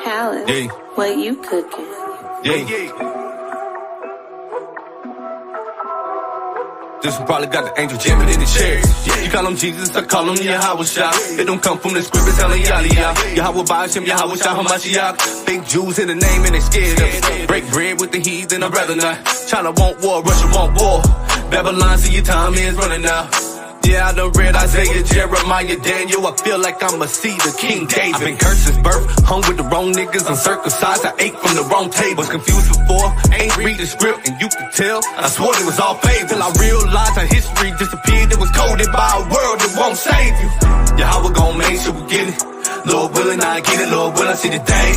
Palace, Yeah. what you cooking? Yeah. This one probably got the angel jamming in the chairs. You call him Jesus, I call him Yahweh Shah. It don't come from the script, it's hella Yaliyah. Yahweh Bashim, Yahweh Shah HaMashiach. Big Jews in the name and they scared of us. Break bread with the heathen, I'd rather not. China want war, Russia want war. Babylon, see your time is running out. Yeah, I done read Isaiah, Jeremiah, Daniel. I feel like I'ma see the King David. I've been cursed since birth, hung with the wrong niggas, uncircumcised. I ate from the wrong table. Was confused before, ain't read the script, and you could tell. I swore it was all fake till I realized how history disappeared. It was coded by a world that won't save you. Yahweh gon' make sure we get it. Lord willing, I get it. Lord willing, I see the day.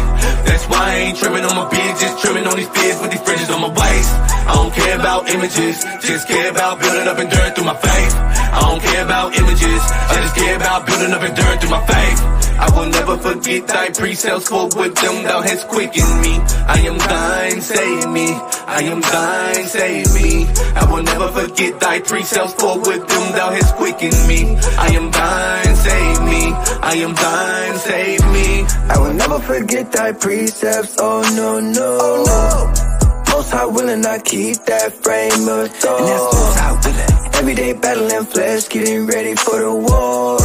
That's why I ain't trimming on my beard, just trimming on these beards with these fringes on my waist. I don't care about images, just care about building up enduring through my faith. I don't care about images, I just care about building up enduring through my faith. I will never forget thy precepts, for with them thou hast quickened me. I am thine, save me. I am thine, save me. I will never forget thy precepts, for with them thou hast quickened me. I am thine, save me. I am thine, save me. I will never forget thy precepts, oh no, no. Oh no. Most High willing, I keep that frame of thought. And that's most High willing. Everyday battling flesh, getting ready for the war.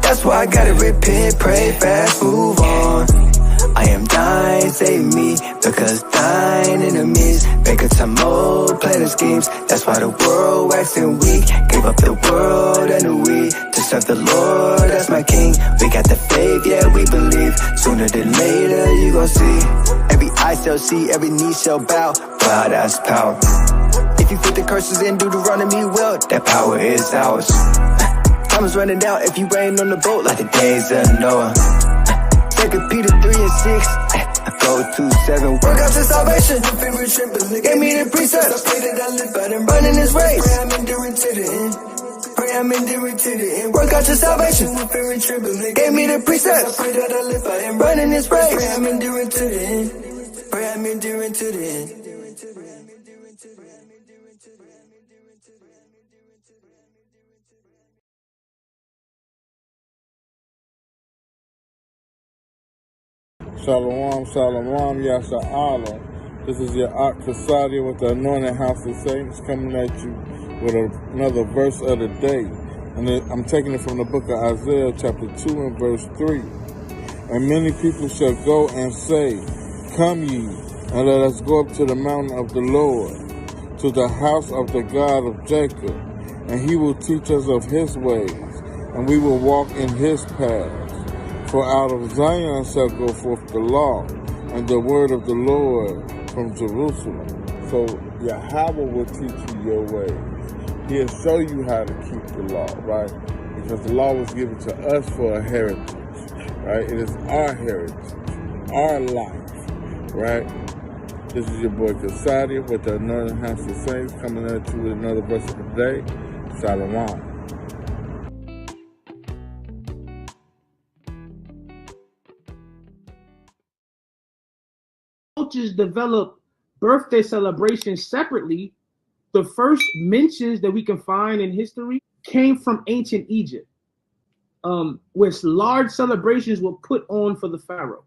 That's why I gotta repent, pray fast, move on. I am thine, save me, because thine enemies make a tumult, play the schemes. That's why the world waxing weak, gave up the world and the we to serve the Lord as my King. We got the faith, yeah, we believe. Sooner than later, you gon' see. Every eye shall see, every knee shall bow. Wow, that's power. If you fit the curses in Deuteronomy well, that power is ours. Time is running out if you ain't on the boat like the days of Noah. 2 Peter 3 and 6. Go 2-7. Work out your salvation. Gave me the precepts. I pray that I live by them. Running this race. Pray I'm enduring to the end. Pray I'm enduring to the end. Work out your salvation. Gave me the precepts. I pray that I live by them. Running this race. Pray I'm enduring to the end. Pray I'm enduring to the end. Shalom, shalom, Yasha Allah. This is your Ak Kasadia with the Anointed House of Saints coming at you with another verse of the day. And I'm taking it from the book of Isaiah chapter 2 and verse 3. And many people shall go and say, Come ye, and let us go up to the mountain of the Lord, to the house of the God of Jacob. And he will teach us of his ways, and we will walk in his paths. For out of Zion shall go forth the law, and the word of the Lord from Jerusalem. So Yahweh will teach you your ways. He'll show you how to keep the law, right? Because the law was given to us for a heritage, right? It is our heritage, our life, right? This is your boy Kasadia with the Anointed House of Saints coming at you with another verse of the day. Shalom. Cultures develop birthday celebrations separately. The first mentions that we can find in history came from ancient Egypt, where large celebrations were put on for the pharaoh.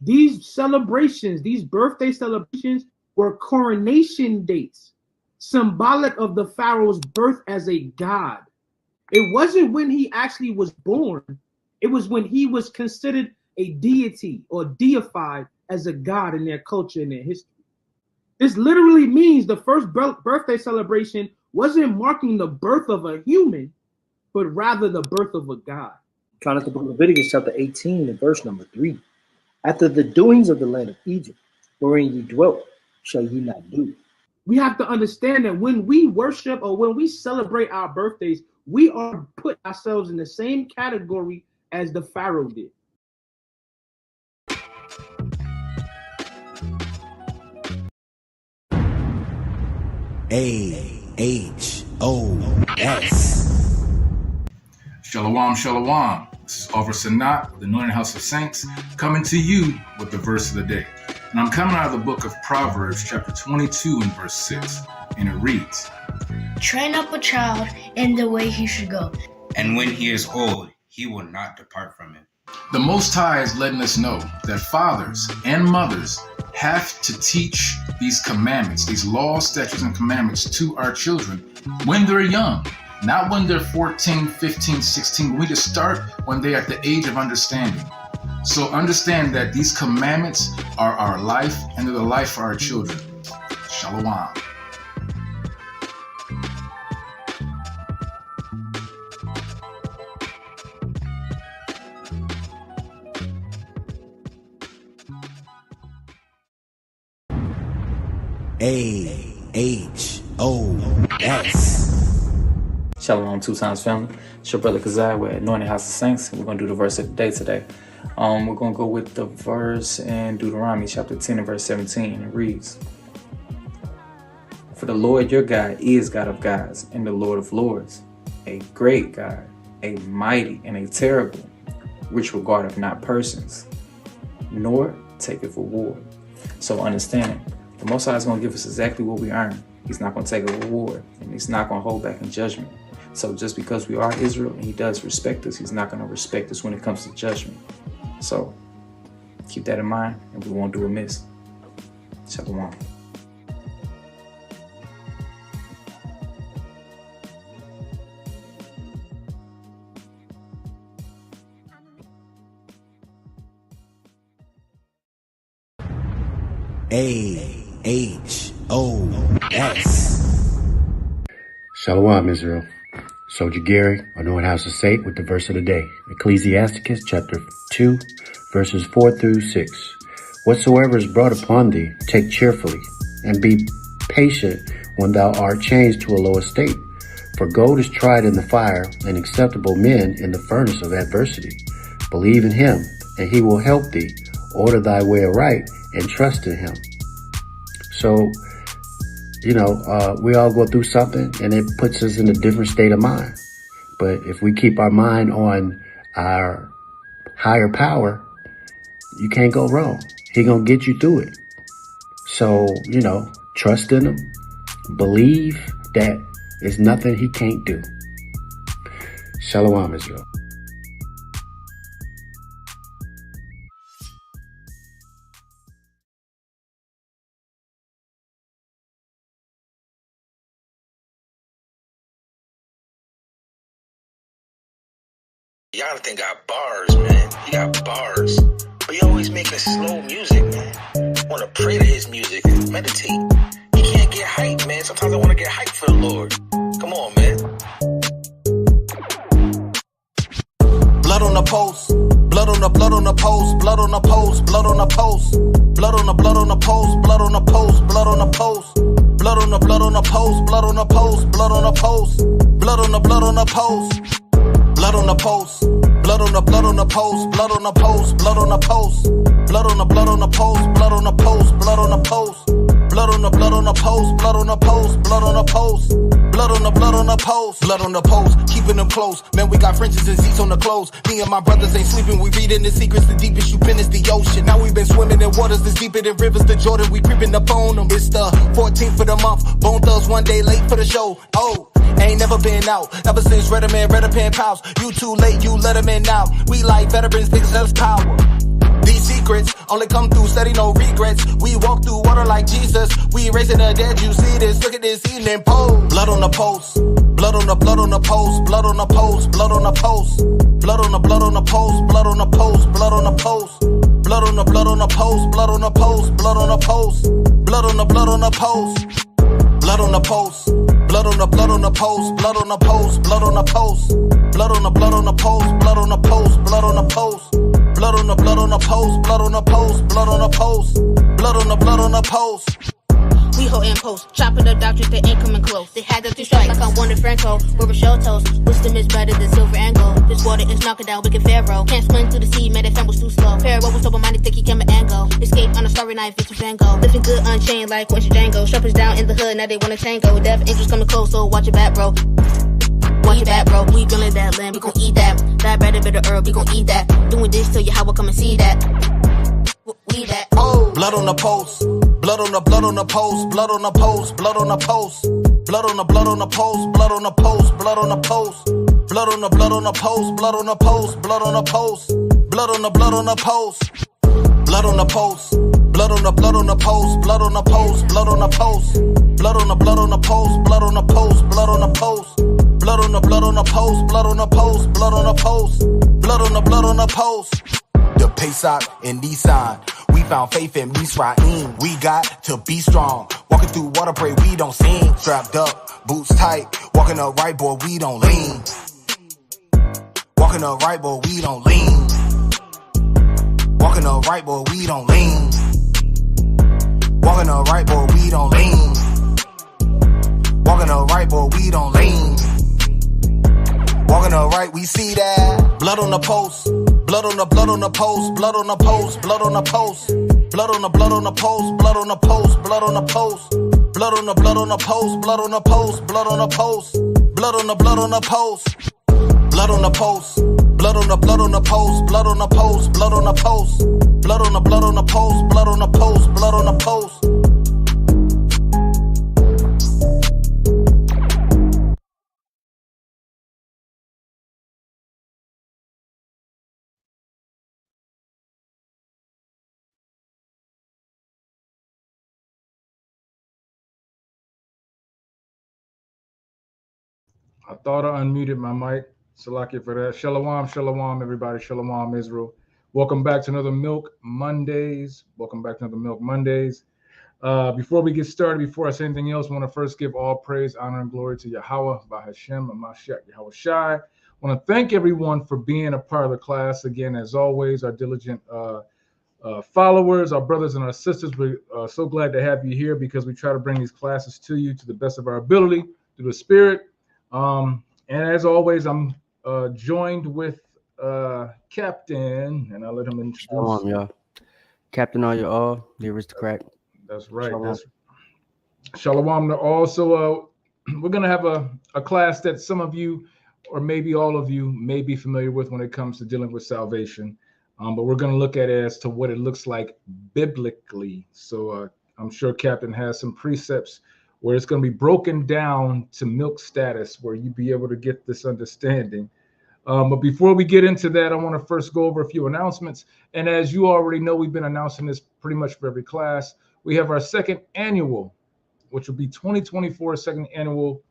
These celebrations, these birthday celebrations, were coronation dates, symbolic of the pharaoh's birth as a god. It wasn't when he actually was born. It was when he was considered a deity or deified as a god in their culture and their history. This literally means the first birthday celebration wasn't marking the birth of a human, but rather the birth of a god. Turn to Leviticus chapter 18 and verse number 3. After the doings of the land of Egypt, wherein ye dwelt, shall ye not do. We have to understand that when we worship or when we celebrate our birthdays, we are put ourselves in the same category as the pharaoh did. AHOS. Shalom, shalom. This is Officer Sanat of the Anointed House of Saints coming to you with the verse of the day. And I'm coming out of the book of Proverbs, chapter 22 and verse 6. And it reads, Train up a child in the way he should go. And when he is old, he will not depart from it. The Most High is letting us know that fathers and mothers have to teach these commandments, these laws, statutes, and commandments to our children when they're young, not when they're 14, 15, 16. We just start when they're at the age of understanding. So understand that these commandments are our life and they're the life for our children. Shalom. AHOS. Shalom, two times family. It's your brother Kazai. We're at Anointed House of Saints. We're going to do the verse of the day today. We're going to go with the verse in Deuteronomy chapter 10 and verse 17. It reads, "For the Lord your God is God of gods and the Lord of lords, a great God, a mighty and a terrible, which regardeth not persons, nor taketh reward." So understanding, the Most High is going to give us exactly what we earn. He's not going to take a reward, and he's not going to hold back in judgment. So just because we are Israel and he does respect us, he's not going to respect us when it comes to judgment. So keep that in mind, and we won't do amiss. Shalom. AHOS. Shalom, Israel. Soldier Gary, Anointed House of Saints with the verse of the day. Ecclesiasticus chapter 2, verses 4 through 6. Whatsoever is brought upon thee, take cheerfully, and be patient when thou art changed to a low estate. For gold is tried in the fire, and acceptable men in the furnace of adversity. Believe in him, and he will help thee. Order thy way aright, and trust in him. So, we all go through something, and it puts us in a different state of mind. But if we keep our mind on our higher power, you can't go wrong. He gonna get you through it. So, trust in him. Believe that there's nothing he can't do. Shalom, Israel. Jonathan got bars, man. He got bars. But he always making slow music, man. I want to pray to his music and meditate. He can't get hype, man. Sometimes I want to get hype for the Lord. Come on, man. Blood on the post. Blood on the blood on the post. Blood on the post. Blood on the post. Blood on the blood on the post. Blood on the post. Blood on the post. Blood on the blood on the post. Blood on the post. Blood on the post. Blood on the blood on the post. Blood on the post, blood on the blood on the post, blood on the post, blood on the post, blood on the blood on the post, blood on the post, blood on the post, blood on the blood on the post, blood on the post, blood on the post, blood on the blood on the post, blood on the post, keeping them close. Man, we got Frenches and Zeeks on the clothes. Me and my brothers ain't sleeping, we reading the secrets. The deepest you been is the ocean. Now we been swimming in waters that's deeper than rivers to Jordan. We creeping up on them. It's the 14th of the month. Bone Thugs one day late for the show. Oh. Ain't never been out, ever since Red Pen Pals. You too late, you let them in now. We like veterans, niggas us power. These secrets only come through steady, no regrets. We walk through water like Jesus. We raising the dead, you see this. Look at this evening pose. Blood on the post, blood on the blood on the post, blood on the post, blood on the post, blood on the blood on the post, blood on the post, blood on the post, blood on the blood on the post, blood on the post, blood on the post, blood on the blood on the post. Blood on the post, blood on the blood on the post, blood on the post, blood on the post, blood on the blood on the post, blood on the post, blood on the post, blood on the blood on the post, blood on the post, blood on the post, blood on the blood on the post. We holding posts, chopping up doctors that ain't coming close. They had the three strikes like I'm Wonder Franco. We're Rochelle toast. Wisdom is better than silver and gold. This water is knocking down wicked Pharaoh. Can't swim through the sea, man, that fan was too slow. Pharaoh was sober-minded, think he can and go. Escape on a starry night, Victor Van Gogh. Living good unchained like Quincy Django. Strippers down in the hood, now they wanna tango. Death angels coming close, so watch your back, bro. Watch your back, bro. We building that land, we gon' eat that. That better, bitter herb, we gon' eat that. Doing this till you how I come and see that. We that. Oh. Blood on the post. Blood on the blood on the post, blood on the post, blood on the post, blood on the blood on the post, blood on the post, blood on the post, blood on the blood on the post, blood on the post, blood on the post, Blood on the post. Blood on the post. Blood on the post. Blood on the post. Blood on the post. Blood on the post. Blood on the post. Blood on the post. Blood on the post. Blood on the post. Blood on the post. Blood on the post. The Pesach and Nissan. We found faith in Misraim. We got to be strong. Walking through water, pray we don't sink. Strapped up, boots tight. Walking up right, boy, we don't lean. Walking up right, boy, we don't lean. Walking up right, boy, we don't lean. Walking up right, boy, we don't lean. Walking up right, boy, we don't lean. Walking up right, we see that. Blood on the post. Blood on the post. Blood on the post. Blood on the post. Blood on the post. Blood on the post. Blood on the post. Blood on the post. Blood on the post. Blood on the post. Blood on the post. Blood on the post. Blood on the post. Blood on the post. Blood on the post. Blood on the post. Blood on the post. Blood on the post. Blood on the post. I thought I unmuted my mic. Salakia for that. Shalom, shalom, everybody. Shalom, Israel. Welcome back to another Milk Mondays. Before we get started, before I say anything else, I want to first give all praise, honor, and glory to Yahweh, Bahashem, and Mashiach Yahweh Shai. I want to thank everyone for being a part of the class. Again, as always, our diligent followers, our brothers and our sisters, we're so glad to have you here because we try to bring these classes to you to the best of our ability through the Spirit. And as always, I'm joined with Captain, and I'll let him introduce. Shalom, y'all. Captain all your all, the aristocrat. That's right. Shalom. Shalom to all. So we're going to have a class that some of you, or maybe all of you, may be familiar with when it comes to dealing with salvation. But we're going to look at it as to what it looks like biblically. So I'm sure Captain has some precepts where it's going to be broken down to milk status, where you be able to get this understanding. But before we get into that, I want to first go over a few announcements. And as you already know, we've been announcing this pretty much for every class. We have our second annual, which will be 2024 second annual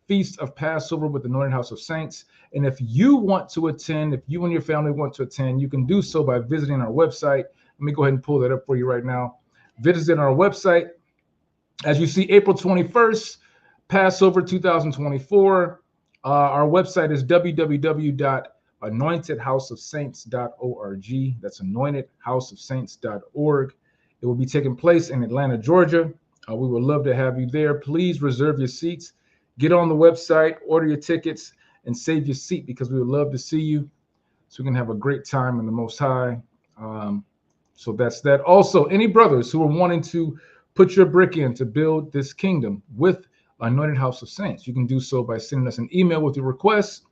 Feast of Passover with the Anointed House of Saints. And if you want to attend, if you and your family want to attend, you can do so by visiting our website. Let me go ahead and pull that up for you right now. Visit our website. As you see, April 21st, Passover 2024. Our website is www.anointedhouseofsaints.org. That's anointedhouseofsaints.org. It will be taking place in Atlanta, Georgia. We would love to have you there. Please reserve your seats. Get on the website, order your tickets, and save your seat because we would love to see you so we can have a great time in the Most High. So that's that. Also, any brothers who are wanting to put your brick in to build this kingdom with Anointed House of Saints, you can do so by sending us an email with your requests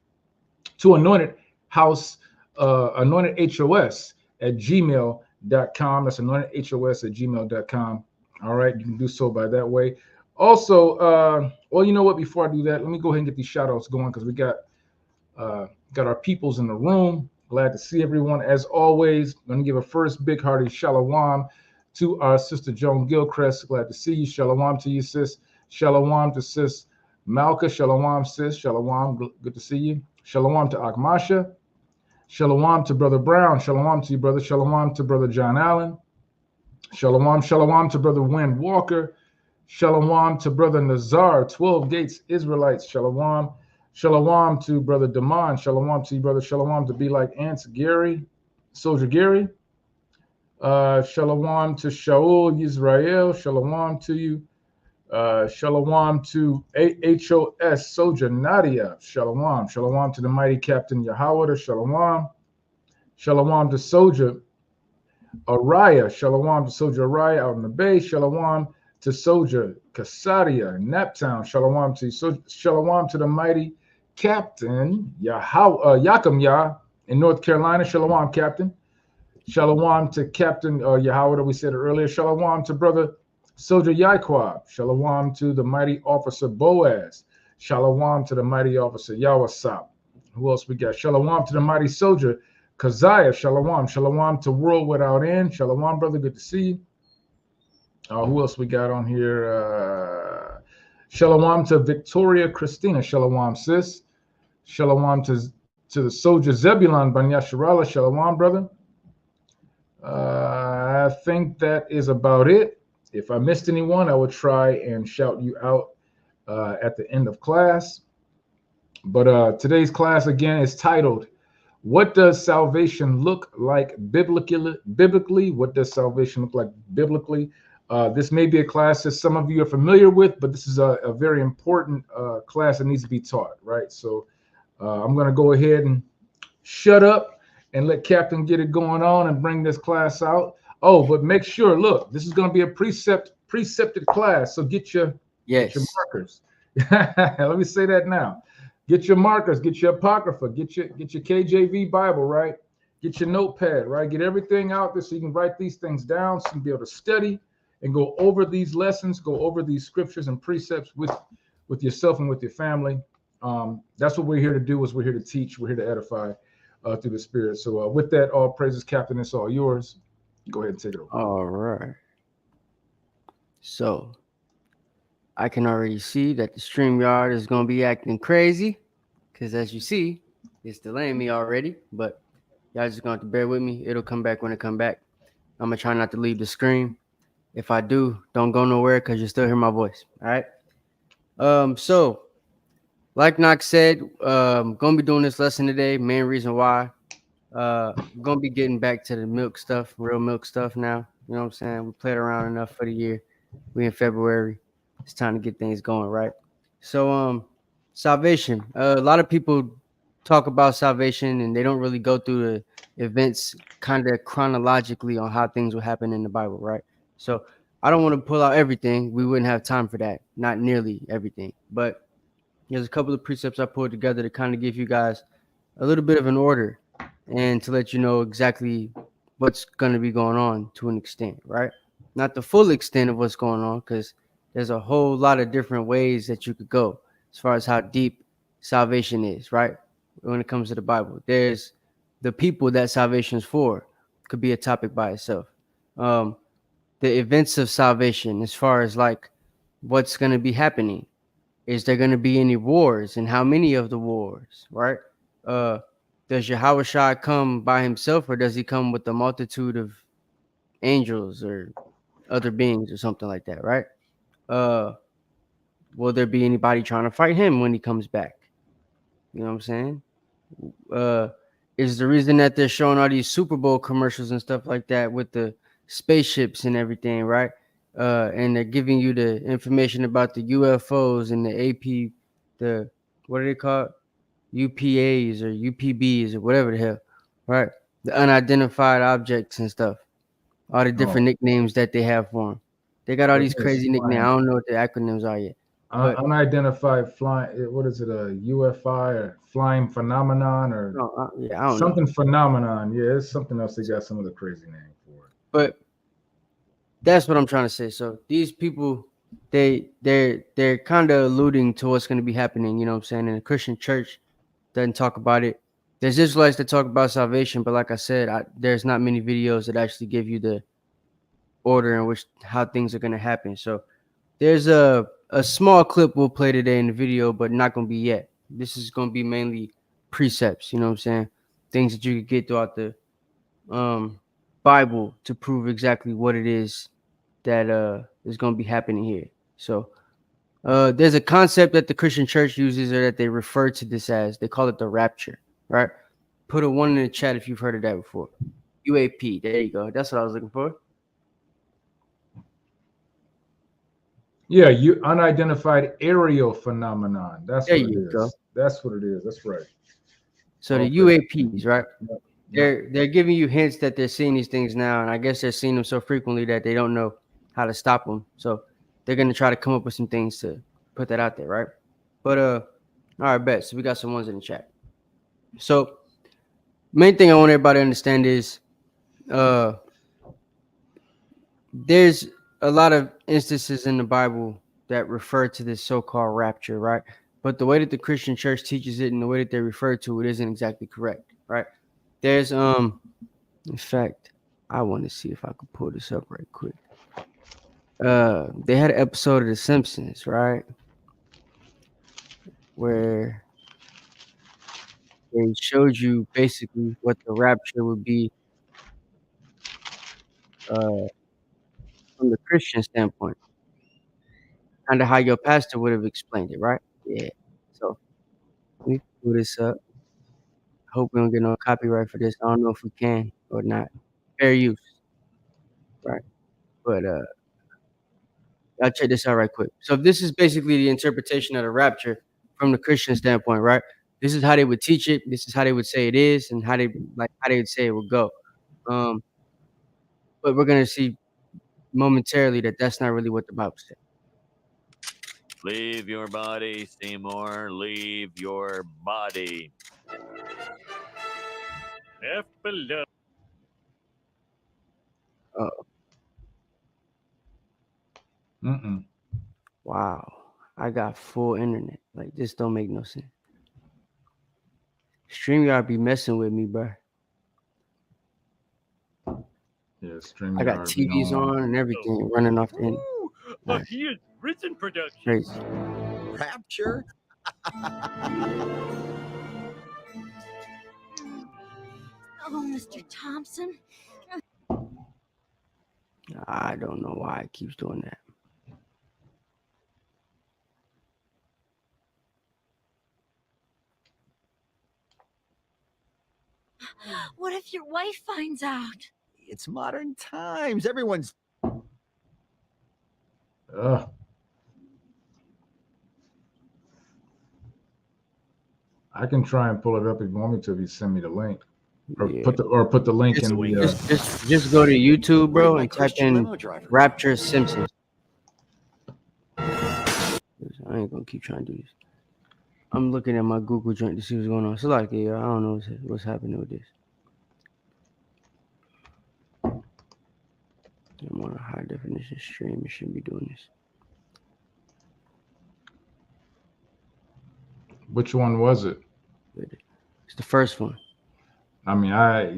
to anointedhos@gmail.com. That's anointedhos@gmail.com. All right, you can do so by that way. Also, well, you know what? Before I do that, let me go ahead and get these shout outs going because we got our peoples in the room. Glad to see everyone. As always, I'm going to give a first big hearty shalom to our sister Joan Gilchrist. Glad to see you. Shalom to you, sis. Shalom to sis Malka. Shalom, sis. Shalom. Good to see you. Shalom to Akmasha. Shalom to Brother Brown. Shalom to you, brother. Shalom to Brother John Allen. Shalom to Brother Wayne Walker. Shalom to Brother Nazar, 12 Gates Israelites. Shalom to Brother Damon. Shalom to you, brother. Shalom to Be Like Ants Gary, Soldier Gary. Shalom to Shaul Yisrael. Shalom to you. Shalom to HOS Soldier Nadia. Shalom to the mighty Captain Yahweh. Shalom to Soldier Araya. Shalom to Soldier Araya out in the bay. Shalom to Soldier Kasadia in Naptown. Shalom to you. Shalom to the mighty Captain Yakum Yah in North Carolina. Shalom, Captain. Shalom to Captain Yahweh that we said earlier. Shalom to Brother Soldier Yaquab. Shalom to the mighty Officer Boaz. Shalom to the mighty Officer Yawasap. Who else we got? Shalom to the mighty Soldier Keziah, Shalom. Shalom to World Without End. Shalom, brother. Good to see you. Who else we got on here? Shalom to Victoria Christina. Shalom, sis. Shalom to the soldier Zebulon Ben Yasharala. Shalom, brother. I think that is about it. If I missed anyone, I will try and shout you out at the end of class. But today's class, again, is titled, What Does Salvation Look Like Biblically? What does salvation look like biblically? This may be a class that some of you are familiar with, but this is a very important class that needs to be taught, right? So I'm going to go ahead and shut up and let Captain get it going on and bring this class out. Oh, but make sure, look, this is going to be a precepted class, so get your markers. Let me say that now. Get your markers, get your Apocrypha, get your KJV Bible, right? Get your notepad, right? Get everything out there so you can write these things down so you can be able to study and go over these lessons, go over these scriptures and precepts with yourself and with your family. That's what we're here to do, is we're here to teach, we're here to edify through the Spirit. So with that, all praises, Captain, it's all yours. Go ahead and take it over. All right. So I can already see that the StreamYard is going to be acting crazy because, as you see, it's delaying me already. But y'all just going to have to bear with me. It'll come back when it come back. I'm going to try not to leave the screen. If I do, don't go nowhere because you still hear my voice. All right. So like Knox said, going to be doing this lesson today. Main reason why. Going to be getting back to the milk stuff, real milk stuff now. You know what I'm saying? We played around enough for the year. We in February. It's time to get things going, right? So salvation. A lot of people talk about salvation and they don't really go through the events kind of chronologically on how things will happen in the Bible, right? So I don't want to pull out everything. We wouldn't have time for that. Not nearly everything. But there's a couple of precepts I pulled together to kind of give you guys a little bit of an order and to let you know exactly what's going to be going on to an extent, right? Not the full extent of what's going on, because there's a whole lot of different ways that you could go as far as how deep salvation is, right? When it comes to the Bible, there's the people that salvation is for. Could be a topic by itself. The events of salvation, as far as like what's going to be happening. Is there going to be any wars, and how many of the wars, right? Does Yahushua come by himself, or does he come with a multitude of angels or other beings or something like that, right? Will there be anybody trying to fight him when he comes back? You know what I'm saying? Is the reason that they're showing all these Super Bowl commercials and stuff like that with the spaceships and everything, right? And they're giving you the information about the UFOs and the AP, what are they called? UPAs or UPBs or whatever the hell, right? The unidentified objects and stuff. All the different nicknames that they have for them. They got all these crazy nicknames. I don't know what the acronyms are yet. Unidentified flying, what is it, a UFI or flying phenomenon or I don't something know. phenomenon? Yeah, it's something else. They got some of the crazy name for it. But that's what I'm trying to say. So these people, they're kind of alluding to what's going to be happening. You know what I'm saying? And the Christian church doesn't talk about it. There's Israelites that talk about salvation, but like I said, there's not many videos that actually give you the order in which how things are going to happen. So there's a small clip we'll play today in the video, but not going to be yet. This is going to be mainly precepts. You know what I'm saying? Things that you could get throughout the Bible to prove exactly what it is that is going to be happening here. So there's a concept that the Christian church uses, or that they refer to this as. They call it the rapture, right? Put a 1 in the chat if you've heard of that before. UAP. There you go. That's what I was looking for. Yeah, unidentified aerial phenomenon. That's there what it you is. Go. That's what it is. That's right. So the UAPs, right? They're giving you hints that they're seeing these things now, and I guess they're seeing them so frequently that they don't know how to stop them. So they're gonna try to come up with some things to put that out there, right? But all right, bet. So we got some ones in the chat. So main thing I want everybody to understand is there's a lot of instances in the Bible that refer to this so-called rapture, right? But the way that the Christian church teaches it and the way that they refer to it isn't exactly correct, right? There's in fact, I want to see if I could pull this up right quick. They had an episode of The Simpsons, right? Where they showed you basically what the rapture would be from the Christian standpoint. Kind of how your pastor would have explained it, right? Yeah. So let me pull this up. Hope we don't get no copyright for this. I don't know if we can or not. Fair use. Right. But I'll check this out right quick. So this is basically the interpretation of the rapture from the Christian standpoint, right? This is how they would teach it. This is how they would say it is, and how they would say it would go. But we're gonna see momentarily that that's not really what the Bible said. Leave your body, Seymour. Leave your body. F below. Wow. I got full internet. Like, this don't make no sense. StreamYard be messing with me, bro. Yeah, StreamYard. I got TVs on and everything running off the internet. A He Is Risen production. Crazy. Rapture? Oh, Mr. Thompson. I don't know why it keeps doing that. What if your wife finds out? It's modern times. Everyone's. I can try and pull it up if you want me to. If you send me the link, or put the link in the. Just go to YouTube, bro, and type in Rapture Simpsons. I ain't gonna keep trying to do this. I'm looking at my Google joint to see what's going on. So like, yeah, I don't know what's happening with this. I'm on a high definition stream. It shouldn't be doing this. Which one was it? It's the first one. I mean,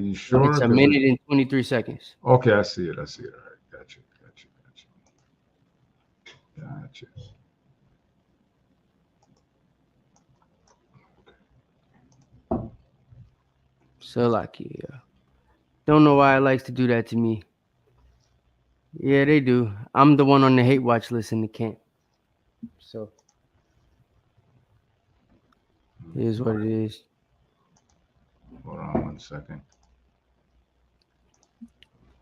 you sure? It's a minute and 23 seconds. Okay, I see it. All right, gotcha. So like, yeah. Don't know why it likes to do that to me. Yeah, they do. I'm the one on the hate watch list in the camp. So it is what it is. Hold on 1 second.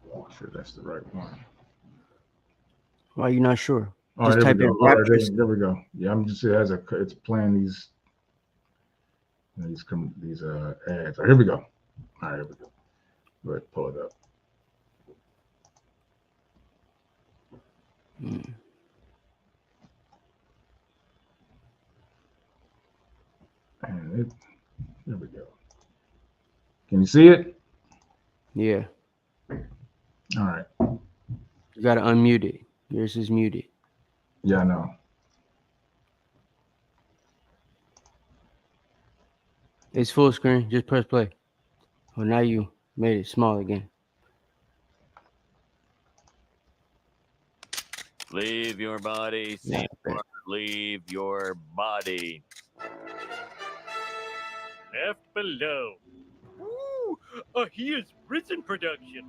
Make sure that's the right one. Why are you not sure? Oh, just type in Rapture. There we go. Yeah, I'm just it's playing these ads. Oh, here we go. All right, here we go. Go ahead, pull it up. And there we go. Can you see it? Yeah. All right. You gotta unmute it. Yours is muted. Yeah, I know. It's full screen. Just press play. Oh, now you made it small again. Leave your body, Seymour. Leave your body. F below. Ooh, a He Is Risen production.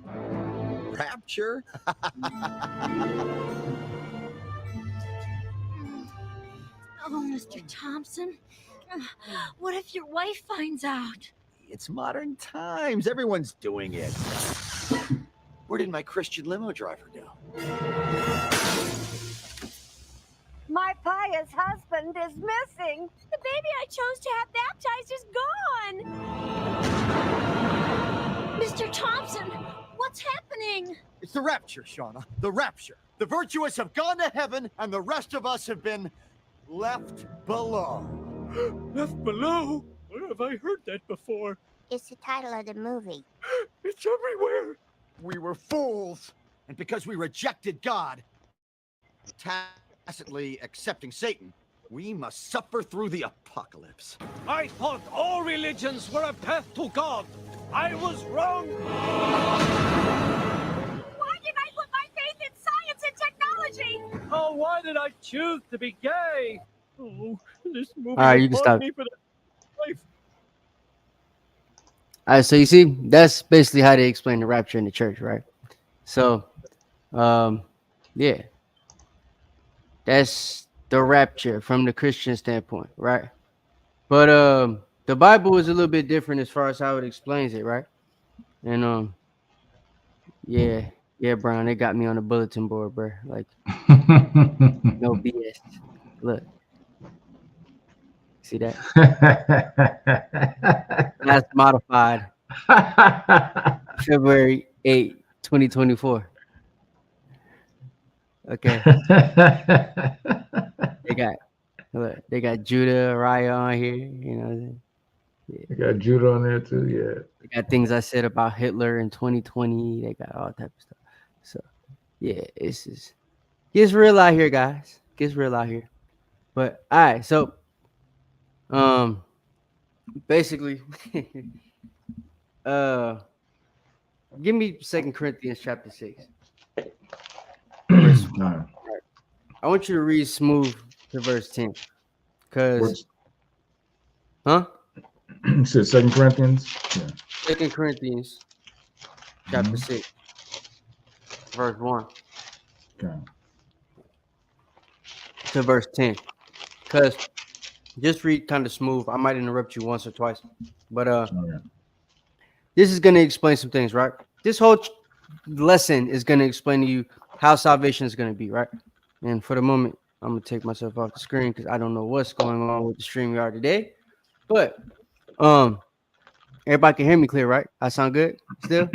Rapture? Oh, Mr. Thompson. What if your wife finds out? It's modern times. Everyone's doing it. Where did my Christian limo driver go? My pious husband is missing. The baby I chose to have baptized is gone. Mr. Thompson, what's happening? It's the rapture, Shauna. The rapture. The virtuous have gone to heaven, and the rest of us have been left below. Left below? Where have I heard that before? It's the title of the movie. It's everywhere. We were fools, and because we rejected God, tacitly accepting Satan, we must suffer through the apocalypse. I thought all religions were a path to God. I was wrong. Why did I put my faith in science and technology? Oh, why did I choose to be gay? Oh, this movie All right, will you can haunt stop. me for the life. All right, so you see, that's basically how they explain the rapture in the church, right? So, yeah, that's the rapture from the Christian standpoint, right? But the Bible is a little bit different as far as how it explains it, right? And yeah, Brown, they got me on the bulletin board, bro. Like, no BS. Look, see that? That's modified February 8, 2024. Okay. They got Judah, Raya on here, you know. Yeah. They got Judah on there too, yeah. They got things I said about Hitler in 2020. They got all type of stuff. So yeah, gets real out here, guys. Gets real out here. But all right, so basically give me 2 Corinthians chapter 6. I want you to read smooth to verse 10. Because huh? You said 2 Corinthians? Yeah. 2 Corinthians chapter 6, verse 1. Okay. To verse 10. Because just read kind of smooth. I might interrupt you once or twice. But this is going to explain some things, right? This whole lesson is going to explain to you how salvation is going to be, right? And for the moment, I'm going to take myself off the screen because I don't know what's going on with the StreamYard today. But everybody can hear me clear, right? I sound good still?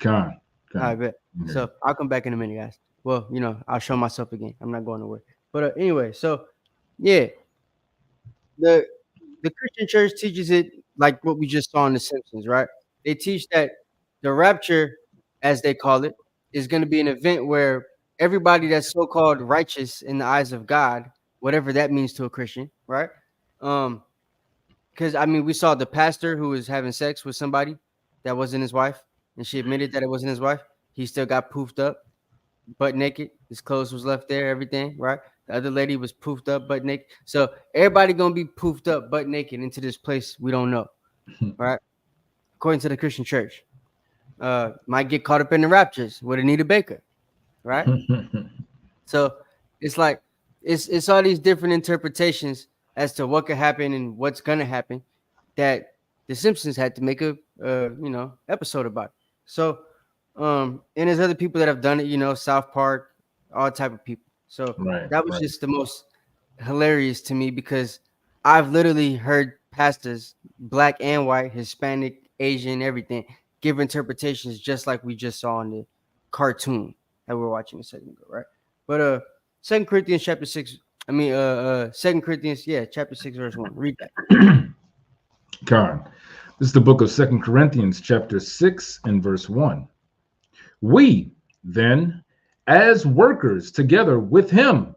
All right, bet. So I'll come back in a minute, guys. Well, you know, I'll show myself again. I'm not going nowhere. But anyway, so yeah, the Christian church teaches it like what we just saw in The Simpsons, right? They teach that the rapture, as they call it, is going to be an event where everybody that's so-called righteous in the eyes of God, whatever that means to a Christian, right? Because I mean, we saw the pastor who was having sex with somebody that wasn't his wife, and she admitted that it wasn't his wife. He still got poofed up, butt naked. His clothes was left there, everything, right? The other lady was poofed up, butt naked. So everybody gonna be poofed up, butt naked into this place we don't know, right? According to the Christian church, might get caught up in the raptures with Anita Baker, right? So it's like it's all these different interpretations as to what could happen and what's gonna happen that the Simpsons had to make a episode about. So and there's other people that have done it, you know, South Park, all type of people. So that was just the most hilarious to me because I've literally heard pastors, black and white, Hispanic, Asian, everything, give interpretations just like we just saw in the cartoon that we're watching a second ago, right? But 2 Corinthians chapter 6, 2 Corinthians, chapter 6, verse 1. Read that. Karen, this is the book of 2 Corinthians chapter 6 and verse 1. We then, as workers together with him,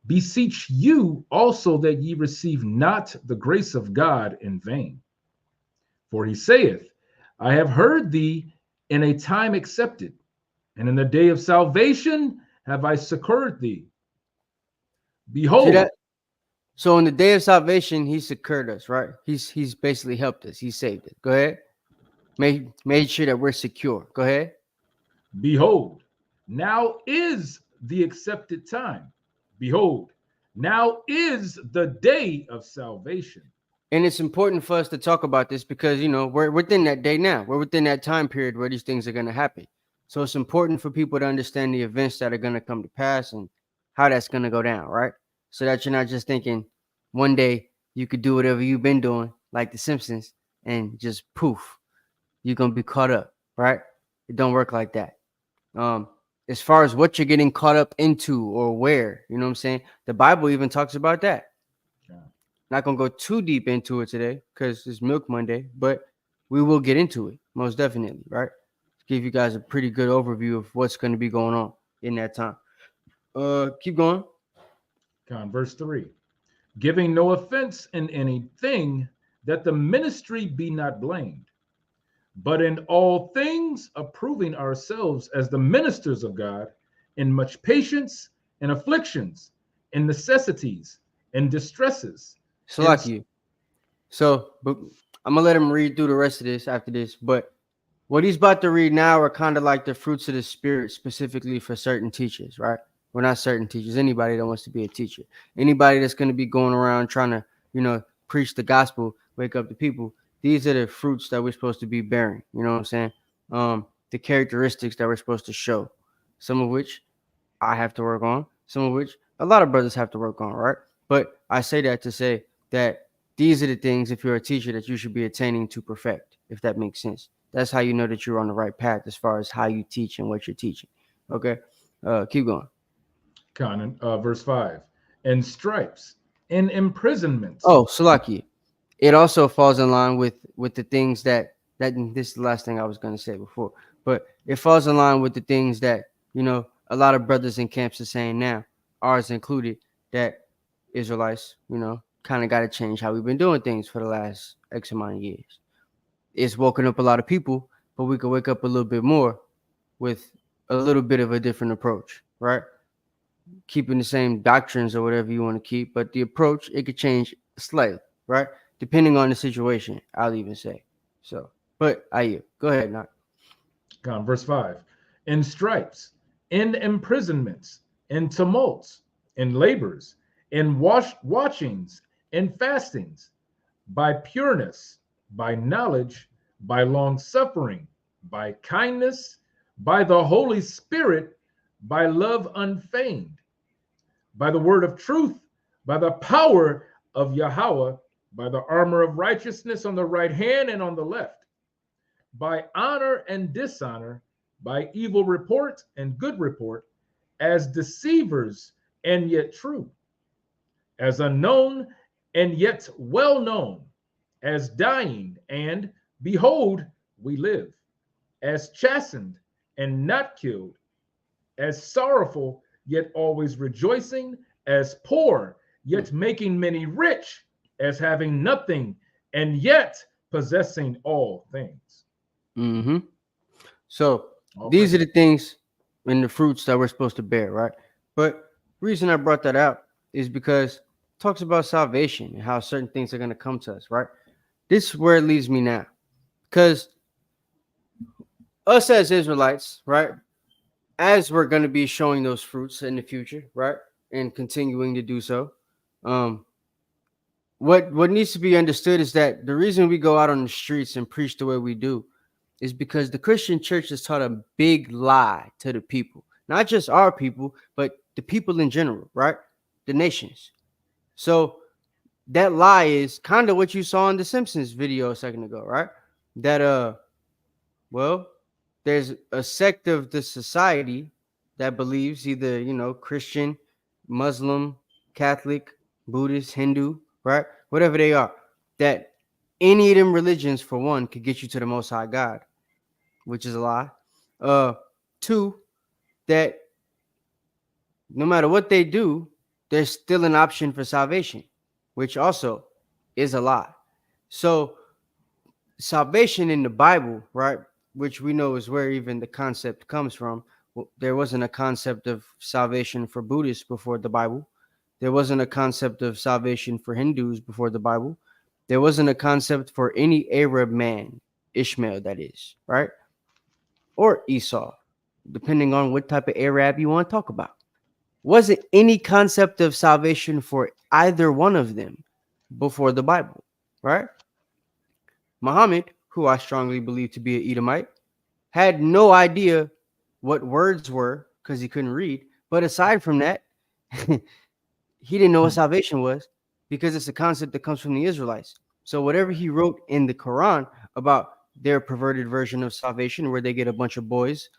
beseech you also that ye receive not the grace of God in vain. For he saith, I have heard thee in a time accepted, and in the day of salvation have I succored thee. Behold. So in the day of salvation, he succored us, right? He's basically helped us. He saved us. Go ahead. Made sure that we're secure. Go ahead. Behold, now is the accepted time. Behold, now is the day of salvation. And it's important for us to talk about this because, you know, we're within that day now. We're within that time period where these things are going to happen. So it's important for people to understand the events that are going to come to pass and how that's going to go down, right? So that you're not just thinking one day you could do whatever you've been doing, like The Simpsons, and just poof, you're going to be caught up, right? It don't work like that. As far as what you're getting caught up into or where, you know what I'm saying? The Bible even talks about that. Not going to go too deep into it today because it's Milk Monday, but we will get into it most definitely, right? Give you guys a pretty good overview of what's going to be going on in that time. Keep going. Verse 3. Giving no offense in anything, that the ministry be not blamed, but in all things approving ourselves as the ministers of God, in much patience and afflictions, in necessities and distresses. Salaki. So, but I'm gonna let him read through the rest of this after this. But what he's about to read now are kind of like the fruits of the spirit, specifically for certain teachers, right? Well, not certain teachers. Anybody that wants to be a teacher, anybody that's going to be going around trying to, preach the gospel, wake up the people. These are the fruits that we're supposed to be bearing. You know what I'm saying? The characteristics that we're supposed to show. Some of which I have to work on. Some of which a lot of brothers have to work on, right? But I say that to say that these are the things, if you're a teacher, that you should be attaining to perfect, if that makes sense. That's how you know that you're on the right path as far as how you teach and what you're teaching. Okay, keep going. Verse 5. And stripes, and imprisonments. Oh, Salaki. It also falls in line with the things that this is the last thing I was going to say before, but it falls in line with the things that, a lot of brothers in camps are saying now, ours included, that Israelites, kind of got to change how we've been doing things for the last X amount of years. It's woken up a lot of people, but we could wake up a little bit more with a little bit of a different approach, right? Keeping the same doctrines or whatever you want to keep, but the approach, it could change slightly, right? Depending on the situation, I'll even say. So, but go ahead, Knock. Verse 5. In stripes, in imprisonments, in tumults, in labors, in watchings, in fastings, by pureness, by knowledge, by long suffering, by kindness, by the Holy Spirit, by love unfeigned, by the word of truth, by the power of Yahweh, by the armor of righteousness on the right hand and on the left, by honor and dishonor, by evil report and good report, as deceivers and yet true, as unknown and yet well known, as dying and behold, we live, as chastened and not killed, as sorrowful yet always rejoicing, as poor yet making many rich, as having nothing and yet possessing all things. Mm-hmm. So these are the things and the fruits that we're supposed to bear, right? But the reason I brought that out is because it talks about salvation and how certain things are going to come to us, right? This is where it leads me now. Because us as Israelites, right, as we're going to be showing those fruits in the future, right, and continuing to do so, what needs to be understood is that the reason we go out on the streets and preach the way we do is because the Christian church has taught a big lie to the people, not just our people, but the people in general, right? The nations. So that lie is kind of what you saw in the Simpsons video a second ago, right? That, there's a sect of the society that believes either, Christian, Muslim, Catholic, Buddhist, Hindu, right? Whatever they are, that any of them religions, for one, could get you to the Most High God, which is a lie. Two, that no matter what they do, there's still an option for salvation, which also is a lie. So salvation in the Bible, right, which we know is where even the concept comes from. There wasn't a concept of salvation for Buddhists before the Bible. There wasn't a concept of salvation for Hindus before the Bible. There wasn't a concept for any Arab man, Ishmael, that is, right? Or Esau, depending on what type of Arab you want to talk about. Wasn't any concept of salvation for either one of them before the Bible, right? Muhammad, who I strongly believe to be an Edomite, had no idea what words were because he couldn't read. But aside from that, he didn't know what salvation was because it's a concept that comes from the Israelites. So whatever he wrote in the Quran about their perverted version of salvation, where they get a bunch of boys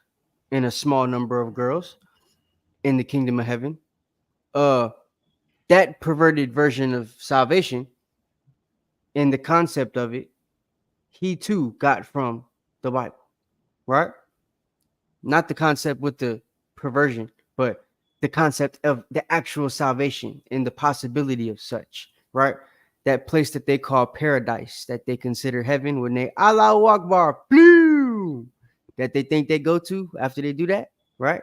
and a small number of girls in the kingdom of heaven, that perverted version of salvation and the concept of it, he too got from the Bible, right? Not the concept with the perversion, but the concept of the actual salvation and the possibility of such, right? that place that they call paradise, that they consider heaven when they Allahu Akbar, blue, that they think they go to after they do that, right?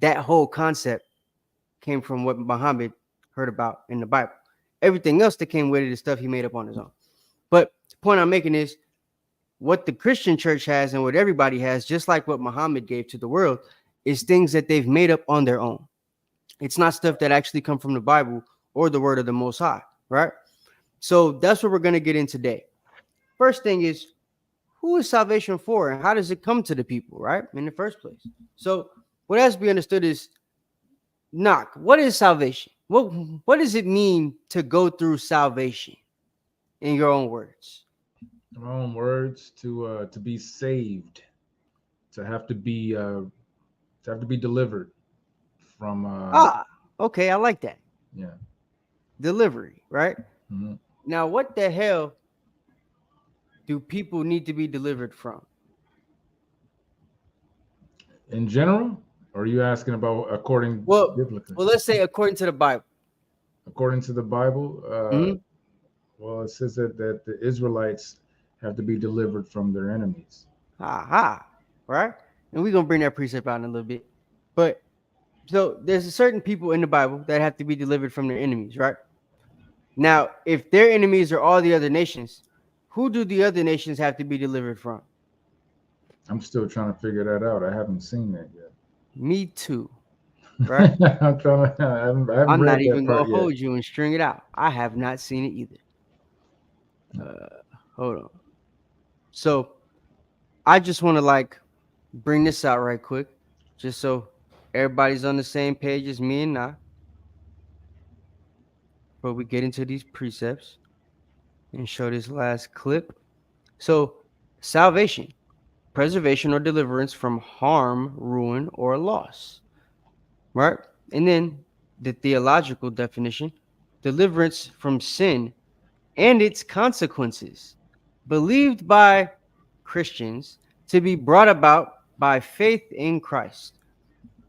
That whole concept came from what Muhammad heard about in the Bible. Everything else that came with it is stuff he made up on his own. But the point I'm making is what the Christian church has and what everybody has, just like what Muhammad gave to the world, is things that they've made up on their own. It's not stuff that actually come from the Bible or the word of the Most High, right? So that's what we're going to get in today. First thing is, who is salvation for and how does it come to the people, right? In the first place. So what has to be understood is, knock, what is salvation? What does it mean to go through salvation in your own words? In my own words, to be saved, to have to be delivered from Okay, I like that. Yeah. Delivery, right? Mm-hmm. Now, what the hell do people need to be delivered from? In general, or are you asking about according biblically? Well, let's say according to the Bible. According to the Bible, well, it says that the Israelites have to be delivered from their enemies. Aha, right? And we're going to bring that precept out in a little bit. But so there's a certain people in the Bible that have to be delivered from their enemies, right? Now, if their enemies are all the other nations, who do the other nations have to be delivered from? I'm still trying to figure that out. I haven't seen that yet. Me too, right? I'm trying to. I haven't I'm read not that even part going to hold you and string it out. I have not seen it either. Hold on. So I just want to bring this out right quick, just so everybody's on the same page as me and I. But we get into these precepts and show this last clip. So salvation, preservation or deliverance from harm, ruin, or loss, right? And then the theological definition, deliverance from sin and its consequences, believed by Christians to be brought about by faith in Christ.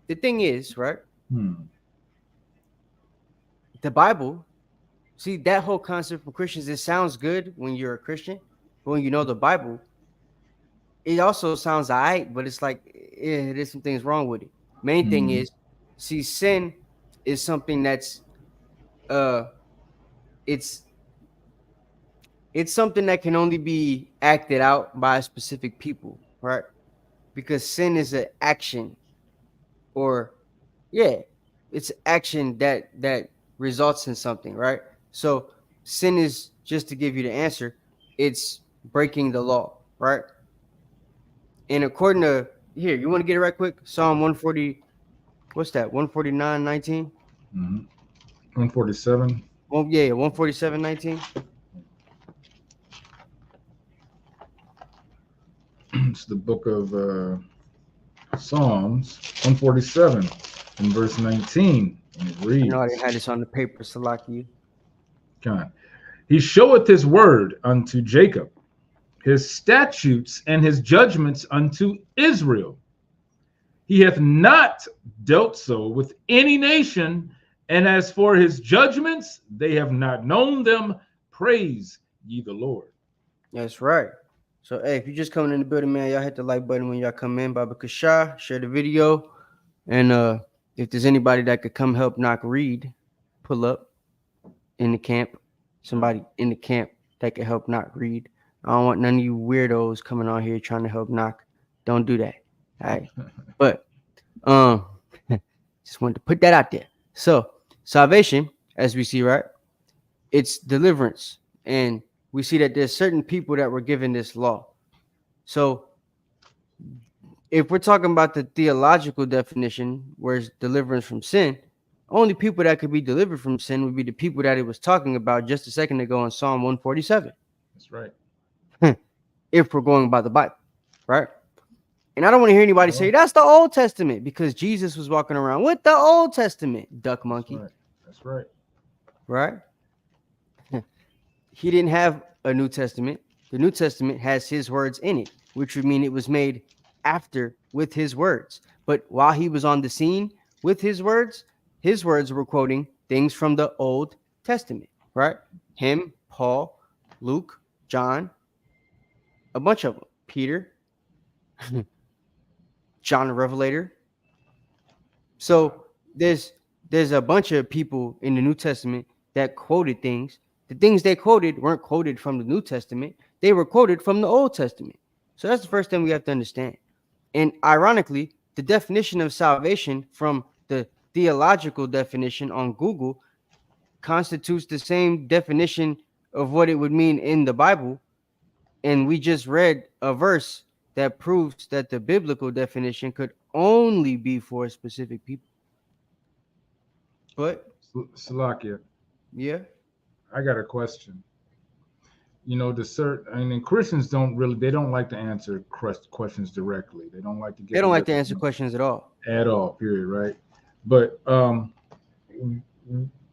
The thing is, right? The Bible, see, that whole concept for Christians, it sounds good when you're a Christian, but when you know the Bible, it also sounds all right, but it's like, there's some things wrong with it. Main thing is, see, sin is something that's, it's something that can only be acted out by specific people, right? Because sin is an action, or it's action that results in something, right? So sin is, just to give you the answer, it's breaking the law, right? And according to, here, you want to get it right quick? Psalm 140, what's that? 149:19? 147. Well, yeah, 147:19. It's the book of Psalms 147 and verse 19. And it reads, I know I didn't have this on the paper, Salaki. God, he showeth his word unto Jacob, his statutes and his judgments unto Israel. He hath not dealt so with any nation, and as for his judgments, they have not known them. Praise ye the Lord. That's right. So, hey, if you're just coming in the building, man, y'all hit the like button when y'all come in. Baba Kasha, share the video. And if there's anybody that could come help Knock read, pull up in the camp. Somebody in the camp that could help Knock read. I don't want none of you weirdos coming on here trying to help Knock. Don't do that. All right. But just wanted to put that out there. So salvation, as we see, right? It's deliverance. And we see that there's certain people that were given this law. So if we're talking about the theological definition, where it's deliverance from sin, only people that could be delivered from sin would be the people that it was talking about just a second ago in Psalm 147. That's right. If we're going by the Bible, right? And I don't want to hear anybody say that's the Old Testament, because Jesus was walking around with the Old Testament, duck monkey. That's right. Right? He didn't have a New Testament. The New Testament has his words in it, which would mean it was made after with his words. But while he was on the scene with his words were quoting things from the Old Testament. right? Him, Paul, Luke, John, a bunch of them. Peter, John the Revelator. So there's a bunch of people in the New Testament that quoted things. The things they quoted weren't quoted from the New Testament. They were quoted from the Old Testament. So that's the first thing we have to understand. And ironically, the definition of salvation from the theological definition on Google constitutes the same definition of what it would mean in the Bible. And we just read a verse that proves that the biblical definition could only be for specific people. But Salakia, yeah, I got a question. You know, Christians don't like to answer questions directly. They don't like to get. They don't like to answer questions at all. At all, period, right? But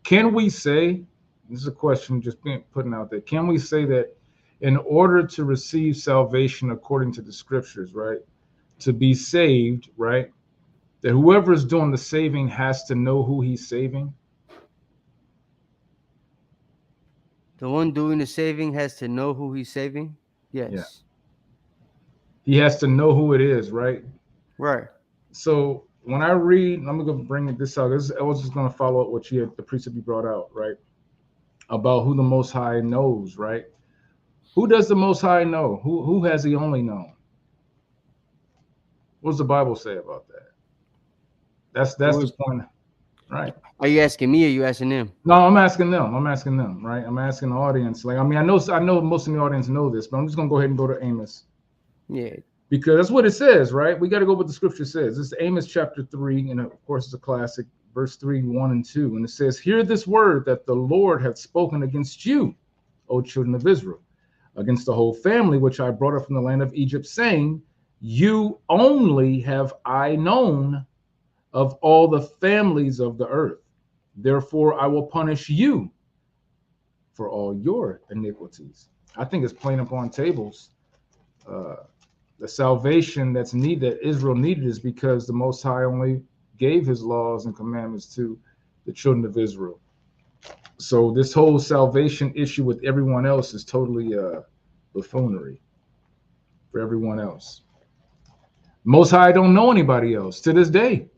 can we say, this is a question just being putting out there, can we say that in order to receive salvation according to the scriptures, right, to be saved, right, that whoever is doing the saving has to know who he's saving? The one doing the saving has to know who he's saving? Yes. Yeah. He has to know who it is, right? Right. So when I read, I'm going to bring this out. I was just going to follow up what the precept you brought out, right? About who the Most High knows, right? Who does the Most High know? Who has he only known? What does the Bible say about that? That's the point, right? Are you asking me or are you asking them? No, I'm asking them, right? I'm asking the audience. Like, I mean, I know most of the audience know this, but I'm just gonna go ahead and go to Amos. Yeah. Because that's what it says, right? We got to go what the scripture says. It's Amos chapter 3, and of course it's a classic, verse 3, 1 and 2. And it says, "Hear this word that the Lord hath spoken against you, O children of Israel, against the whole family which I brought up from the land of Egypt, saying, you only have I known of all the families of the earth. Therefore I will punish you for all your iniquities." I think it's plain upon tables. The salvation that's needed, that Israel needed, is because the Most High only gave his laws and commandments to the children of Israel. So this whole salvation issue with everyone else is totally buffoonery for everyone else. Most High don't know anybody else to this day.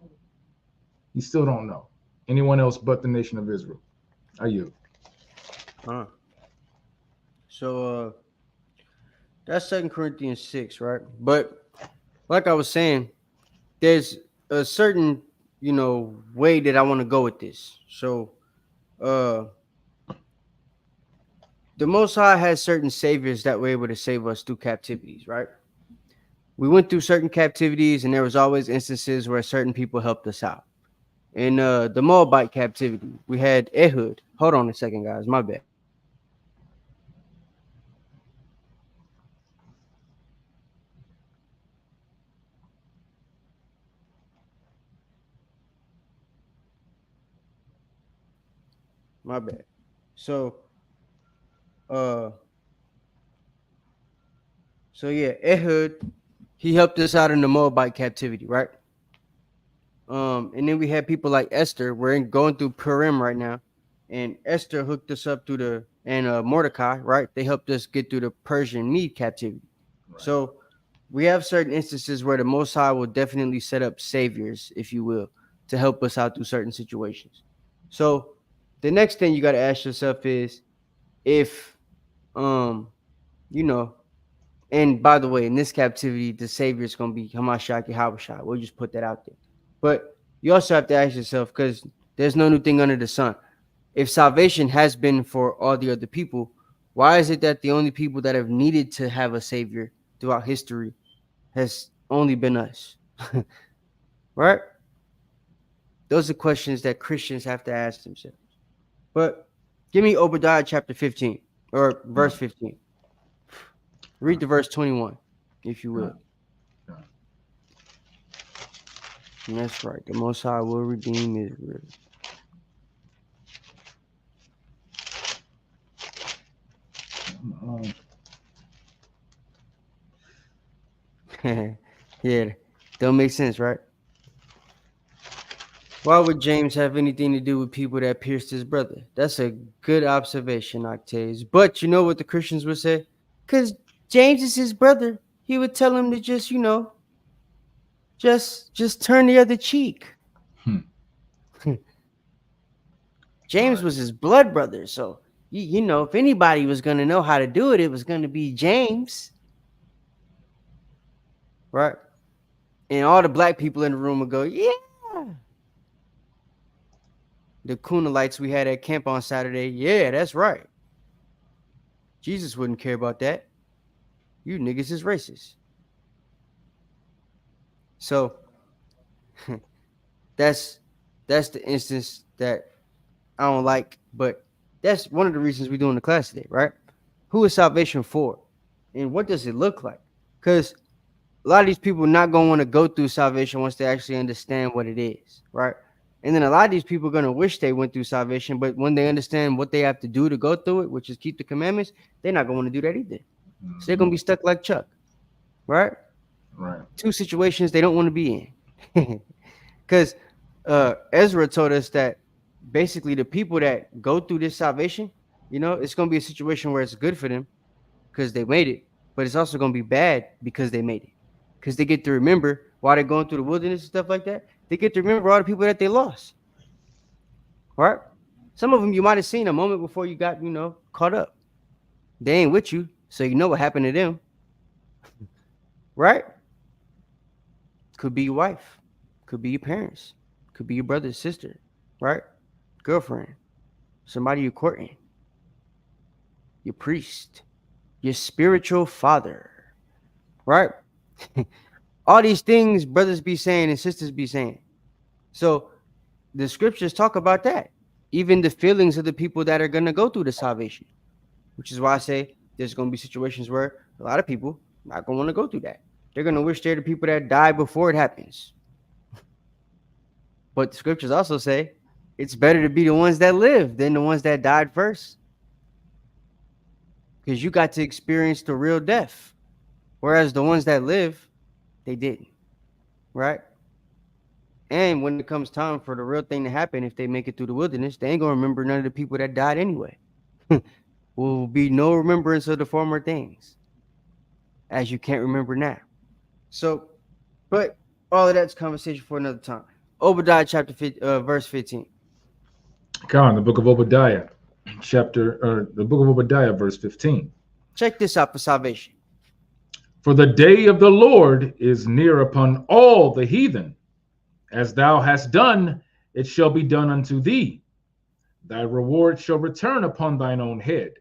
He still don't know anyone else but the nation of Israel. Are you? So that's 2 Corinthians 6, right? But like I was saying, there's a certain, way that I want to go with this. So the Most High has certain saviors that were able to save us through captivities, right? We went through certain captivities, and there was always instances where certain people helped us out. In the Moabite captivity, we had Ehud. Hold on a second, guys. My bad. My bad. So yeah, Ehud, he helped us out in the Moabite captivity, right? And then we had people like Esther. We're going through Purim right now, and Esther hooked us up through Mordecai, right? They helped us get through the Persian Mede captivity. Right. So we have certain instances where the Most High will definitely set up saviors, if you will, to help us out through certain situations. So the next thing you got to ask yourself is if, and by the way, in this captivity, the savior is going to be Hamashiach Yahushua. We'll just put that out there. But you also have to ask yourself, because there's no new thing under the sun. If salvation has been for all the other people, why is it that the only people that have needed to have a savior throughout history has only been us? Right? Those are questions that Christians have to ask themselves. But give me Obadiah chapter 15 or verse 15. Read the verse 21, if you will. And that's right. The Most High will redeem Israel. Yeah, don't make sense, right? Why would James have anything to do with people that pierced his brother? That's a good observation, Octaves. But you know what the Christians would say? Because James is his brother. He would tell him to just, just turn the other cheek. James was his blood brother. So, if anybody was going to know how to do it, it was going to be James. Right? And all the black people in the room would go, yeah. The Kunalites we had at camp on Saturday, yeah, that's right. Jesus wouldn't care about that. You niggas is racist. So that's the instance that I don't like, but that's one of the reasons we're doing the class today, right? Who is salvation for? And what does it look like? Because a lot of these people are not going to want to go through salvation once they actually understand what it is, right? And then a lot of these people are going to wish they went through salvation, but when they understand what they have to do to go through it, which is keep the commandments, they're not going to want to do that either. So they're going to be stuck like Chuck, right? Right. Two situations they don't want to be in. Because Ezra told us that basically the people that go through this salvation, it's going to be a situation where it's good for them because they made it, but it's also going to be bad because they made it. Because they get to remember while they're going through the wilderness and stuff like that, they get to remember all the people that they lost. Right? Some of them you might have seen a moment before you got, caught up. They ain't with you, so you know what happened to them. Right? Could be your wife. Could be your parents. Could be your brother, sister. Right? Girlfriend. Somebody you're courting. Your priest. Your spiritual father. Right? All these things brothers be saying and sisters be saying. So the scriptures talk about that. Even the feelings of the people that are going to go through the salvation. Which is why I say there's going to be situations where a lot of people not going to want to go through that. They're going to wish they're the people that die before it happens. But the scriptures also say it's better to be the ones that live than the ones that died first. Because you got to experience the real death. Whereas the ones that live, they didn't. Right? And when it comes time for the real thing to happen, if they make it through the wilderness, they ain't going to remember none of the people that died anyway. Will be no remembrance of the former things, as you can't remember now. So, but all of that's conversation for another time. Obadiah chapter 5, verse 15. Come, the book of Obadiah, the book of Obadiah, verse 15. Check this out for salvation. For the day of the Lord is near upon all the heathen. As thou hast done, it shall be done unto thee. Thy reward shall return upon thine own head.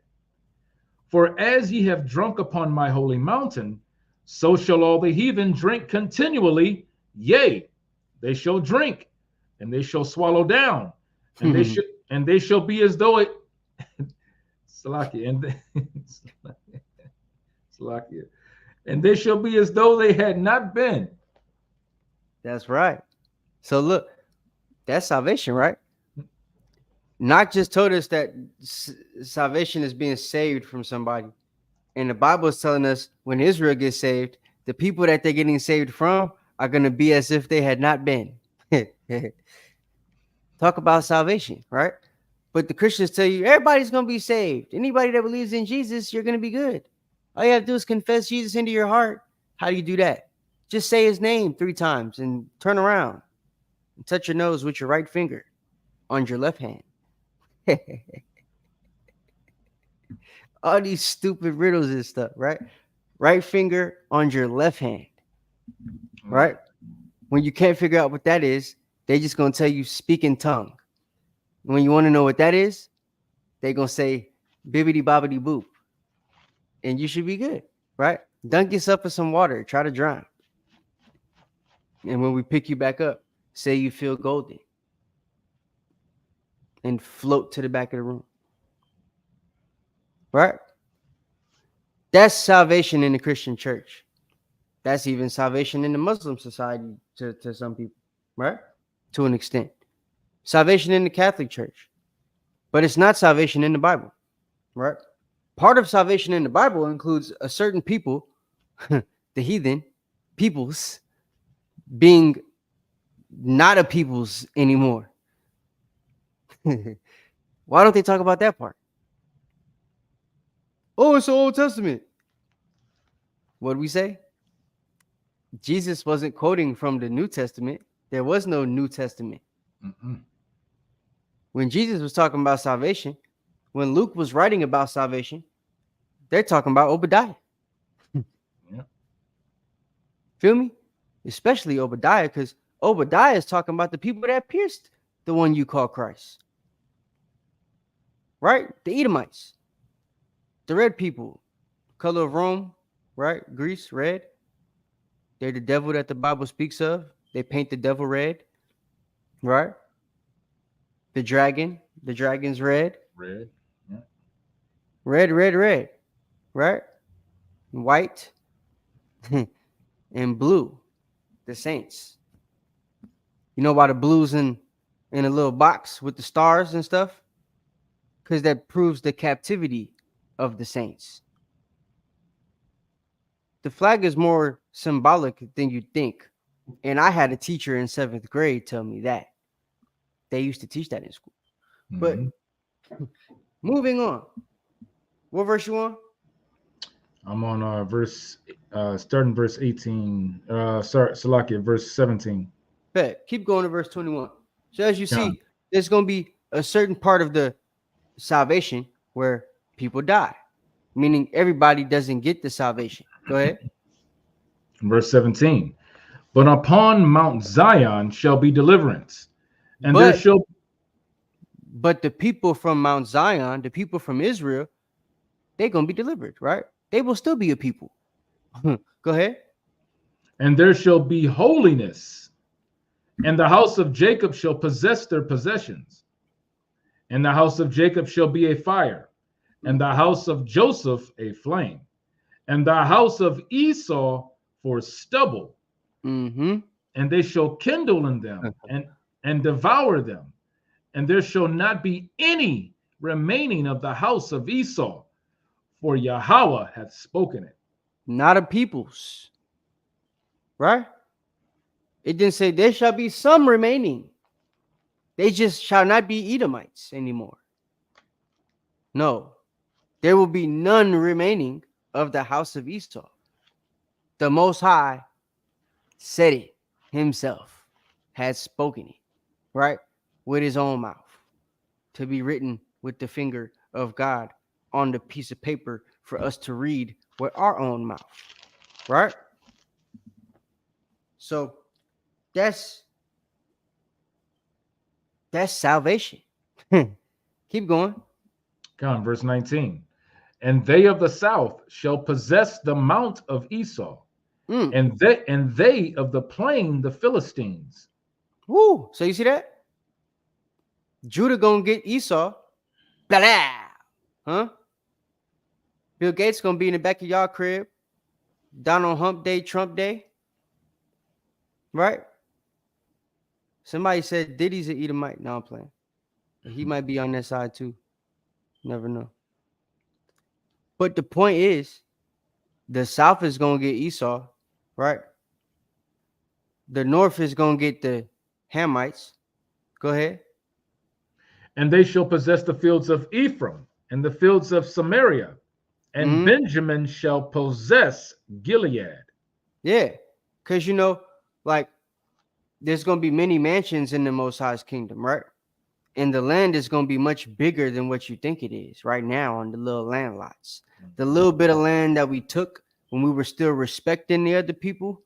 For as ye have drunk upon my holy mountain, so shall all the heathen drink continually. Yea, they shall drink, and they shall swallow down, and they shall be as though it Salakia, and they shall be as though they had not been. That's right. So look, that's salvation, right? Not just told us that salvation is being saved from somebody. And the Bible is telling us when Israel gets saved, the people that they're getting saved from are going to be as if they had not been. Talk about salvation, right? But the Christians tell you everybody's going to be saved. Anybody that believes in Jesus, you're going to be good. All you have to do is confess Jesus into your heart. How do you do that? Just say his name 3 times and turn around and touch your nose with your right finger on your left hand. All these stupid riddles and stuff, right? Right finger on your left hand, right? When you can't figure out what that is, they're just going to tell you speak in tongue. When you want to know what that is, they're going to say bibbidi bobbidi boop. And you should be good, right? Dunk yourself in some water. Try to drown. And when we pick you back up, say you feel golden. And float to the back of the room. Right? That's salvation in the Christian church. That's even salvation in the Muslim society to some people. Right? To an extent. Salvation in the Catholic Church. But it's not salvation in the Bible. Right? Part of salvation in the Bible includes a certain people, the heathen, peoples, being not a people's anymore. Why don't they talk about that part? Oh, it's the Old Testament. What did we say? Jesus wasn't quoting from the New Testament. There was no New Testament. When Jesus was talking about salvation, when Luke was writing about salvation, they're talking about Obadiah. Yeah. Feel me? Especially Obadiah, because Obadiah is talking about the people that pierced the one you call Christ. Right? The Edomites. The red people. Color of Rome, right? Greece, red. They're the devil that the Bible speaks of. They paint the devil red. Right? The dragon's red. Red. Yeah. Red, right? White and blue, the saints. You know why the blue's in a little box with the stars and stuff? Because that proves the captivity of the saints. The flag is more symbolic than you think. And I had a teacher in 7th grade tell me that. They used to teach that in school. But moving on. What verse you on? I'm on starting verse 18. Salakia, verse 17. Bet. Keep going to verse 21. So as you see, there's going to be a certain part of the salvation where people die, meaning everybody doesn't get the salvation. Go ahead. Verse 17. But upon Mount Zion shall be deliverance, and there shall. But the people from Mount Zion, the people from Israel, they're going to be delivered, right? They will still be a people. Go ahead. And there shall be holiness, and the house of Jacob shall possess their possessions. And the house of Jacob shall be a fire, and the house of Joseph a flame, and the house of Esau for stubble. And they shall kindle in them and devour them. And there shall not be any remaining of the house of Esau, for Yahweh hath spoken it. Not a people's. Right? It didn't say there shall be some remaining. They just shall not be Edomites anymore. No. There will be none remaining of the house of Esau. The Most High said it himself, has spoken it, right? With his own mouth, to be written with the finger of God on the piece of paper for us to read with our own mouth, right? So that's salvation. Keep going. Come on, verse 19. And they of the south shall possess the mount of Esau, and they of the plain the Philistines. Woo! So you see that? Judah gonna get Esau. Blah, blah. Huh? Bill Gates gonna be in the back of y'all crib, Donald Hump Day, Trump Day. Right? Somebody said Diddy's an Edomite. No, I'm playing. He might be on that side too. Never know. But the point is, the South is gonna get Esau, right? The North is gonna get the Hamites. Go ahead. And they shall possess the fields of Ephraim and the fields of Samaria, and Benjamin shall possess Gilead. Yeah, because like there's gonna be many mansions in the Most High's kingdom, right? And the land is gonna be much bigger than what you think it is right now on the little land lots. The little bit of land that we took when we were still respecting the other people,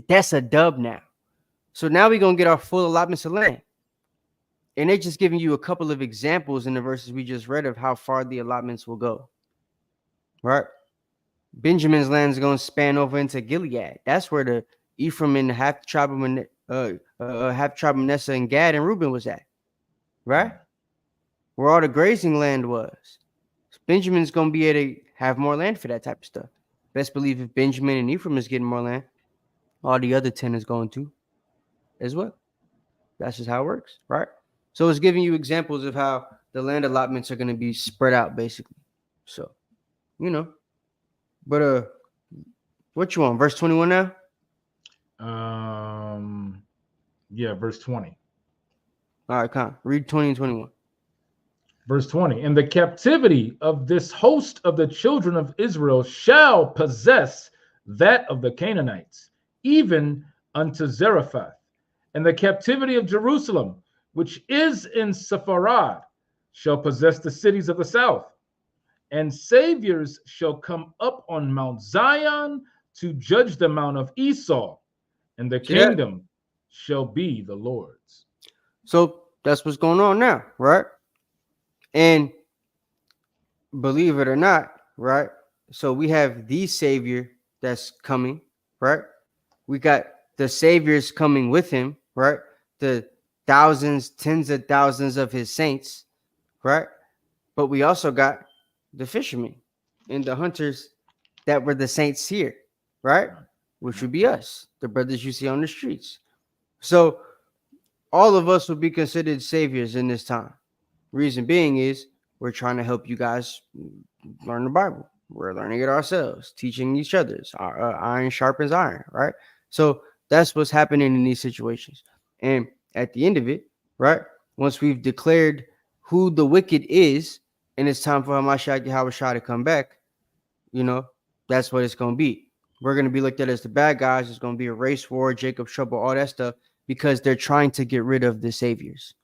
that's a dub now. So now we're gonna get our full allotments of land. And they're just giving you a couple of examples in the verses we just read of how far the allotments will go. Right? Benjamin's land is going to span over into Gilead. That's where the Ephraim and half tribe of Manasseh and Gad and Reuben was at. Right? Where all the grazing land was. So Benjamin's going to be able to have more land for that type of stuff. Best believe if Benjamin and Ephraim is getting more land, all the other 10 is going to as well. That's just how it works, right? So it's giving you examples of how the land allotments are going to be spread out, basically. So, But what you want? Verse 21 now? Yeah, verse 20. All right, come on. Read 20 and 21. Verse 20. And the captivity of this host of the children of Israel shall possess that of the Canaanites, even unto Zarephath. And the captivity of Jerusalem, which is in Sepharad, shall possess the cities of the south. And saviors shall come up on Mount Zion to judge the mount of Esau, and the kingdom shall be the Lord's. So that's what's going on now, right? And believe it or not, right? So we have the Savior that's coming, right? We got the Saviors coming with him, right? The thousands, tens of thousands of his saints, right? But we also got the fishermen and the hunters that were the saints here, right? Which would be us, the brothers you see on the streets. So all of us would be considered saviors in this time. Reason being is we're trying to help you guys learn the Bible. We're learning it ourselves, teaching each other's. Iron sharpens iron, right? So that's what's happening in these situations. And at the end of it, right, once we've declared who the wicked is, and it's time for Hamashiach Yahweh to come back, you know, that's what it's going to be. We're going to be looked at as the bad guys. It's going to be a race war, Jacob's trouble, all that stuff, because they're trying to get rid of the saviors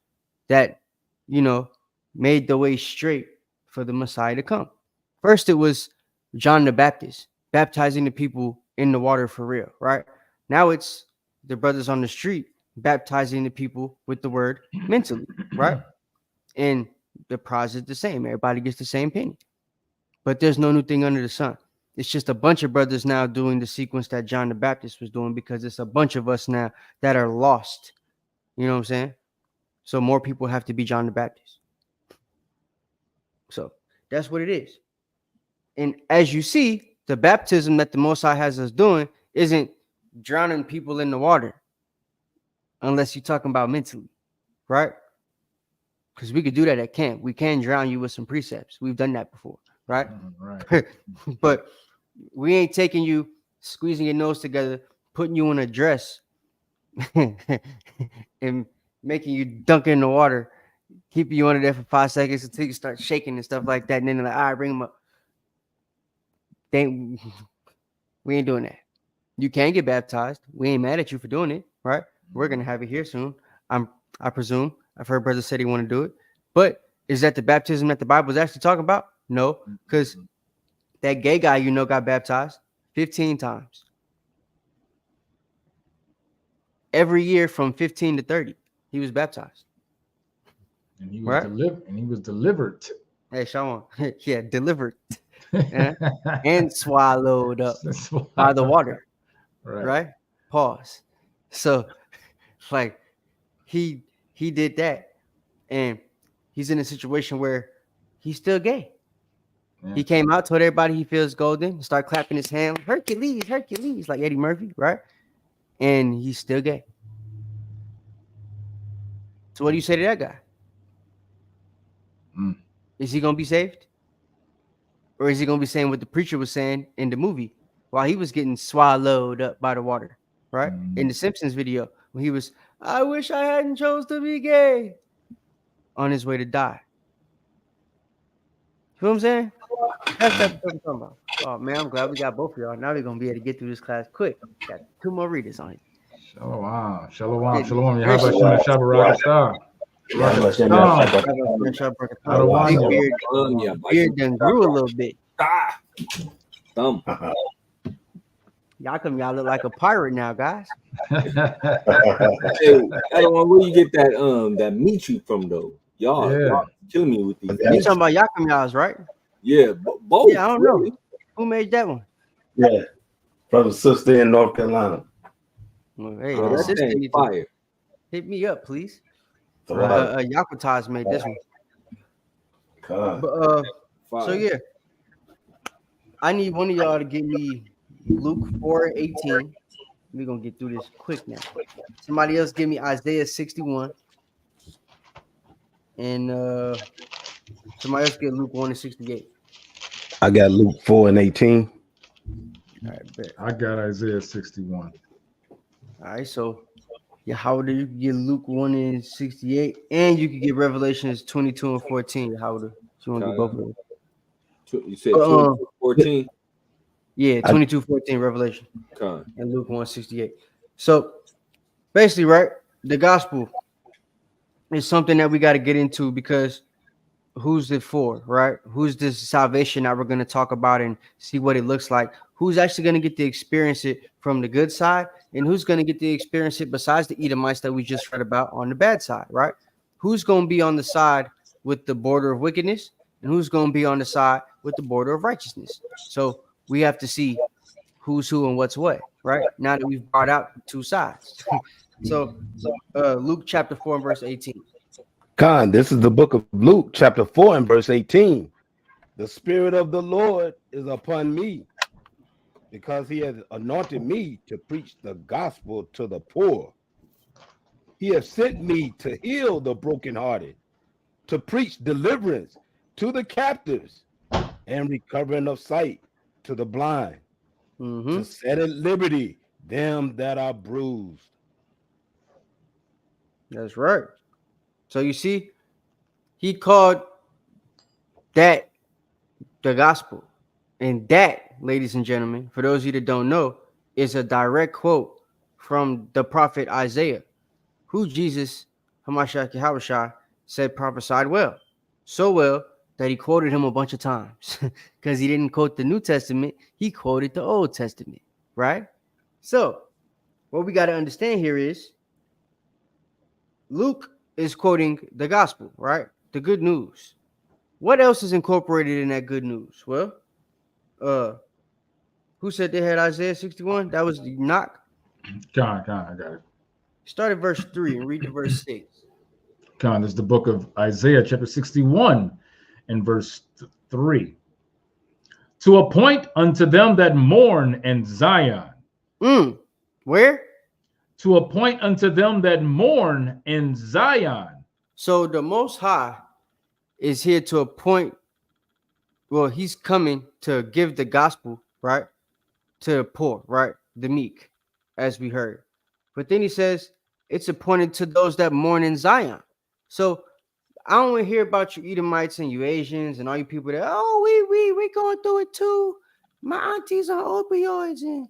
that, you know, made the way straight for the Messiah to come. First, it was John the Baptist baptizing the people in the water for real, right? Now it's the brothers on the street baptizing the people with the word mentally, right? And the prize is the same. Everybody gets the same penny. But there's no new thing under the sun. It's just a bunch of brothers now doing the sequence that John the Baptist was doing, because it's a bunch of us now that are lost. You know what I'm saying? So more people have to be John the Baptist. So that's what it is. And as you see, the baptism that the Most High has us doing isn't drowning people in the water, unless you're talking about mentally, right? Because we could do that at camp. We can drown you with some precepts. We've done that before, right? Right. But we ain't taking you, squeezing your nose together, putting you in a dress, and making you dunk in the water, keeping you under there for 5 seconds until you start shaking and stuff like that. And then they're like, all right, bring them up. We ain't doing that. You can get baptized. We ain't mad at you for doing it, right? We're gonna have it here soon. I presume. I've heard brothers say they want to do it. But is that the baptism that the Bible is actually talking about? No, because that gay guy, you know, got baptized 15 times. Every year from 15 to 30, he was baptized. And he was delivered. Hey, Shawan. Yeah, delivered. And swallowed up by the water. Right? Pause. So, like, he did that. And he's in a situation where he's still gay. Yeah. He came out, told everybody he feels golden, start clapping his hand, Hercules, Hercules, like Eddie Murphy, right? And he's still gay. So what do you say to that guy? Is he going to be saved? Or is he going to be saying what the preacher was saying in the movie while he was getting swallowed up by the water, right? In the Simpsons video, when he was, I wish I hadn't chose to be gay, on his way to die. You know what I'm saying? That's what I'm talking about. Oh, man, I'm glad we got both of y'all. Now we're going to be able to get through this class quick. Got 2 more readers on it. Shalom. Shalom. Shalom. Yahweh Shabbat Beard done grew a little bit. Y'all look like a pirate now, guys. Hey, I don't know where you get that meat you from though. Y'all killing me with these. You talking about Yakum y'all's, right? Yeah, both. Yeah, I don't know. Who made that one? Yeah, from a sister in North Carolina. Well, hey, the sister needs to hit me up, please. Yakutas made this one. But, so yeah, I need one of y'all to give me Luke 4:18. We're gonna get through this quick now. Somebody else give me Isaiah 61. And somebody else get Luke 1:68. I got Luke 4:18. All right, bet. I got Isaiah 61. All right, so Yahweh, you can get Luke 1:68, and you can get Revelations 22:14. Yahweh, you want to do both of them? You said 14? Yeah, 22:14 Revelation. Con. And Luke 1:68. So basically, right, the gospel is something that we got to get into because who's it for, right? Who's this salvation that we're going to talk about and see what it looks like? Who's actually going to get to experience it from the good side? And who's going to get to experience it besides the Edomites that we just read about on the bad side, right? Who's going to be on the side with the border of wickedness? And who's going to be on the side with the border of righteousness? So we have to see who's who and what's what, right? Now that we've brought out two sides. So Luke chapter 4 and verse 18. Khan, this is the book of Luke, chapter 4 and verse 18. The Spirit of the Lord is upon me, because he has anointed me to preach the gospel to the poor. He has sent me to heal the brokenhearted, to preach deliverance to the captives, and recovering of sight to the blind, to set at liberty them that are bruised. That's right. So you see, he called that the gospel. And that, ladies and gentlemen, for those of you that don't know, is a direct quote from the prophet Isaiah, who Jesus, Hamashiach Yahushua, said prophesied well. So well that he quoted him a bunch of times. Because he didn't quote the New Testament, he quoted the Old Testament, right? So what we got to understand here is Luke is quoting the gospel, right? The good news. What else is incorporated in that good news? Well, who said they had Isaiah 61? That was Enoch. I got it. Start at verse 3 and read to verse 6. This is the book of Isaiah, chapter 61, and verse 3. To appoint unto them that mourn in Zion. Where? To appoint unto them that mourn in Zion. So the Most High is here to appoint, well, he's coming to give the gospel, right, to the poor, right, the meek, as we heard. But then he says it's appointed to those that mourn in Zion. So I don't want to hear about you Edomites and you Asians and all you people that, oh, we going through it too. My auntie's on opioids and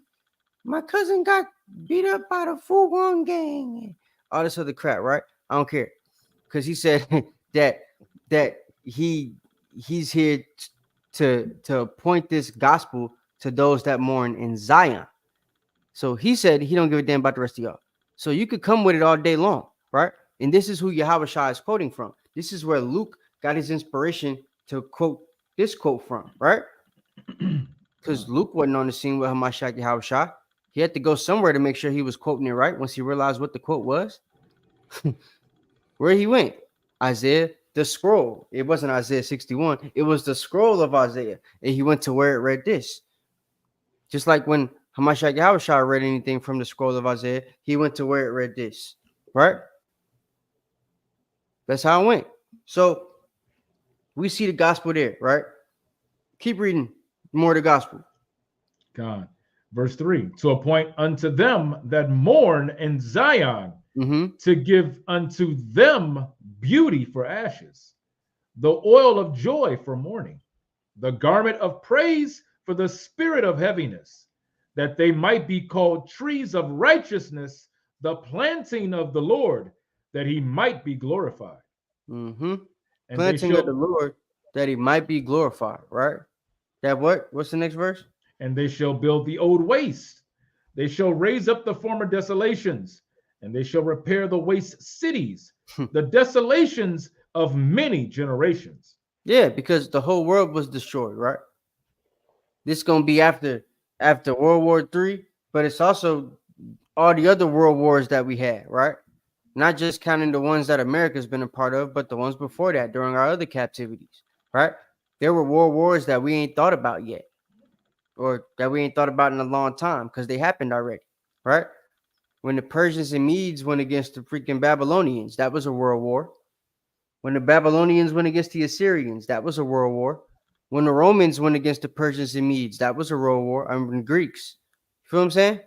my cousin got beat up by the full-grown gang and all this other crap, right? I don't care, because he said that he's here to appoint this gospel to those that mourn in Zion. So he said he don't give a damn about the rest of y'all. So you could come with it all day long, right? And this is who Yahushua is quoting from. This is where Luke got his inspiration to quote this quote from, right? Because Luke wasn't on the scene with Hamashiach Yahushua. He had to go somewhere to make sure he was quoting it right once he realized what the quote was. Where he went? Isaiah, the scroll. It wasn't Isaiah 61. It was the scroll of Isaiah. And he went to where it read this. Just like when Hamashiach Yahushua read anything from the scroll of Isaiah, he went to where it read this. Right? That's how it went. So we see the gospel there, right? Keep reading more of the gospel. God. Verse 3, to appoint unto them that mourn in Zion, to give unto them beauty for ashes, the oil of joy for mourning, the garment of praise for the spirit of heaviness, that they might be called trees of righteousness, the planting of the Lord, that he might be glorified. And planting of the Lord, that he might be glorified, right? That what? What's the next verse? And they shall build the old waste. They shall raise up the former desolations, and they shall repair the waste cities, the desolations of many generations. Yeah, because the whole world was destroyed, right? This is going to be after World War III, but it's also all the other world wars that we had, right? Not just counting the ones that America's been a part of, but the ones before that during our other captivities, right? There were world wars that we ain't thought about yet, or that we ain't thought about in a long time because they happened already, right? When the Persians and Medes went against the freaking Babylonians, that was a world war. When the Babylonians went against the Assyrians, that was a world war. When the Romans went against the Persians and Medes, that was a world war. I mean, Greeks. You feel what I'm saying?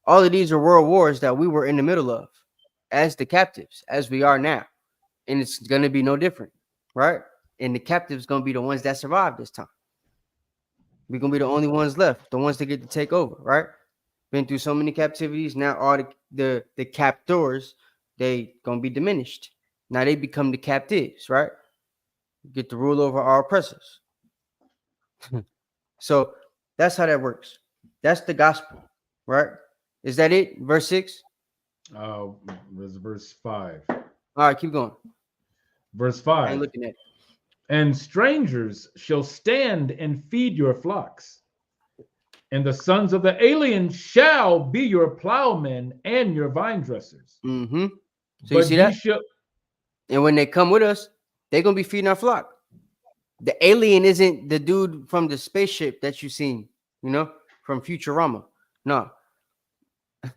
All of these are world wars that we were in the middle of. as the captives, as we are now. And it's going to be no different, right? And the captives going to be the ones that survive this time. We're going to be the only ones left, the ones that get to take over, right? Been through so many captivities. Now all the captors, they going to be diminished. Now they become the captives, right? Get to rule over our oppressors. So that's how that works. That's the gospel, right? Is that it? Verse 6? Was verse 5. All right, keep going. Verse 5. I ain't looking at it. And strangers shall stand and feed your flocks, and the sons of the alien shall be your plowmen and your vine dressers. Mm-hmm. So you see that? And when they come with us, they're going to be feeding our flock. The alien isn't the dude from the spaceship that you seen, you know, from Futurama. No.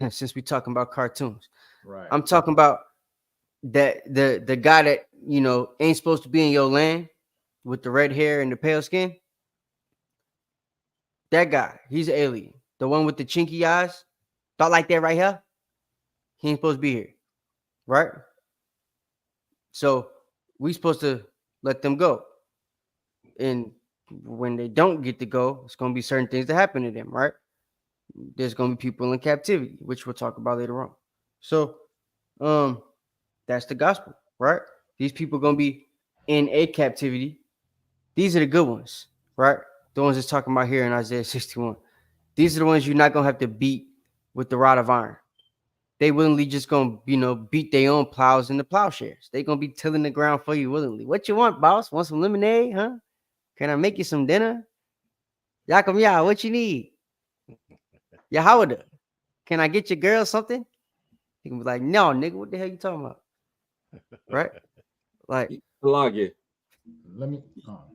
Since we're talking about cartoons. Right. I'm talking about that the guy that, you know, ain't supposed to be in your land with the red hair and the pale skin. That guy, he's an alien. The one with the chinky eyes, thought like that right here. He ain't supposed to be here. Right? So we supposed to let them go. And when they don't get to go, it's going to be certain things that happen to them, right? There's going to be people in captivity, which we'll talk about later on. So that's the gospel, right? These people are going to be in a captivity. These are the good ones, right? The ones that's talking about here in Isaiah 61. These are the ones you're not going to have to beat with the rod of iron. They willingly just going to, you know, beat their own plows in the plowshares. They're going to be tilling the ground for you willingly. What you want, boss? Want some lemonade, huh? Can I make you some dinner? Yakum ya, what you need? Yahawada, can I get your girl something? You can be like, no, nigga, what the hell you talking about? Right? Like, Pelagia. Let me.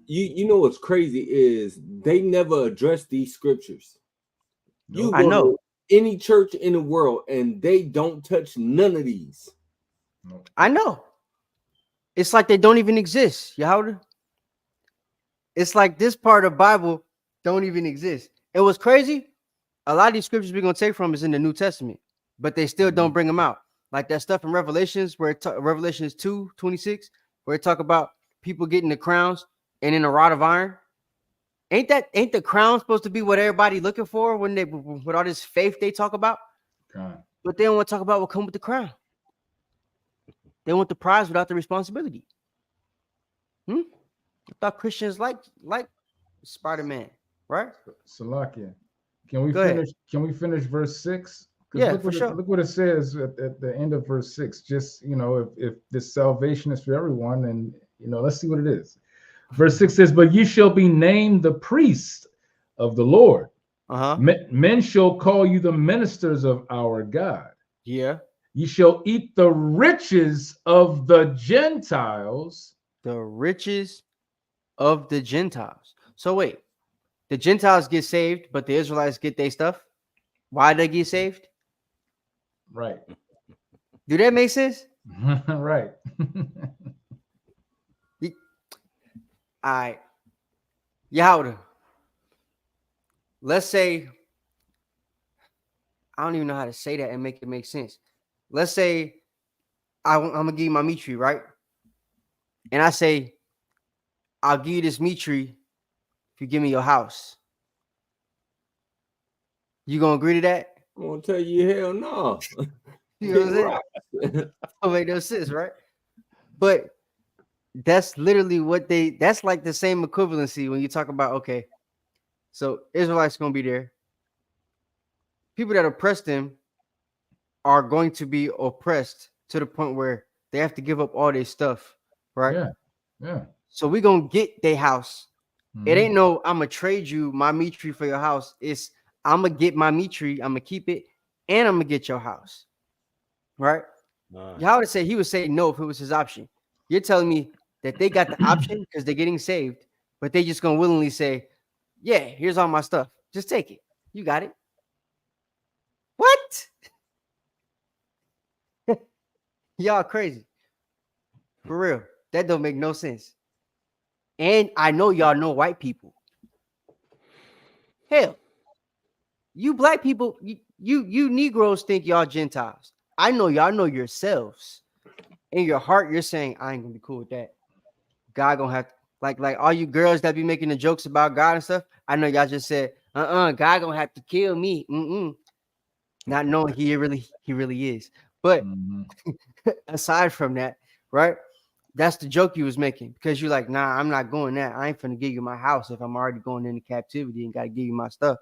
You know what's crazy is they never address these scriptures. You I go know. to any church in the world and they don't touch none of these. I know. It's like they don't even exist. Yahawada. It's like this part of the Bible don't even exist. It was crazy. A lot of these scriptures we're going to take from is in the New Testament, but they still don't bring them out. Like that stuff in Revelations, where Revelations 2:26, where it talk about people getting the crowns and in a rod of iron. Ain't the crown supposed to be what everybody looking for when they with all this faith they talk about? God. But they don't want to talk about what come with the crown. They want the prize without the responsibility. I thought Christians like Spider-Man, right? Salakia. Can we Go finish? ahead. Can we finish verse 6? Yeah, look for what sure. Look what it says at the end of verse 6. Just, you know, if this salvation is for everyone, and, you know, let's see what it is. Verse 6 says, but ye shall be named the priests of the Lord. Men shall call you the ministers of our God. Yeah. Ye shall eat the riches of the Gentiles. The riches of the Gentiles. So wait, the Gentiles get saved, but the Israelites get their stuff. Why they get saved? Right. Do that make sense? Right. All right. Yahweh. Let's say, I don't even know how to say that and make it make sense. Let's say I'm going to give you my meat tree, right? And I say, I'll give you this meat tree if you give me your house. You going to agree to that? I'm going to tell you, hell no. You know what I'm saying? Don't make no sense, right? But that's literally what that's like the same equivalency when you talk about, okay, so Israelites going to be there. People that oppress them are going to be oppressed to the point where they have to give up all their stuff, right? Yeah, yeah. So we're going to get their house. Mm-hmm. It ain't no, I'm going to trade you my meat tree for your house. It's, I'm going to get my meat tree, I'm going to keep it, and I'm going to get your house, right? Yahweh would say, he would say no if it was his option. You're telling me that they got the option because they're getting saved, but they just going to willingly say, yeah, here's all my stuff. Just take it. You got it. What? Y'all crazy. For real. That don't make no sense. And I know y'all know white people. Hell, you black people, you Negroes think y'all Gentiles. I know y'all know yourselves. In your heart, you're saying, I ain't gonna be cool with that. God gonna have like all you girls that be making the jokes about God and stuff. I know y'all just said, God gonna have to kill me. Not knowing he really is. But aside from that, right? That's the joke you was making because you're like, nah, I'm not going that. I ain't finna give you my house if I'm already going into captivity and gotta give you my stuff.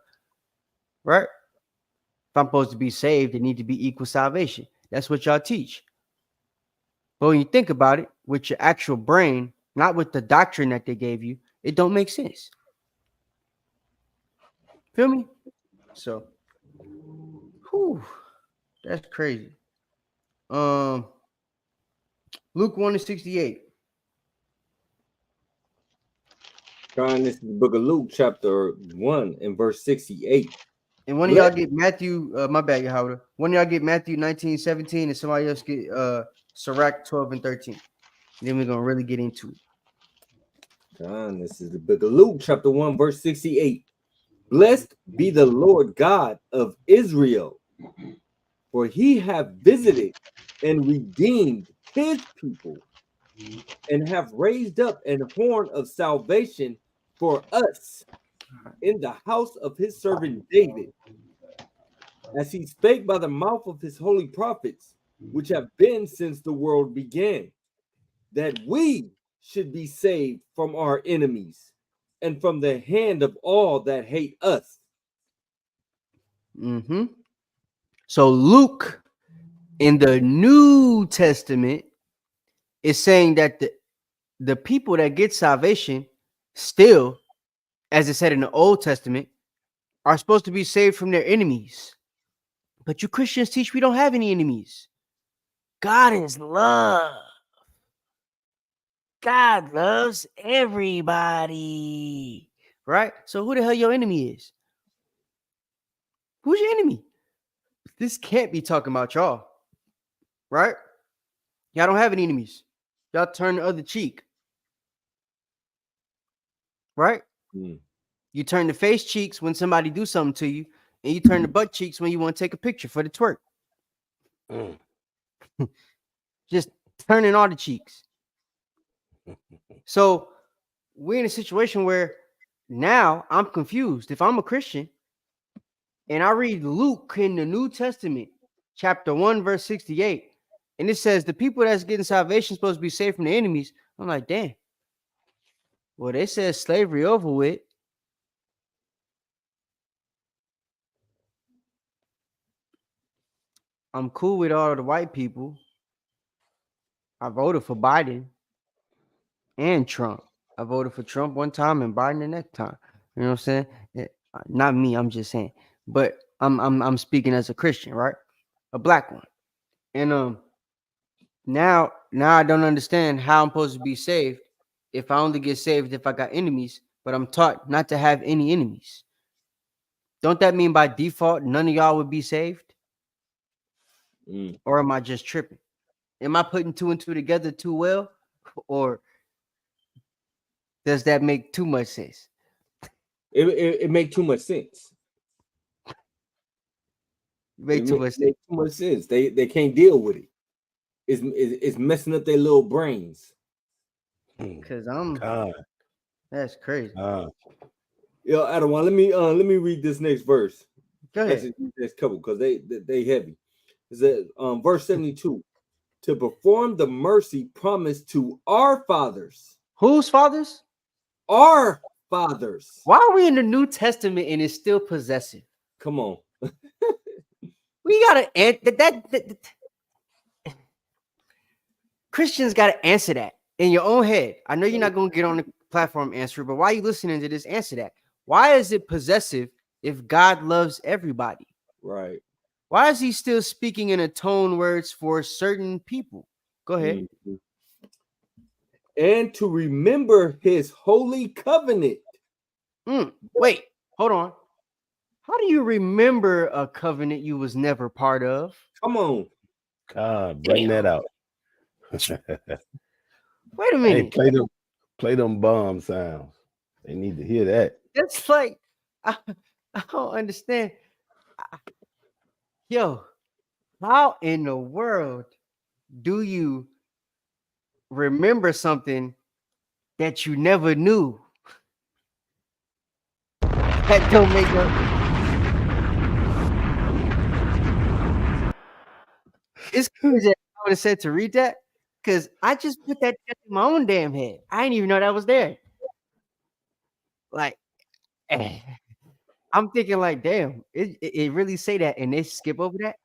Right? If I'm supposed to be saved, it need to be equal salvation. That's what y'all teach. But when you think about it with your actual brain, not with the doctrine that they gave you, it don't make sense. Feel me? So, that's crazy. Luke 1:68. John, this is the book of Luke, chapter 1 and verse 68. And one of y'all get Matthew, my bad, Yahweh. One of y'all get Matthew 19:17, and somebody else get Sirach 12 and 13. Then we're gonna really get into it. John, this is the book of Luke, chapter 1, verse 68. Blessed be the Lord God of Israel, for he hath visited and redeemed his people, and have raised up an horn of salvation for us in the house of his servant David, as he spake by the mouth of his holy prophets, which have been since the world began, that we should be saved from our enemies and from the hand of all that hate us. So Luke in the New Testament is saying that the people that get salvation still, as it said in the Old Testament, are supposed to be saved from their enemies. But you Christians teach we don't have any enemies. God is love. God loves everybody. Right? So who the hell your enemy is? Who's your enemy? This can't be talking about y'all. Right? Y'all don't have any enemies. Y'all turn the other cheek. Right? You turn the face cheeks when somebody do something to you, and you turn the butt cheeks when you want to take a picture for the twerk. Just turning all the cheeks. So we're in a situation where now I'm confused. If I'm a Christian and I read Luke in the New Testament, chapter 1, verse 68, and it says the people that's getting salvation supposed to be saved from the enemies, I'm like, damn. Well, they said slavery over with. I'm cool with all of the white people. I voted for Biden and Trump. I voted for Trump one time and Biden the next time. You know what I'm saying? Not me, I'm just saying. But I'm speaking as a Christian, right? A black one. And now I don't understand how I'm supposed to be saved if I only get saved if I got enemies, but I'm taught not to have any enemies. Don't that mean by default none of y'all would be saved? Or am I just tripping? Am I putting two and two together too well? Or does that make too much sense? It make too much sense. Make too much sense. They can't deal with it. It's messing up their little brains. Because that's crazy. Yo, Adam, let me read this next verse. Go ahead. Next couple, because they heavy. It says verse 72. To perform the mercy promised to our fathers. Whose fathers? Our fathers. Why are we in the New Testament and it's still possessive? Come on. We gotta that Christians gotta answer that in your own head. I know you're not gonna get on the platform and answer it, but why are you listening to this? Answer that. Why is it possessive if God loves everybody? Right. Why is he still speaking in a tone where it's for certain people? Go ahead. And to remember his holy covenant. Wait, hold on. How do you remember a covenant you was never part of? Come on. God, bring that out. Wait a minute. Hey, play them bomb sounds. They need to hear that. It's like I don't understand. Yo, How in the world do you remember something that you never knew? That don't make no. It's crazy that I would have said to read that because I just put that in my own damn head. I didn't even know that was there. Like, I'm thinking, like, damn, it really say that, and they skip over that.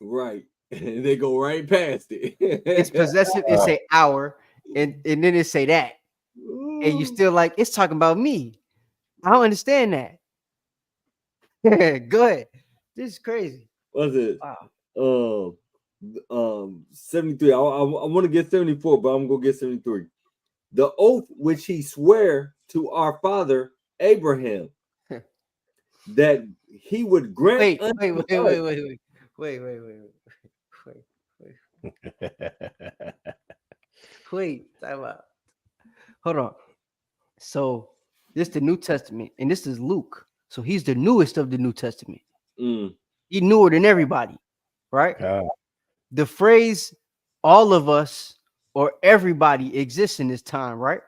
Right. They go right past it. It's possessive. It say our, and then it say that, and you still like it's talking about me. I don't understand that. Good. This is crazy. What's it? Wow. 73. I want to get 74, but I'm gonna get 73. The oath which he sware to our father Abraham that he would grant. Wait, time out. Hold on. So this is the New Testament, and this is Luke. So he's the newest of the New Testament. He newer than everybody, right? The phrase "all of us" or "everybody" exists in this time, right?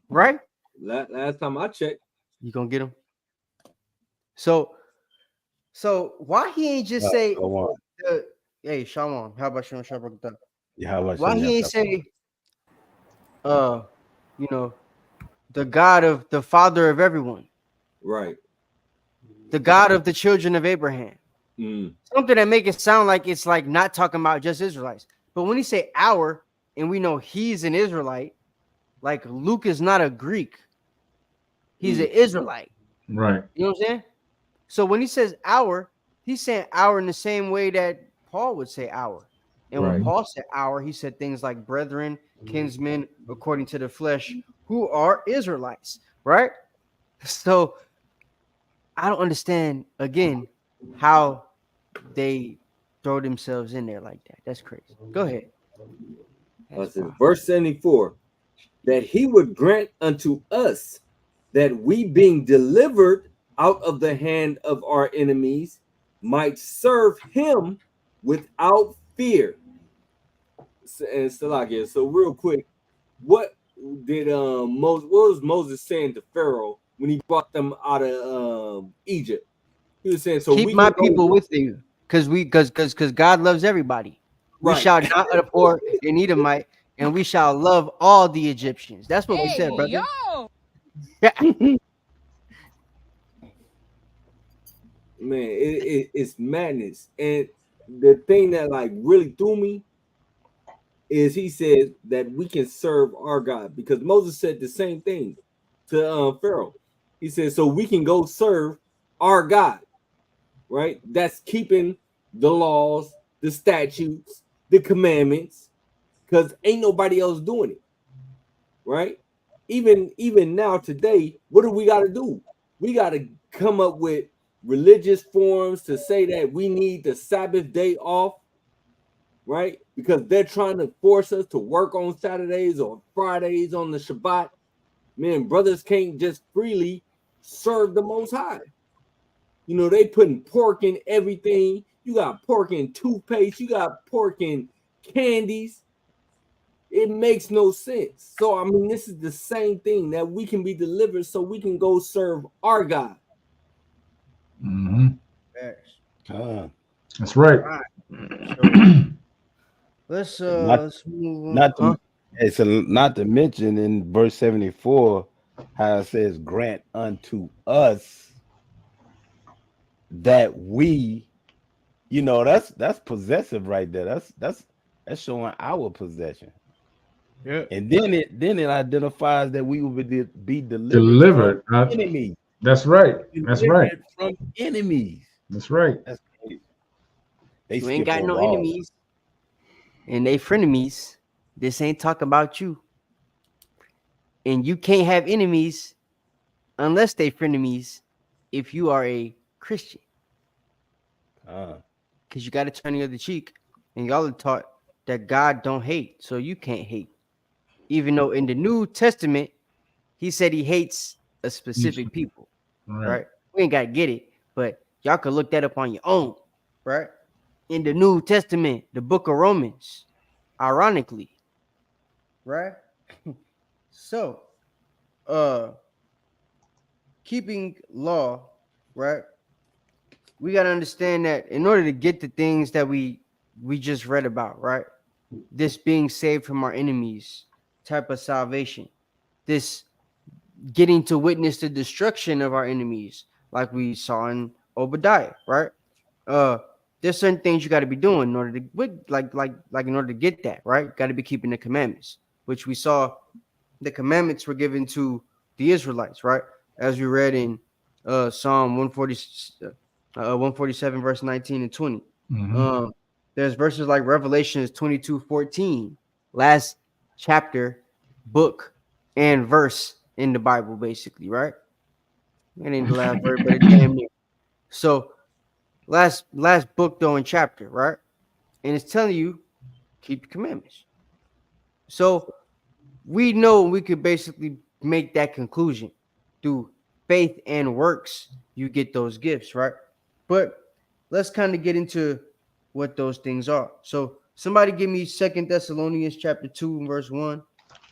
Right? Last time I checked, you gonna get him. So why he ain't just say, "Hey, Shalom, how about you, Shalom?" Why he ain't say, the God of the Father of everyone, right? The God of the children of Abraham. Something that make it sound like it's like not talking about just Israelites. But when he say our, and we know he's an Israelite, like Luke is not a Greek. He's an Israelite. Right. You know what I'm saying? So when he says our, he's saying our in the same way that Paul would say our. And when Paul said our, he said things like brethren, kinsmen, according to the flesh, who are Israelites, right? So I don't understand, again, how they throw themselves in there like that. That's crazy. Go ahead. Verse 74, that he would grant unto us that we, being delivered out of the hand of our enemies, might serve him without fear. And Salakia, so real quick, what did Moses? What was Moses saying to Pharaoh when he brought them out of Egypt? He was saying, "So keep my people with you, because God loves everybody. We shall not abhor an Edomite, and we shall love all the Egyptians." That's what we said, brother. Man, it's madness. And the thing that like really threw me is he said that we can serve our God, because Moses said the same thing to Pharaoh. He said, so we can go serve our God, right? That's keeping the laws, the statutes, the commandments, because ain't nobody else doing it, right? Even now today, what do we got to do? We got to come up with religious forms to say that we need the Sabbath day off, right? Because they're trying to force us to work on Saturdays or Fridays on the Shabbat. Man, brothers can't just freely serve the Most High. You know, they putting pork in everything. You got pork in toothpaste. You got pork in candies. It makes no sense. So, I mean, this is the same thing, that we can be delivered so we can go serve our God. That's right. Let's let's move on. Not to mention in verse 74 how it says, grant unto us that we, you know, that's possessive right there. That's showing our possession. Yeah. And then it identifies that we will be delivered from enemies. That's right. That's right. From enemies. That's right. That's crazy. You ain't got no enemies, and they frenemies. This ain't talk about you. And you can't have enemies unless they frenemies if you are a Christian. Because you got to turn the other cheek. And y'all are taught that God don't hate, so you can't hate. Even though in the New Testament, he said he hates a specific people. Right? We ain't got to get it, but y'all could look that up on your own. Right? in the New Testament, the book of Romans, ironically, right? So, keeping law, right? We got to understand that in order to get the things that we just read about, right? This being saved from our enemies type of salvation, this getting to witness the destruction of our enemies, like we saw in Obadiah, right? There's certain things you got to be doing in order to in order to get that, right? Got to be keeping the commandments, which we saw the commandments were given to the Israelites, right? As we read in Psalm 147 verse 19 and 20. There's verses like Revelations 22:14, last chapter, book, and verse in the Bible, basically, right? It ain't the last verse, but it damn near. So last book though and chapter, right? And it's telling you keep the commandments. So we know we could basically make that conclusion through faith and works. You get those gifts, right? But let's kind of get into what those things are. So somebody give me 2 Thessalonians chapter 2 verse 1.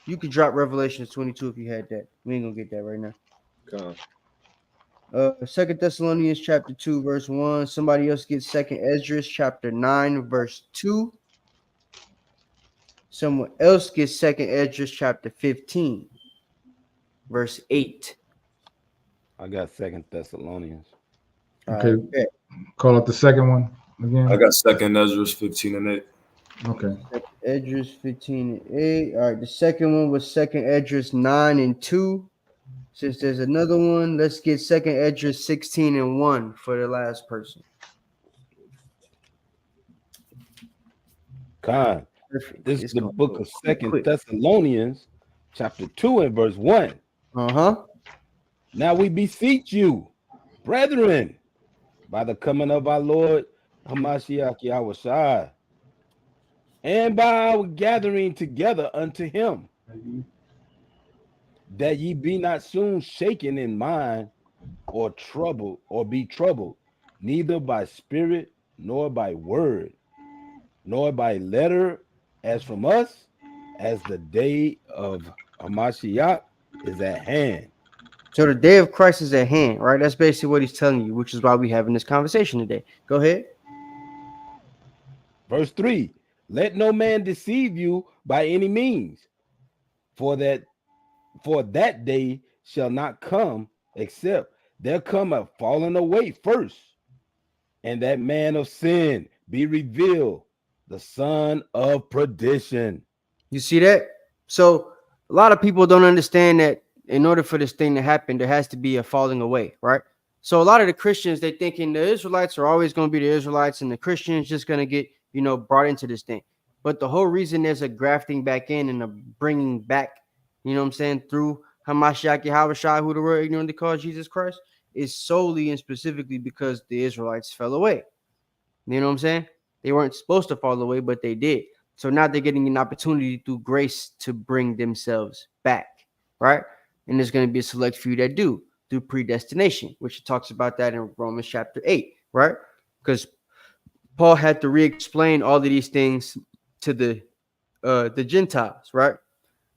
You could drop Revelations 22 if you had that. We ain't gonna get that right now. 2 Thessalonians chapter 2 verse 1. Somebody else gets 2 Esdras chapter 9 verse 2. Someone else gets 2 Esdras chapter 15 verse 8. I got 2 Thessalonians. Okay. Call it the second one again. I got 2 Ezra 15 and 8. Okay. Esdras 15 and 8. All right. The second one was 2 Esdras 9 and 2. Since there's another one, let's get 2 Esdras 16 and 1 for the last person. God, this is the book of 2 Thessalonians, chapter 2 and verse 1. Now we beseech you, brethren, by the coming of our Lord Hamashiach Yahushua, and by our gathering together unto him, that ye be not soon shaken in mind, or troubled, or be troubled, neither by spirit, nor by word, nor by letter, as from us, as the day of Hamashiach is at hand. So the day of Christ is at hand, right? That's basically what he's telling you, which is why we're having this conversation today. Go ahead. Verse 3, let no man deceive you by any means, for that day shall not come, except there come a falling away first, and that man of sin be revealed, the son of perdition. You see that? So a lot of people don't understand that in order for this thing to happen, there has to be a falling away, right? So a lot of the Christians, they thinking the Israelites are always going to be the Israelites and the Christians just going to get, brought into this thing. But the whole reason there's a grafting back in and a bringing back, through Hamashiach Yahushua, who the world ignorantly calls Jesus Christ, is solely and specifically because the Israelites fell away. You know what I'm saying? They weren't supposed to fall away, but they did. So now they're getting an opportunity through grace to bring themselves back, right? And there's going to be a select few that do through predestination, which talks about that in Romans chapter 8, right? Because Paul had to re-explain all of these things to the Gentiles, right?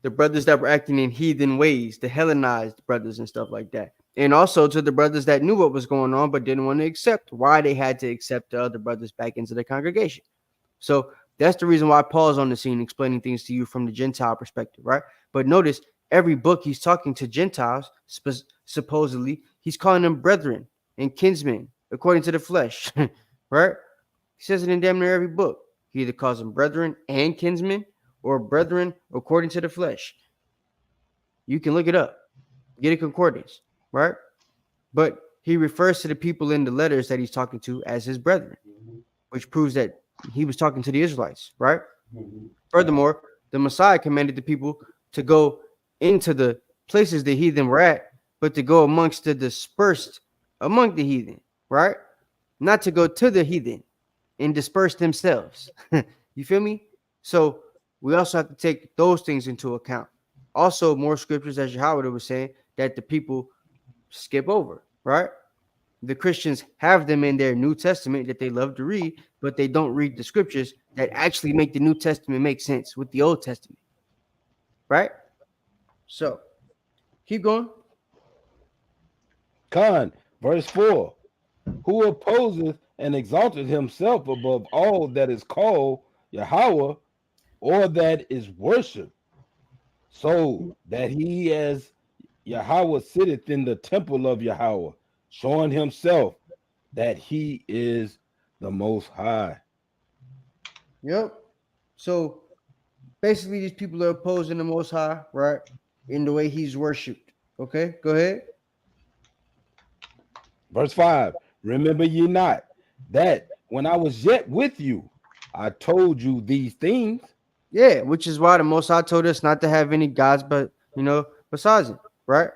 The brothers that were acting in heathen ways, the Hellenized brothers and stuff like that. And also to the brothers that knew what was going on, but didn't want to accept why they had to accept the other brothers back into the congregation. So that's the reason why Paul's on the scene explaining things to you from the Gentile perspective, right? But notice every book he's talking to Gentiles, supposedly, he's calling them brethren and kinsmen according to the flesh, right? He says it in damn near every book. He either calls them brethren and kinsmen or brethren according to the flesh. You can look it up, get a concordance, right? But he refers to the people in the letters that he's talking to as his brethren, which proves that he was talking to the Israelites, right? Furthermore, the Messiah commanded the people to go into the places the heathen were at, but to go amongst the dispersed among the heathen, right? Not to go to the heathen and disperse themselves. You feel me? So we also have to take those things into account. Also, more scriptures, as Yahweh was saying, that the people skip over, right? The Christians have them in their New Testament that they love to read, but they don't read the scriptures that actually make the New Testament make sense with the Old Testament. Right? So, keep going. Con, verse 4. Who opposes and exalted himself above all that is called Yahweh or that is worshipped, so that he as Yahweh sitteth in the temple of Yahweh, showing himself that he is the Most High. Yep. So basically, these people are opposing the Most High, right? In the way he's worshipped. Okay, go ahead. Verse 5. Remember ye not that when I was yet with you, I told you these things? Yeah, which is why the Most High told us not to have any gods, but besides him, right?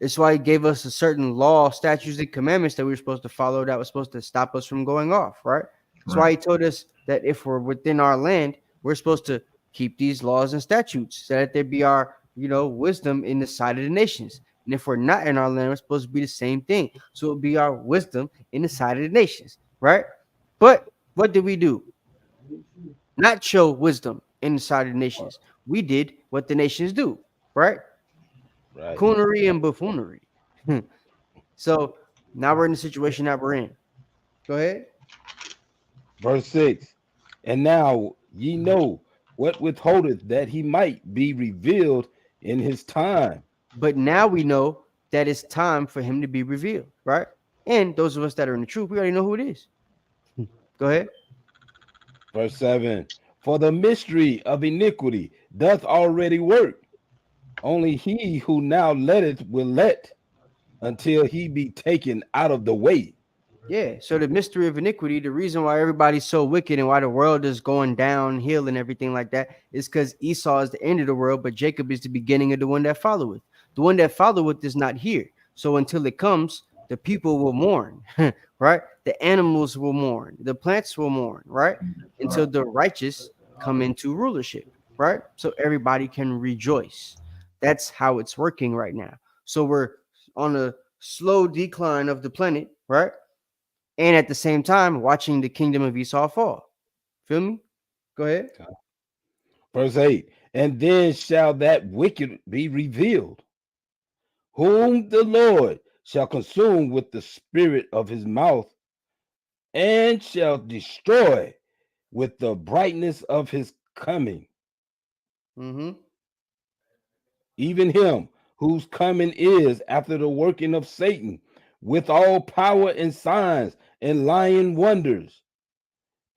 It's why he gave us a certain law, statutes, and commandments that we were supposed to follow that was supposed to stop us from going off, right? That's why he told us that if we're within our land, we're supposed to keep these laws and statutes so that there be our, wisdom in the sight of the nations. And if we're not in our land, we're supposed to be the same thing. So it'll be our wisdom in the sight of the nations, right? But what did we do? Not show wisdom in the sight of the nations. We did what the nations do, right? Right. Coonery and buffoonery. So now we're in the situation that we're in. Go ahead. Verse 6. And now ye know what withholdeth that he might be revealed in his time. But now we know that it's time for him to be revealed, right? And those of us that are in the truth, we already know who it is. Go ahead. Verse 7. For the mystery of iniquity doth already work. Only he who now letteth will let until he be taken out of the way. Yeah, so the mystery of iniquity, the reason why everybody's so wicked and why the world is going downhill and everything like that is because Esau is the end of the world, but Jacob is the beginning of the one that followeth. The one that followeth is not here. So until it comes, the people will mourn, right? The animals will mourn. The plants will mourn, right? Until the righteous come into rulership, right? So everybody can rejoice. That's how it's working right now. So we're on a slow decline of the planet, right? And at the same time, watching the kingdom of Esau fall. Feel me? Go ahead. Verse 8. And then shall that wicked be revealed, whom the Lord shall consume with the spirit of his mouth, and shall destroy with the brightness of his coming. Even him whose coming is after the working of Satan, with all power and signs and lying wonders,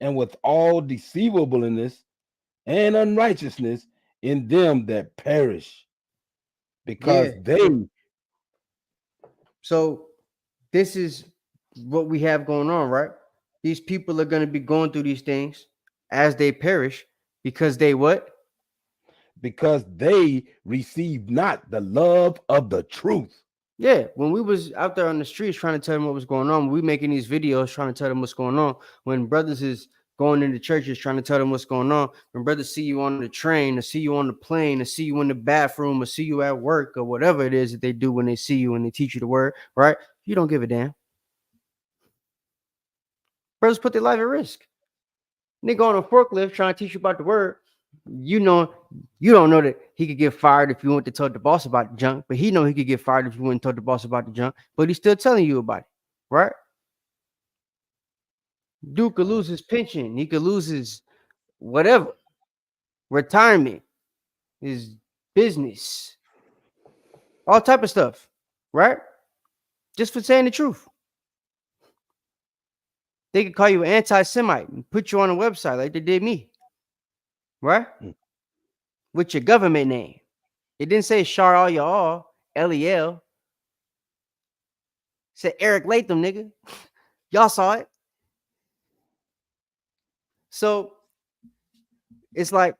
and with all deceivableness and unrighteousness in them that perish, because they. So this is what we have going on, right? These people are going to be going through these things as they perish because they what? Because they receive not the love of the truth. Yeah, when we was out there on the streets trying to tell them what was going on, we making these videos trying to tell them what's going on. When brothers is going into churches trying to tell them what's going on, when brothers see you on the train or see you on the plane or see you in the bathroom or see you at work or whatever it is that they do when they see you and they teach you the word, right? You don't give a damn. Brothers put their life at risk. Nigga on a forklift trying to teach you about the word. You don't know that he could get fired if you went to tell the boss about the junk, but he know he could get fired if you went and told the boss about the junk, but he's still telling you about it, right? Dude could lose his pension, he could lose his whatever, retirement, his business, all type of stuff, right? Just for saying the truth. They could call you an anti-Semite and put you on a website like they did me. Right? With your government name. It didn't say Shar Al Ya'al, L-E-L. It said Eric Latham, nigga. Y'all saw it. So it's like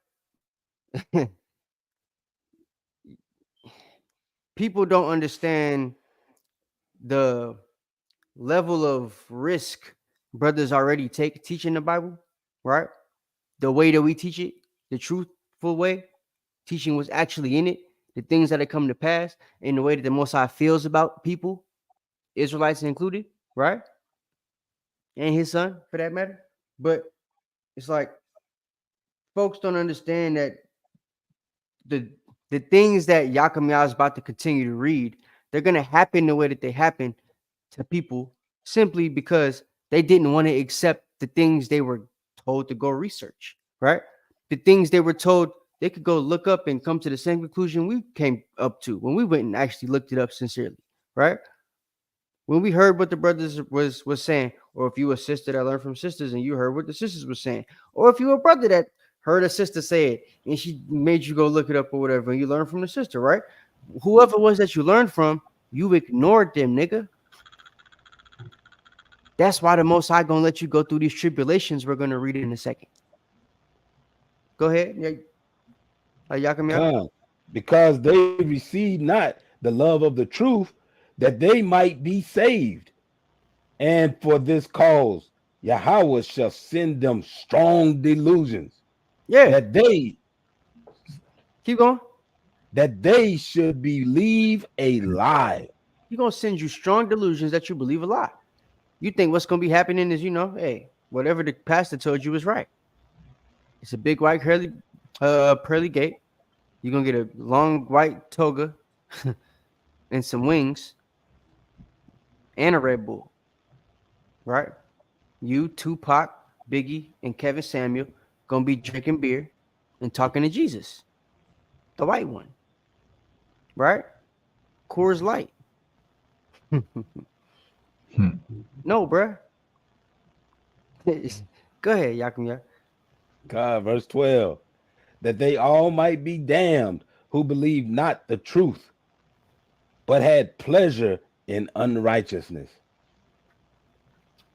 people don't understand the level of risk brothers already take teaching the Bible, right? The way that we teach it, the truthful way, teaching what's actually in it, the things that are coming to pass, and the way that the Most High feels about people Israelites included, right? And his son, for that matter. But it's like folks don't understand that the things that Yakamiya is about to continue to read, they're gonna happen the way that they happen to people simply because they didn't want to accept the things they were told to go research, right? The things they were told they could go look up and come to the same conclusion we came up to when we went and actually looked it up sincerely, right? When we heard what the brothers was saying, or if you a sister that learned from sisters and you heard what the sisters were saying, or if you a brother that heard a sister say it and she made you go look it up or whatever, and you learned from the sister, right? Whoever it was that you learned from, you ignored them, nigga. That's why the Most High gonna let you go through these tribulations. We're gonna read it in a second. Go ahead. Come, because they receive not the love of the truth, that they might be saved. And for this cause, Yahweh shall send them strong delusions. Yeah. That they keep going. That they should believe a lie. He's gonna send you strong delusions that you believe a lie. You think what's gonna be happening is, hey, whatever the pastor told you is right. It's a big white pearly gate. You're gonna get a long white toga and some wings and a Red Bull, right? You, Tupac, Biggie, and Kevin Samuel gonna be drinking beer and talking to Jesus, the white one, right? Coors Light. No, bruh. Go ahead, Yakamiya. God, verse 12. That they all might be damned who believe not the truth, but had pleasure in unrighteousness.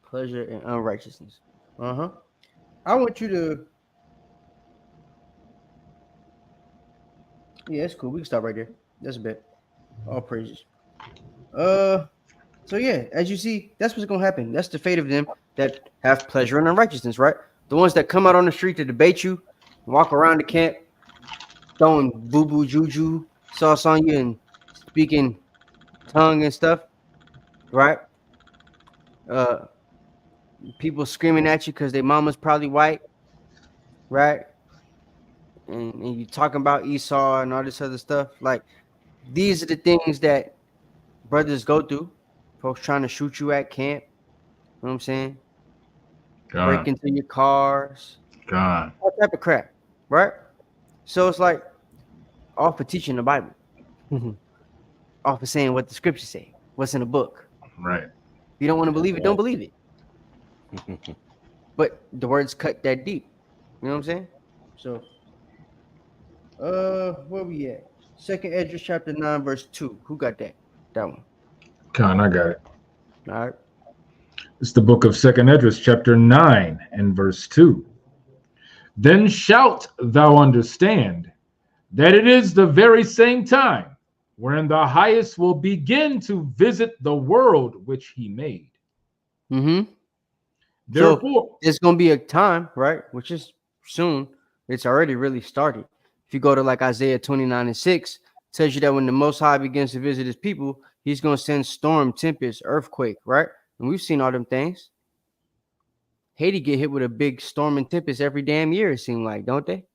Pleasure in unrighteousness. I want you to. Yeah, it's cool. We can stop right there. That's a bit. All praises. So yeah, as you see, that's what's gonna happen. That's the fate of them that have pleasure in unrighteousness, right? The ones that come out on the street to debate you, walk around the camp, throwing boo-boo juju sauce on you and speaking tongue and stuff, right? People screaming at you because their mama's probably white, right? And you talking about Esau and all this other stuff. Like, these are the things that brothers go through. Folks trying to shoot you at camp. You know what I'm saying? Break into your cars. All type of crap, right? So it's like all for teaching the Bible. All for saying what the scriptures say. What's in the book. Right. If you don't want to believe it, don't believe it. But the words cut that deep. You know what I'm saying? So where we at? 2nd Esdras chapter 9, verse 2. Who got that? That one. Con, I got it. All right. It's the book of 2nd Esdras, chapter 9 and verse 2. Then shalt thou understand that it is the very same time wherein the highest will begin to visit the world which he made. Therefore, so it's gonna be a time, right? Which is soon. It's already really started. If you go to like Isaiah 29:6, tells you that when the Most High begins to visit his people, he's gonna send storm, tempest, earthquake, right? And we've seen all them things. Haiti get hit with a big storm and tempest every damn year, it seems like, don't they?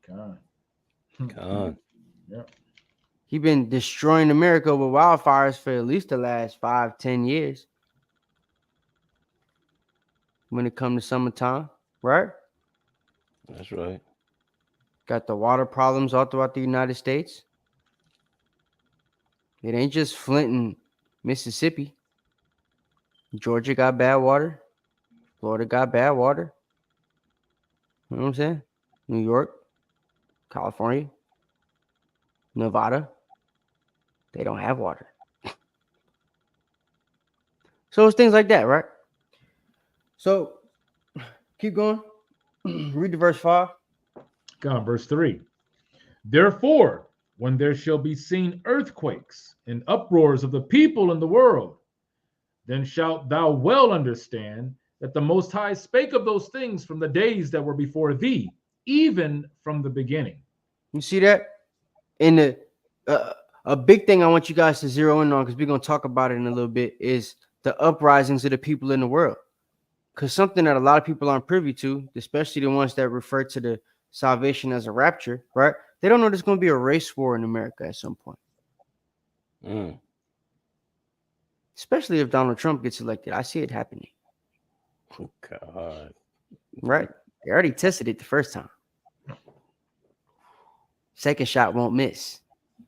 God. Yeah. He been destroying America with wildfires for at least the last 5-10 years. When it comes to summertime, right? That's right. Got the water problems all throughout the United States. It ain't just Flint and Mississippi. Georgia got bad water. Florida got bad water. You know what I'm saying? New York, California, Nevada. They don't have water. So it's things like that, right? So keep going. Read the verse 5. Go on, verse 3. Therefore, when there shall be seen earthquakes and uproars of the people in the world, then shalt thou well understand that the Most High spake of those things from the days that were before thee, even from the beginning. You see that? In the a big thing I want you guys to zero in on, because we're gonna talk about it in a little bit, is the uprisings of the people in the world. Because something that a lot of people aren't privy to, especially the ones that refer to the salvation as a rapture, right? They don't know there's going to be a race war in America at some point. Especially if Donald Trump gets elected. I see it happening. Oh, God. Right? They already tested it the first time. Second shot won't miss.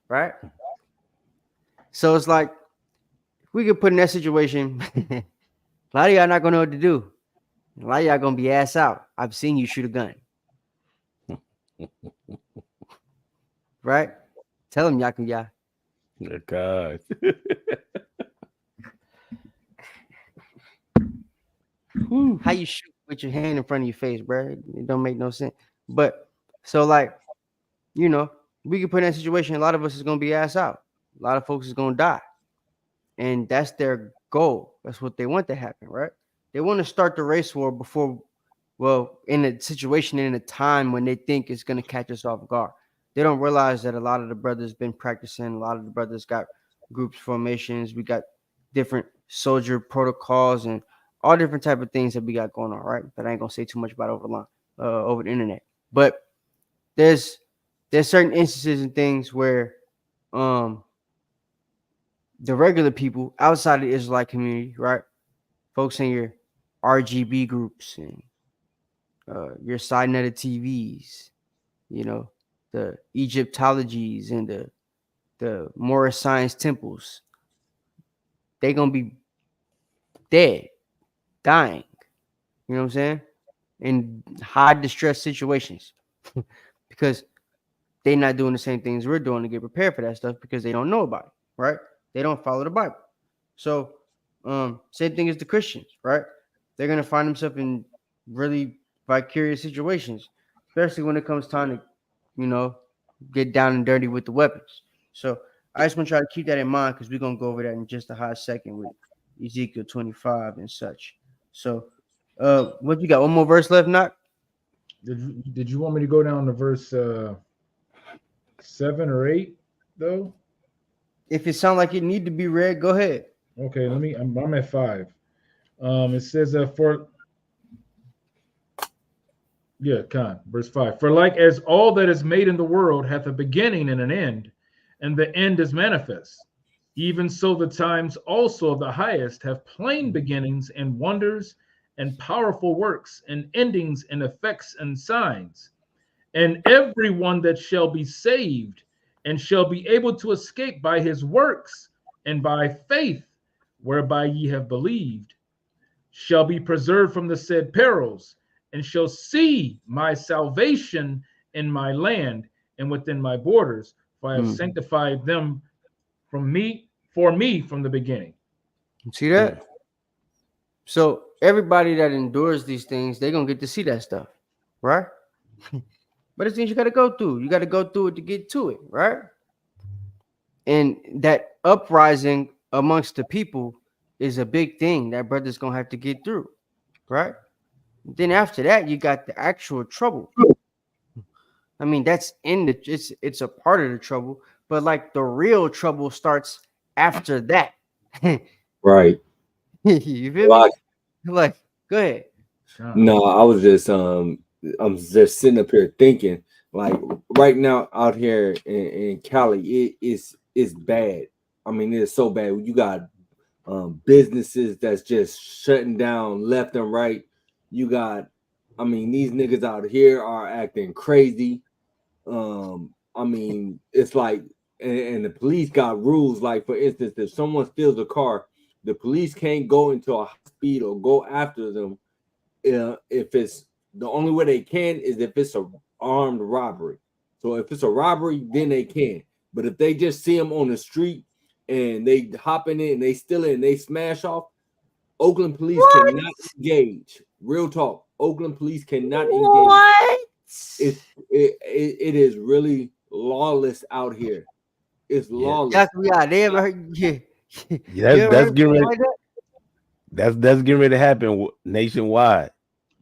Right? So it's like, if we get put in that situation, a lot of y'all not going to know what to do. A lot of y'all going to be ass out. I've seen you shoot a gun. Right? Tell them, Yakuya. Oh, God. How you shoot with your hand in front of your face, bro? It don't make no sense. But so, like, you know, we can put in that situation. A lot of us is gonna be ass out. A lot of folks is gonna die, and that's their goal. That's what they want to happen, right? They want to start the race war before, well, in a situation in a time when they think it's gonna catch us off guard. They don't realize that a lot of the brothers been practicing. A lot of the brothers got groups formations. We got different soldier protocols and all different type of things that we got going on, right? But I ain't gonna say too much about it over the line, over the internet. But there's certain instances and things where the regular people outside of the Israelite community, right? Folks in your RGB groups and your side netted TVs, you know, the Egyptologies and the Morris Science temples, they gonna be dead, dying, you know what I'm saying, in high distress situations because they're not doing the same things we're doing to get prepared for that stuff because they don't know about it, right? They don't follow the Bible. So same thing as the Christians, right? They're gonna find themselves in really vicarious situations, especially when it comes time to, you know, get down and dirty with the weapons. So I just want to try to keep that in mind because we're gonna go over that in just a hot second with Ezekiel 25 and such. So what you got? One more verse left, Knock? Did you want me to go down to verse 7 or 8 though? If it sounds like it need to be read, go ahead. Okay, I'm at 5. It says verse 5. For like as all that is made in the world hath a beginning and an end, and the end is manifest, even so the times also of the highest have plain beginnings and wonders and powerful works and endings and effects and signs. And everyone that shall be saved and shall be able to escape by his works and by faith whereby ye have believed shall be preserved from the said perils and shall see my salvation in my land and within my borders, for I have sanctified them for me from the beginning. See that? So everybody that endures these things, they're gonna get to see that stuff, right? But it's things you got to go through. You got to go through it to get to it, right? And that uprising amongst the people is a big thing that brother's gonna have to get through, right? Then after that, you got the actual trouble. I mean, that's it's a part of the trouble, but like the real trouble starts after that. Right. You feel me? Like, go ahead. No, I was just I'm just sitting up here thinking, like, right now out here in Cali, it's bad. I mean, it's so bad. You got businesses that's just shutting down left and right. You got, I mean, these niggas out here are acting crazy. I mean, it's like, and the police got rules. Like, for instance, if someone steals a car, the police can't go into a high speed or go after them. If it's the only way they can is if it's a armed robbery. So if it's a robbery, then they can. But if they just see them on the street and they hop in it and they steal it and they smash off, Oakland police cannot engage. Real talk. Oakland police cannot engage. What? It is really lawless out here. It's lawless. Yeah, they ever heard? Yeah, that's getting ready. That's getting ready to happen nationwide.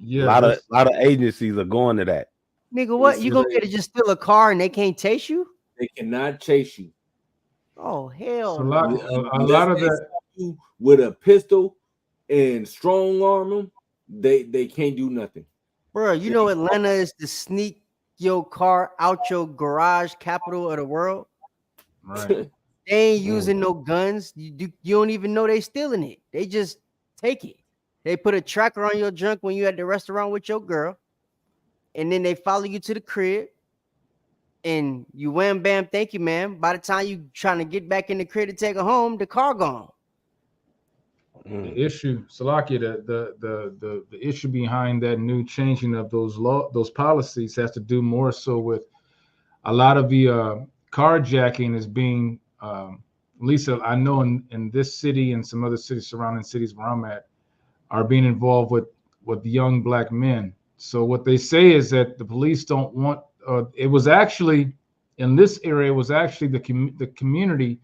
Yeah, a lot of agencies are going to that. Nigga, what? You gonna get to just steal a car and they can't chase you? They cannot chase you. Oh hell So no! a lot of that with a pistol and strong arm them, they can't do nothing. Bro, you know Atlanta is the sneak your car out your garage capital of the world. Right. They ain't using no guns. You don't even know they stealing it. They just take it. They put a tracker on your junk when you at the restaurant with your girl, and then they follow you to the crib. And you wham bam, thank you, ma'am. By the time you trying to get back in the crib to take her home, the car gone. The issue, Salakia, the issue behind that new changing of those policies has to do more so with a lot of the carjacking is being, Lisa, I know in this city and some other cities, surrounding cities where I'm at, are being involved with young black men. So what they say is that the police don't want. It was actually in this area. It was actually the community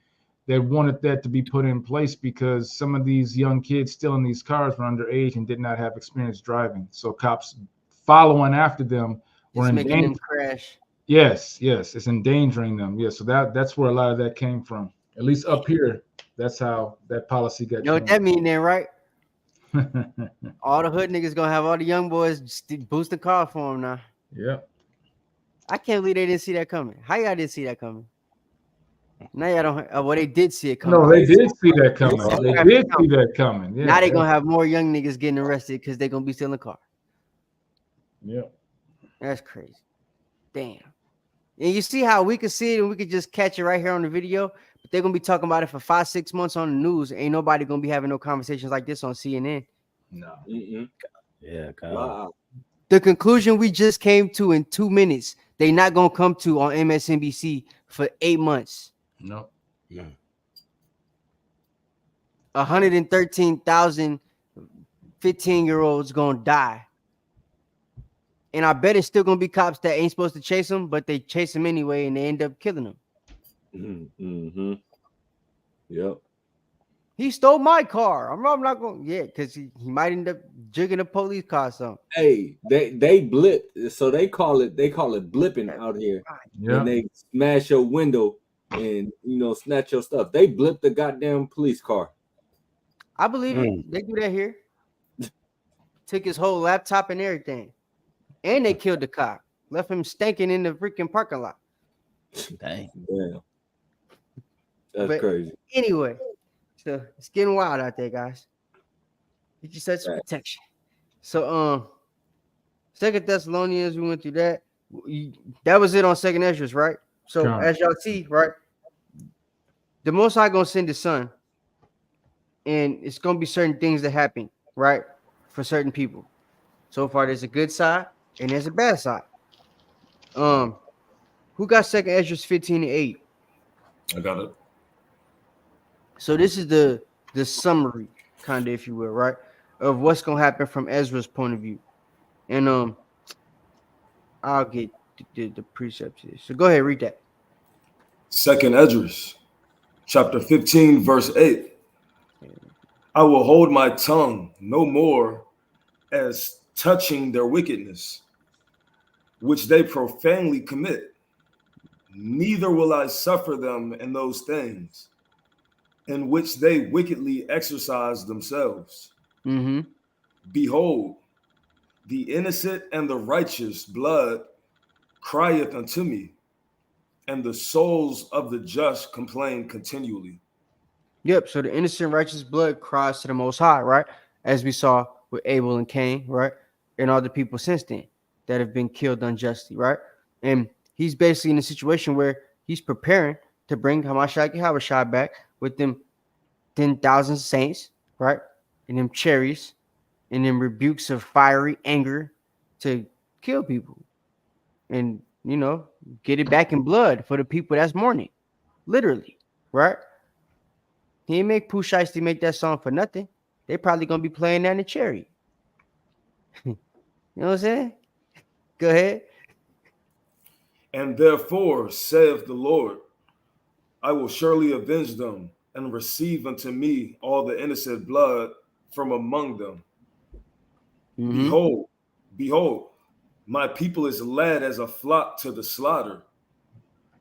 that wanted that to be put in place because some of these young kids still in these cars were underage and did not have experience driving. So cops following after them were making them crash. Yes, it's endangering them. Yeah, so that's where a lot of that came from. At least up here, that's how that policy got. You know what that mean then, right? All the hood niggas gonna have all the young boys boost the car for them now. Yeah. I can't believe they didn't see that coming. How y'all didn't see that coming? Now y'all don't. Well, they did see it coming. No, they did see that coming. They did see that coming. Yeah. Now they gonna have more young niggas getting arrested because they're gonna be stealing the car. Yeah. That's crazy. Damn. And you see how we could see it and we could just catch it right here on the video, but they're gonna be talking about it for 5-6 months on the news. Ain't nobody gonna be having no conversations like this on CNN. No. Yeah. Wow. The conclusion we just came to in 2 minutes, they not gonna come to on MSNBC for 8 months. No. 113,000 15-year-olds gonna die. And I bet it's still gonna be cops that ain't supposed to chase them, but they chase them anyway, and they end up killing them. Mm-hmm. Yep. He stole my car. I'm not going. Yeah, because he might end up jigging a police car or something. Hey, they blip, so they call it blipping out here. Yeah. And they smash your window and snatch your stuff. They blip the goddamn police car. I believe it. They do that here. Took his whole laptop and everything. And they killed the cop. Left him stinking in the freaking parking lot. Dang. Damn. That's crazy. Anyway, so it's getting wild out there, guys. Get yourself some protection. So, 2 Thessalonians, we went through that. That was it on 2 Esdras, right? So, as y'all see, right, the Most High gonna send His Son, and it's gonna be certain things that happen, right, for certain people. So far, there's a good side and there's a bad side. Who got 2 Esdras 15:8? I got it. So this is the summary, kind of, if you will, right, of what's gonna happen from Ezra's point of view. And I'll get the precepts here. So go ahead, read that. 2 Esdras, chapter 15, verse 8. I will hold my tongue no more as touching their wickedness, which they profanely commit. Neither will I suffer them in those things in which they wickedly exercise themselves. Mm-hmm. Behold, the innocent and the righteous blood crieth unto me, and the souls of the just complain continually. Yep. So the innocent, righteous blood cries to the Most High, right? As we saw with Abel and Cain, right? And all the people since then that have been killed unjustly, right? And he's basically in a situation where he's preparing to bring Hamashiach back with them 10,000 saints, right? And them chariots and them rebukes of fiery anger to kill people. And, get it back in blood for the people that's mourning. Literally, right? He didn't make Pooh Shiesty make that song for nothing. They probably going to be playing that in the chariot. You know what I'm saying? Go ahead. And therefore, saith the Lord, I will surely avenge them and receive unto me all the innocent blood from among them. Mm-hmm. Behold, my people is led as a flock to the slaughter.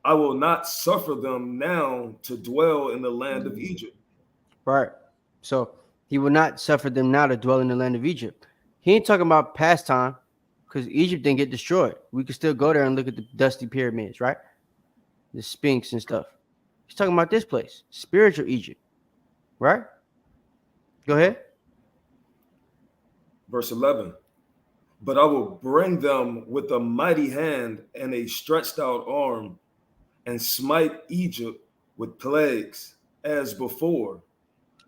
I will not suffer them now to dwell in the land of Egypt. Right. So he will not suffer them now to dwell in the land of Egypt. He ain't talking about past time, because Egypt didn't get destroyed. We could still go there and look at the dusty pyramids, right? The Sphinx and stuff. He's talking about this place, spiritual Egypt, right? Go ahead. Verse 11. But I will bring them with a mighty hand and a stretched out arm, and smite Egypt with plagues as before.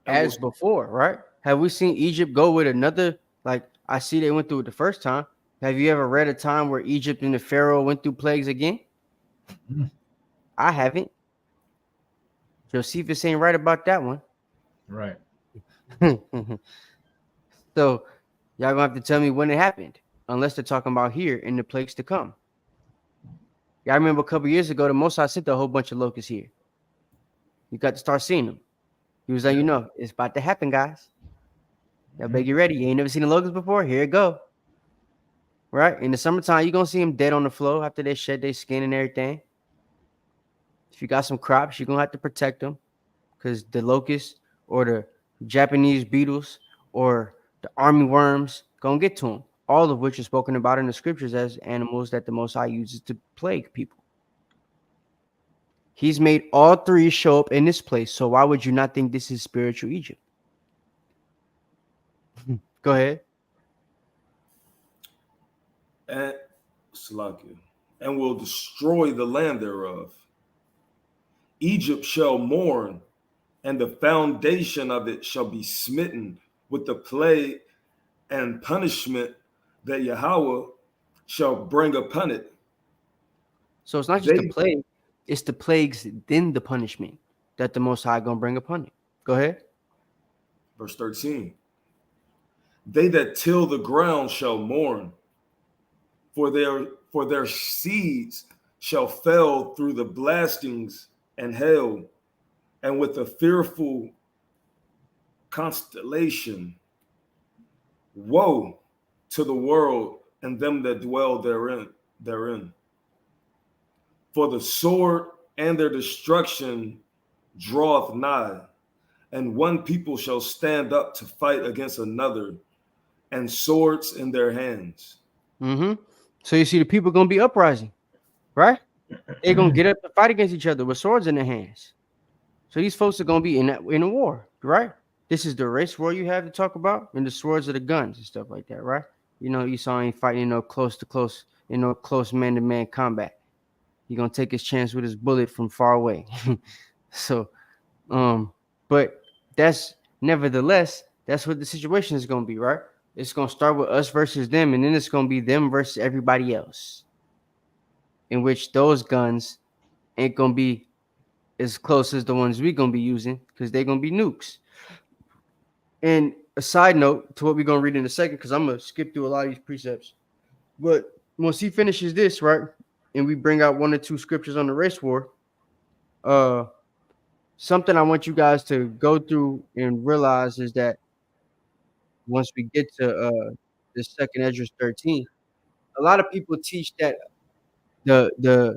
As before, right? Have we seen Egypt go with another? Like, I see they went through it the first time. Have you ever read a time where Egypt and the Pharaoh went through plagues again? I haven't. Josephus ain't right about that one. Right. So y'all gonna have to tell me when it happened, unless they're talking about here in the plagues to come. Yeah, I remember a couple years ago, the Most High sent a whole bunch of locusts here. You got to start seeing them. He was like, you know, it's about to happen, guys. Y'all better get ready. You ain't never seen a locust before? Here it go. Right? In the summertime, you're going to see them dead on the floor after they shed their skin and everything. If you got some crops, you're going to have to protect them, because the locusts or the Japanese beetles or the army worms going to get to them, all of which are spoken about in the scriptures as animals that the Most High uses to plague people. He's made all three show up in this place. So why would you not think this is spiritual Egypt? Go ahead. And Salakia, and will destroy the land thereof. Egypt shall mourn, and the foundation of it shall be smitten with the plague and punishment that Yahweh shall bring upon it. So it's not just the plague, it's the plagues, then the punishment that the Most High gonna bring upon it. Go ahead. Verse 13. They that till the ground shall mourn, for their seeds shall fell through the blastings and hail, and with a fearful constellation. Woe to the world and them that dwell therein. For the sword and their destruction draweth nigh, and one people shall stand up to fight against another, and swords in their hands. So you see the people gonna be uprising, right? They're gonna get up to fight against each other with swords in their hands. So these folks are gonna be in a war, right? This is the race war you have to talk about, and the swords are the guns and stuff like that, right? You know, Esau ain't fighting close to close, close man-to-man combat. He's gonna take his chance with his bullet from far away. So, but that's nevertheless, that's what the situation is gonna be, right? It's gonna start with us versus them, and then it's gonna be them versus everybody else. In which those guns ain't gonna be as close as the ones we're gonna be using, because they're gonna be nukes. And a side note to what we're gonna read in a second, because I'm gonna skip through a lot of these precepts. But once he finishes this, right, and we bring out one or two scriptures on the race war, something I want you guys to go through and realize is that once we get to the second Esdras 13, a lot of people teach that the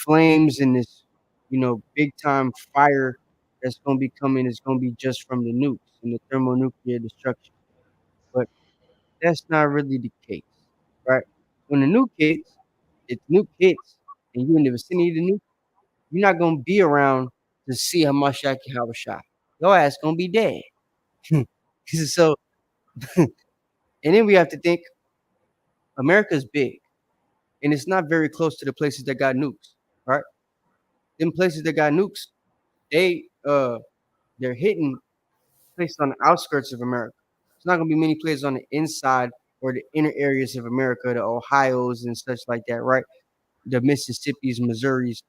flames in this, big time fire that's going to be coming is going to be just from the nukes and the thermonuclear destruction. But that's not really the case, right? When the nuke hits, and you're in the vicinity of the nuke, you're not going to be around to see Hamashiach Yahushua. Your ass going to be dead. So, and then we have to think America's big, and it's not very close to the places that got nukes, right? Them places that got nukes, they're hitting places on the outskirts of America. It's not gonna be many places on the inside or the inner areas of America, the Ohio's and such like that, right? The Mississippi's, Missouri's.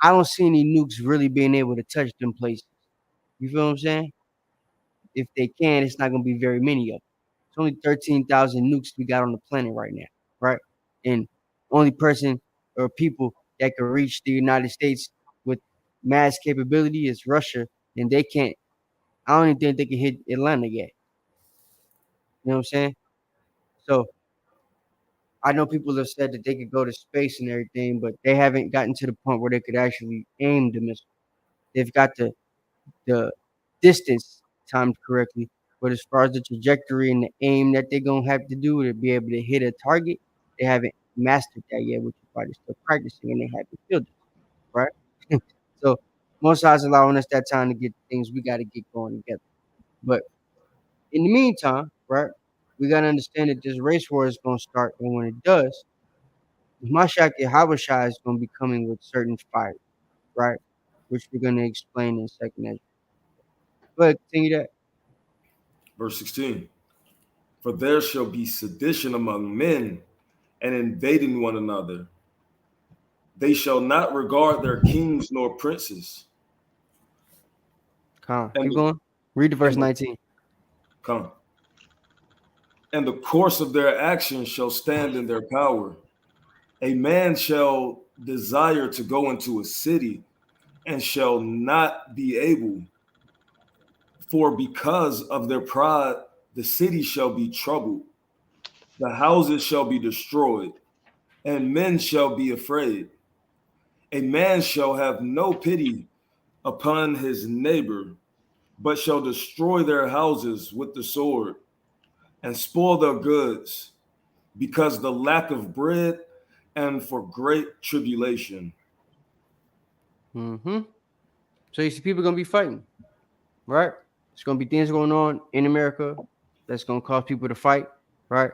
I don't see any nukes really being able to touch them places. You feel what I'm saying? If they can, it's not gonna be very many of them. It's only 13,000 nukes we got on the planet right now, right? And only person or people that can reach the United States with mass capability is Russia, and they can't. I don't even think they can hit Atlanta yet. You know what I'm saying? So I know people have said that they could go to space and everything, but they haven't gotten to the point where they could actually aim the missile. They've got the distance timed correctly, but as far as the trajectory and the aim that they're gonna have to do to be able to hit a target, they haven't mastered that yet, which is why they're still practicing and they haven't filled it, right? So most High's allowing us that time to get things we got to get going together. But in the meantime, right, we got to understand that this race war is going to start, and when it does, Mashiach Yahushua is going to be coming with certain fire, right, which we're going to explain in second Ezra. But continue that. Verse 16. For there shall be sedition among men and invading one another. They shall not regard their kings nor princes. Come on, keep going. Read the verse 19. Come. And the course of their actions shall stand in their power. A man shall desire to go into a city and shall not be able. For because of their pride, the city shall be troubled. The houses shall be destroyed, and men shall be afraid. A man shall have no pity upon his neighbor, but shall destroy their houses with the sword and spoil their goods, because the lack of bread and for great tribulation. Mm-hmm. So you see people going to be fighting, right? There's going to be things going on in America that's going to cause people to fight, right?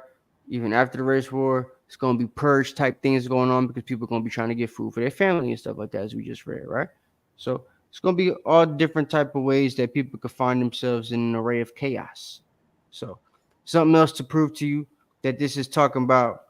Even after the race war, it's going to be purge type things going on because people are going to be trying to get food for their family and stuff like that, as we just read, right? So it's going to be all different type of ways that people could find themselves in an array of chaos. So something else to prove to you that this is talking about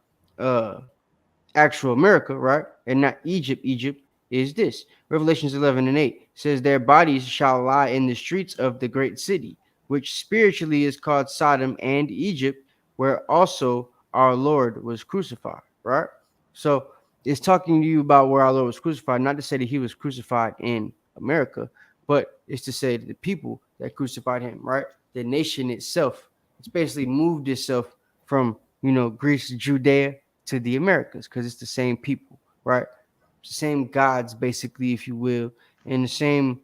actual America, right? And not Egypt. Egypt is this. Revelations 11:8 says their bodies shall lie in the streets of the great city, which spiritually is called Sodom and Egypt, where also our Lord was crucified, right? So it's talking to you about where our Lord was crucified, not to say that he was crucified in America, but it's to say that the people that crucified him, right? The nation itself, it's basically moved itself from, Greece, Judea to the Americas because it's the same people, right? It's the same gods, basically, if you will, and the same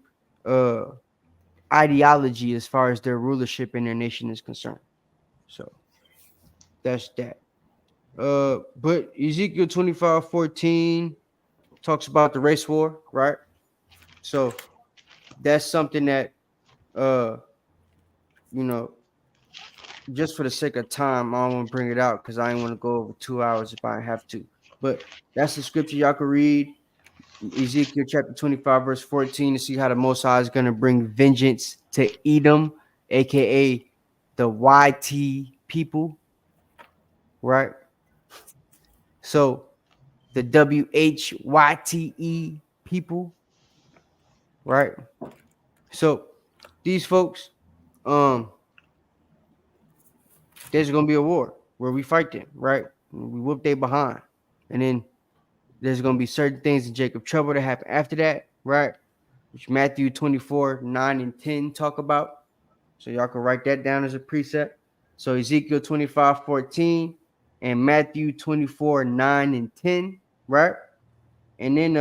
ideology as far as their rulership and their nation is concerned. So that's that. But Ezekiel 25:14 talks about the race war, right? So that's something that just for the sake of time, I don't want to bring it out because I ain't want to go over 2 hours if I have to. But that's the scripture y'all can read. Ezekiel chapter 25, verse 14, to see how the Most High is going to bring vengeance to Edom, aka the YT people, right? So the WHYTE people, right? So these folks, there's gonna be a war where we fight them, right? We whoop they behind, and then there's gonna be certain things in Jacob trouble that happen after that, right? Which Matthew 24:9-10 talk about. So y'all can write that down as a precept. So Ezekiel 25:14 and Matthew 24:9-10, right? And then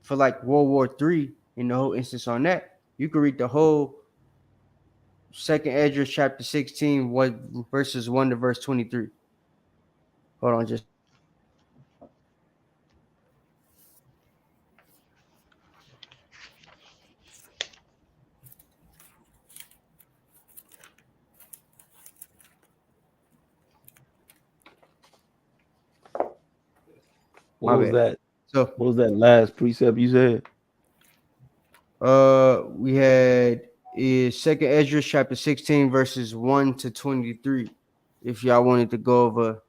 for like World War III in the whole instance on that, you can read the whole second Ezra chapter 16, verses 1 to verse 23. Hold on, just What was that? So what was that last precept you said? We had is second Ezra chapter 16, verses 1 to 23. If y'all wanted to go over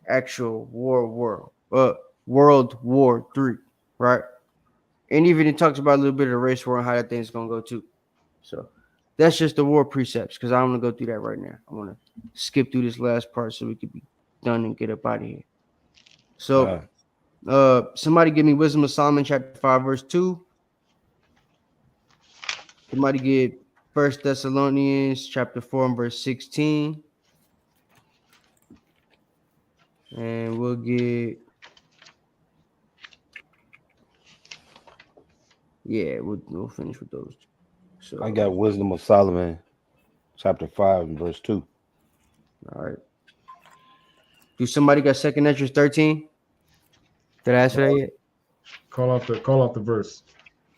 actual World War III, right? And even it talks about a little bit of the race war and how that thing's gonna go too. So that's just the war precepts, because I don't want to go through that right now. I want to skip through this last part so we could be done and get up out of here. So somebody give me Wisdom of Solomon chapter 5 verse 2. Somebody get 1 Thessalonians chapter 4 and verse 16. And we'll get, yeah, we'll finish with those. So I got Wisdom of Solomon, chapter 5 and verse 2. All right. Do somebody got Second Esdras 13? Did I ask for that yet? Call out the verse.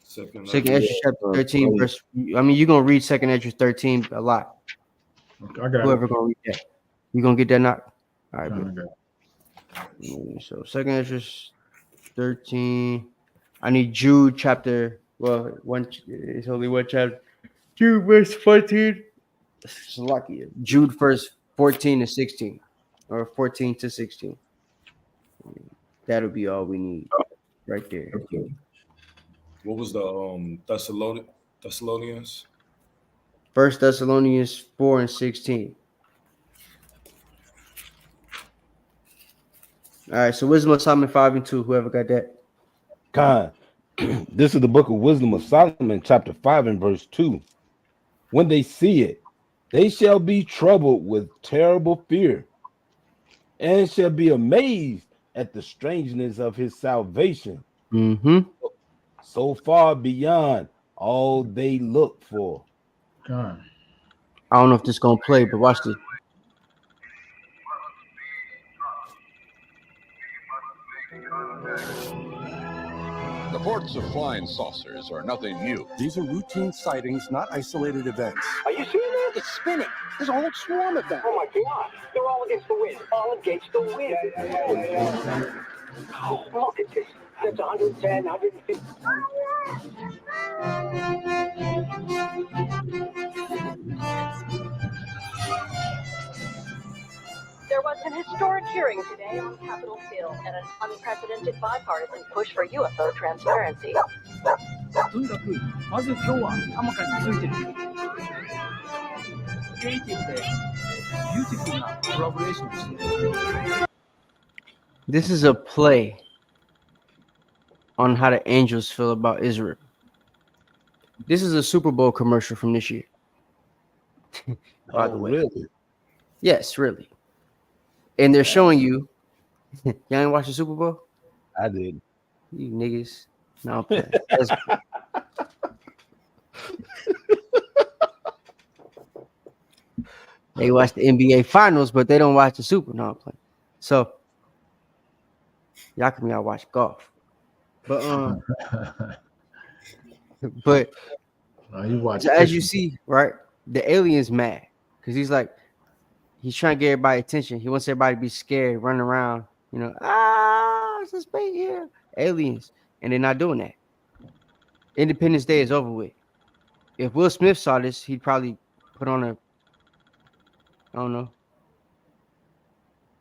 Second Esdras chapter 13 verse. I mean, you're gonna read Second Esdras 13 a lot. I got Whoever it. gonna read that, you gonna get that knock. All right, I bro. got it. So Second Esdras 13. I need Jude chapter. Well, one. It's only one chapter. Jude verse 14. It's lucky. Jude verse 14 to 16, or 14 to 16. That'll be all we need, right there. Okay. What was the Thessalonians? 1 Thessalonians 4 and 16. All right, so Wisdom of Solomon 5 and 2. Whoever got that. God, this is the book of Wisdom of Solomon, chapter 5 and verse 2. When they see it, they shall be troubled with terrible fear, and shall be amazed at the strangeness of his salvation, so far beyond all they look for. God. I don't know if this is gonna play, but watch this. Reports of flying saucers are nothing new. These are routine sightings, not isolated events. Are you seeing that? It's spinning. There's a whole swarm of them. Oh my God! They're all against the wind. All against the wind. Oh, look at this. That's 110, 150. There was an historic hearing today on Capitol Hill and an unprecedented bipartisan push for UFO transparency. とにかくまず今日は天下についてるクリエイティブでビューティフルなコラボレーションをしている This is a play on how the angels feel about Israel. This is a Super Bowl commercial from this year. By the way. Really? Yes, really. And they're showing you. Y'all ain't watch the Super Bowl? I did. You niggas. No, I'm playing. They watch the NBA Finals, but they don't watch the Super. No, I'm playing. So y'all can y'all watch golf, but you watch as you see, right? The alien's mad because he's trying to get everybody attention. He wants everybody to be scared, run around, it's a space here, aliens, and they're not doing that. Independence Day is over with. If Will Smith saw this, he'd probably put on I don't know,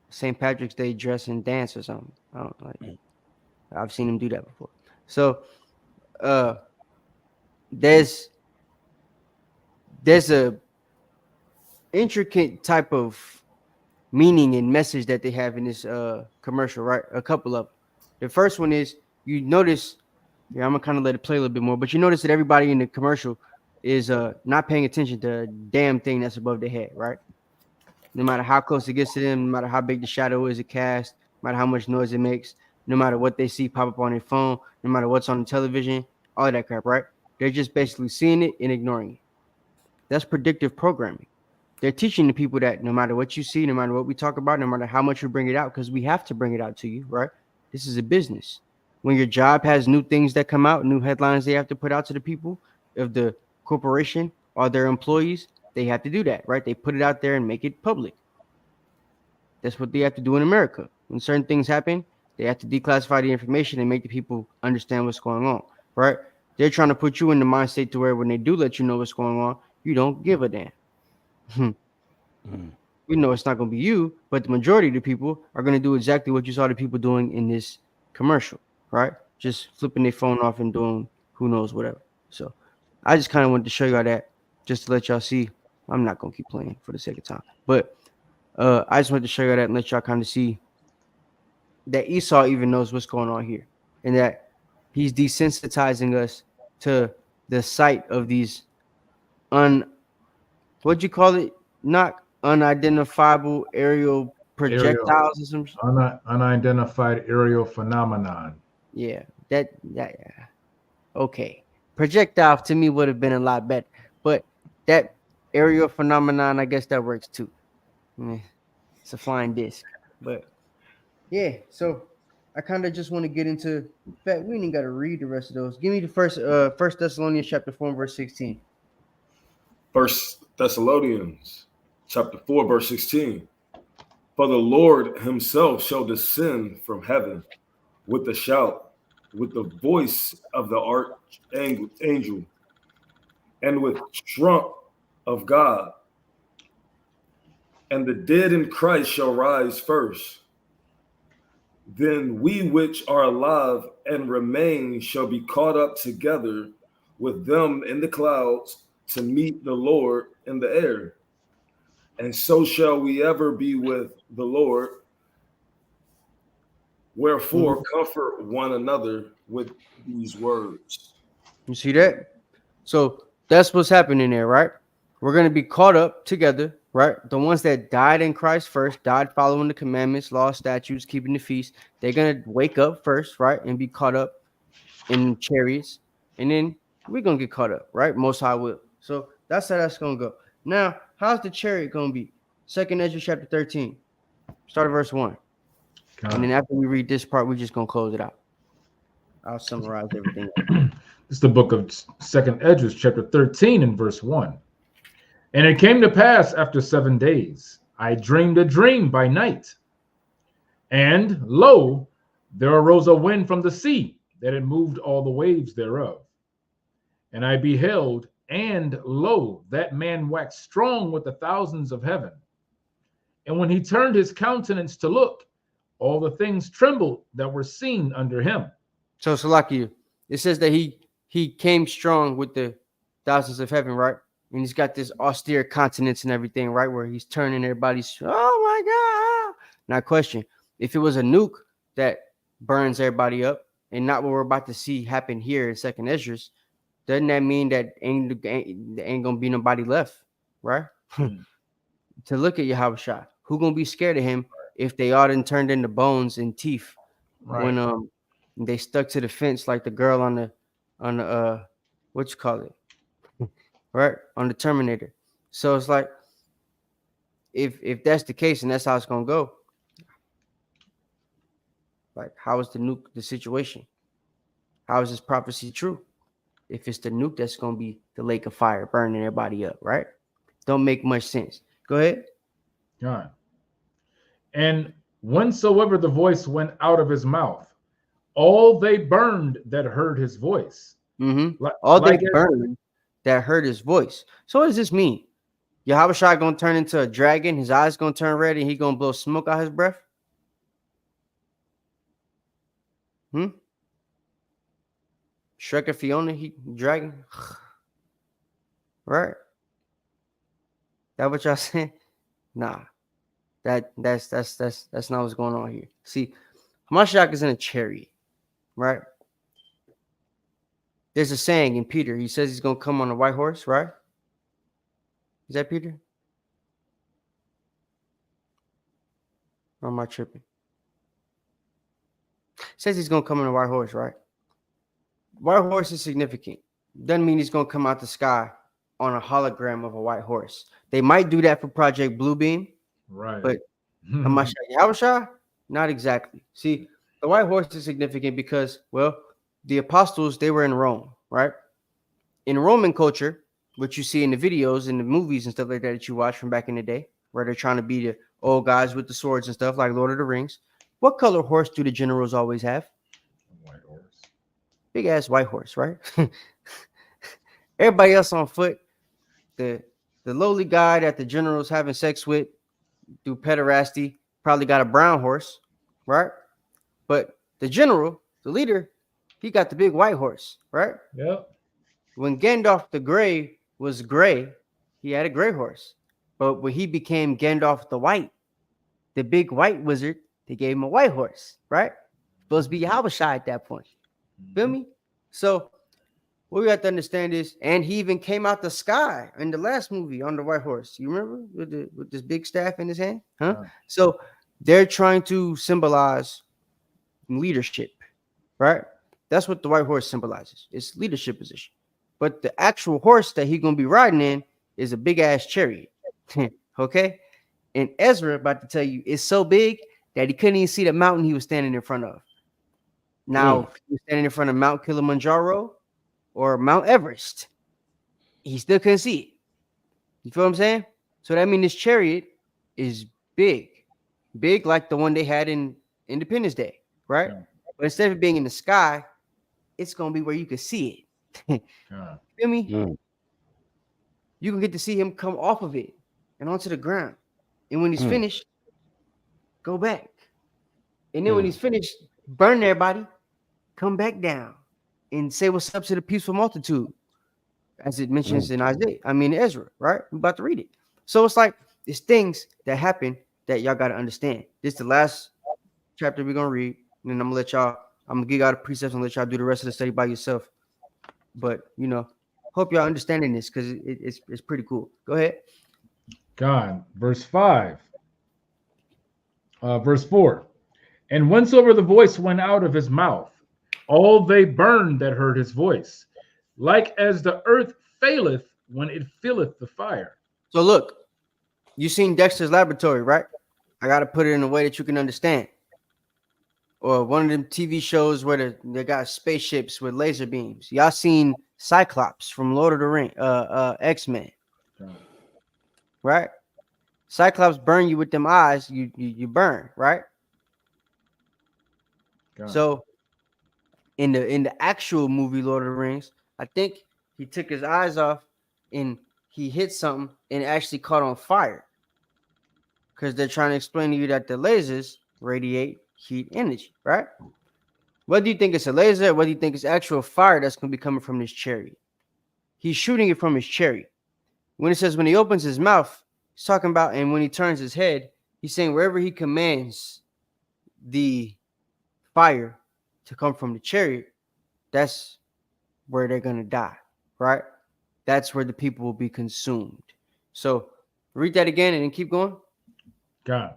St. Patrick's Day dress and dance or something. I don't like. I've seen him do that before. So, there's a intricate type of meaning and message that they have in this commercial, right? A couple of them. The first one is you notice. Yeah, I'm gonna kind of let it play a little bit more, but you notice that everybody in the commercial is not paying attention to a damn thing that's above their head, right? No matter how close it gets to them, no matter how big the shadow is it casts, no matter how much noise it makes, no matter what they see pop up on their phone, no matter what's on the television, all that crap, right? They're just basically seeing it and ignoring it. That's predictive programming. They're teaching the people that no matter what you see, no matter what we talk about, no matter how much we bring it out, because we have to bring it out to you, right? This is a business. When your job has new things that come out, new headlines they have to put out to the people of the corporation or their employees, they have to do that, right? They put it out there and make it public. That's what they have to do in America. When certain things happen, they have to declassify the information and make the people understand what's going on, right? They're trying to put you in the mind state to where when they do let you know what's going on, you don't give a damn. We know it's not going to be you, but the majority of the people are going to do exactly what you saw the people doing in this commercial, right? Just flipping their phone off and doing who knows whatever. So I just kind of wanted to show y'all that just to let y'all see. I'm not going to keep playing for the sake of time, but I just wanted to show y'all that and let y'all kind of see that Esau even knows what's going on here and that he's desensitizing us to the sight of these what'd you call it? Not unidentifiable aerial projectiles or some. Unidentified aerial phenomenon. Yeah, that. Okay, projectile to me would have been a lot better, but that aerial phenomenon, I guess that works too. It's a flying disc, but yeah. So I kind of just want to get into. In fact, we ain't got to read the rest of those. Give me the First Thessalonians chapter 4 verse 16. First Thessalonians chapter 4 verse 16. For the Lord himself shall descend from heaven with a shout, with the voice of the archangel, and with trump of God. And the dead in Christ shall rise first. Then we which are alive and remain shall be caught up together with them in the clouds to meet the Lord in the air. And so shall we ever be with the Lord. Wherefore, comfort one another with these words. You see that? So that's what's happening there, right? We're going to be caught up together, right? The ones that died in Christ first, died following the commandments, laws, statutes, keeping the feast, they're going to wake up first, right? And be caught up in chariots. And then we're going to get caught up, right? Most High will. So that's how that's going to go. Now, how's the chariot going to be? 2nd Ezra chapter 13. Start at verse 1. And then after we read this part, we're just going to close it out. I'll summarize everything. This is the book of 2nd Ezra, chapter 13 and verse 1. And it came to pass after 7 days, I dreamed a dream by night. And lo, there arose a wind from the sea that had moved all the waves thereof. And I beheld, and lo, that man waxed strong with the thousands of heaven. And when he turned his countenance to look, all the things trembled that were seen under him. So, Salakia, it says that he came strong with the thousands of heaven, right? And he's got this austere countenance and everything, right? Where he's turning everybody's, oh my God. Now, question, if it was a nuke that burns everybody up and not what we're about to see happen here in 2nd Ezra, doesn't that mean that ain't going to be nobody left, right? To look at Yahushua, who going to be scared of him if they all done turned into bones and teeth when they stuck to the fence like the girl on the what you call it? Right, on the Terminator. So it's like, if that's the case and that's how it's gonna go, like, how is the situation? How is this prophecy true? If it's the nuke that's gonna be the lake of fire burning everybody up, right? Don't make much sense. Go ahead. All right. And whensoever the voice went out of his mouth, all they burned that heard his voice. All they burned that heard his voice. So what does this mean? Yahushua gonna turn into a dragon, his eyes gonna turn red, and he gonna blow smoke out his breath? Shrek and Fiona, he dragon? Right? That what y'all saying? Nah. That's not what's going on here. See, Hamashiach is in a chariot, right? There's a saying in Peter. He says he's going to come on a white horse, right? Is that Peter? Or am I tripping? Says he's going to come on a white horse, right? White horse is significant. Doesn't mean he's going to come out the sky on a hologram of a white horse. They might do that for Project Bluebeam. Right. But Yahushua, not exactly. See, the white horse is significant because, well, the apostles, they were in Rome, right? In Roman culture, what you see in the videos and the movies and stuff like that you watch from back in the day, where they're trying to be the old guys with the swords and stuff like Lord of the Rings. What color horse do the generals always have? White horse. Big ass white horse, right? Everybody else on foot. The lowly guy that the generals having sex with, do pederasty, probably got a brown horse, right? But the general, the leader, he got the big white horse, right? Yep. When Gandalf the Grey was gray, he had a gray horse. But when he became Gandalf the White, the big white wizard, they gave him a white horse, right? Supposed to be Yahushua at that point. Feel me? So what we have to understand is, and he even came out the sky in the last movie on the white horse. You remember with this big staff in his hand? Huh? So they're trying to symbolize leadership, right? That's what the white horse symbolizes. It's leadership position. But the actual horse that he's gonna be riding in is a big ass chariot. Okay. And Ezra about to tell you it's so big that he couldn't even see the mountain he was standing in front of. Now, if he was standing in front of Mount Kilimanjaro or Mount Everest, he still couldn't see it. You feel what I'm saying? So that means this chariot is big like the one they had in Independence Day, right? Yeah. But instead of being in the sky, it's gonna be where you can see it. Feel me? Mm. You can get to see him come off of it and onto the ground. And when he's finished, go back. And then when he's finished, burn everybody, come back down and say what's up to the peaceful multitude, as it mentions in Ezra, right? We're about to read it. So it's like it's things that happen that y'all got to understand. This is the last chapter we're gonna read, and then I'm gonna give y'all the precepts and let y'all do the rest of the study by yourself. But hope y'all understanding this because it's pretty cool. Go ahead. God, verse 5. Verse 4. And whensoever the voice went out of his mouth, all they burned that heard his voice, like as the earth faileth when it filleth the fire. So look, you seen Dexter's Laboratory, right? I got to put it in a way that you can understand. Or one of them TV shows where they got spaceships with laser beams. Y'all seen Cyclops from Lord of the Rings, X-Men. Right? Cyclops burn you with them eyes, you burn, right? So in the actual movie Lord of the Rings, I think he took his eyes off and he hit something and it actually caught on fire. Because they're trying to explain to you that the lasers radiate heat energy, right? Whether you think it's a laser, whether you think it's actual fire that's going to be coming from this chariot. He's shooting it from his chariot. When it says when he opens his mouth, he's talking about, and when he turns his head, he's saying wherever he commands the fire to come from the chariot, that's where they're going to die, right? That's where the people will be consumed. So read that again and then keep going. God.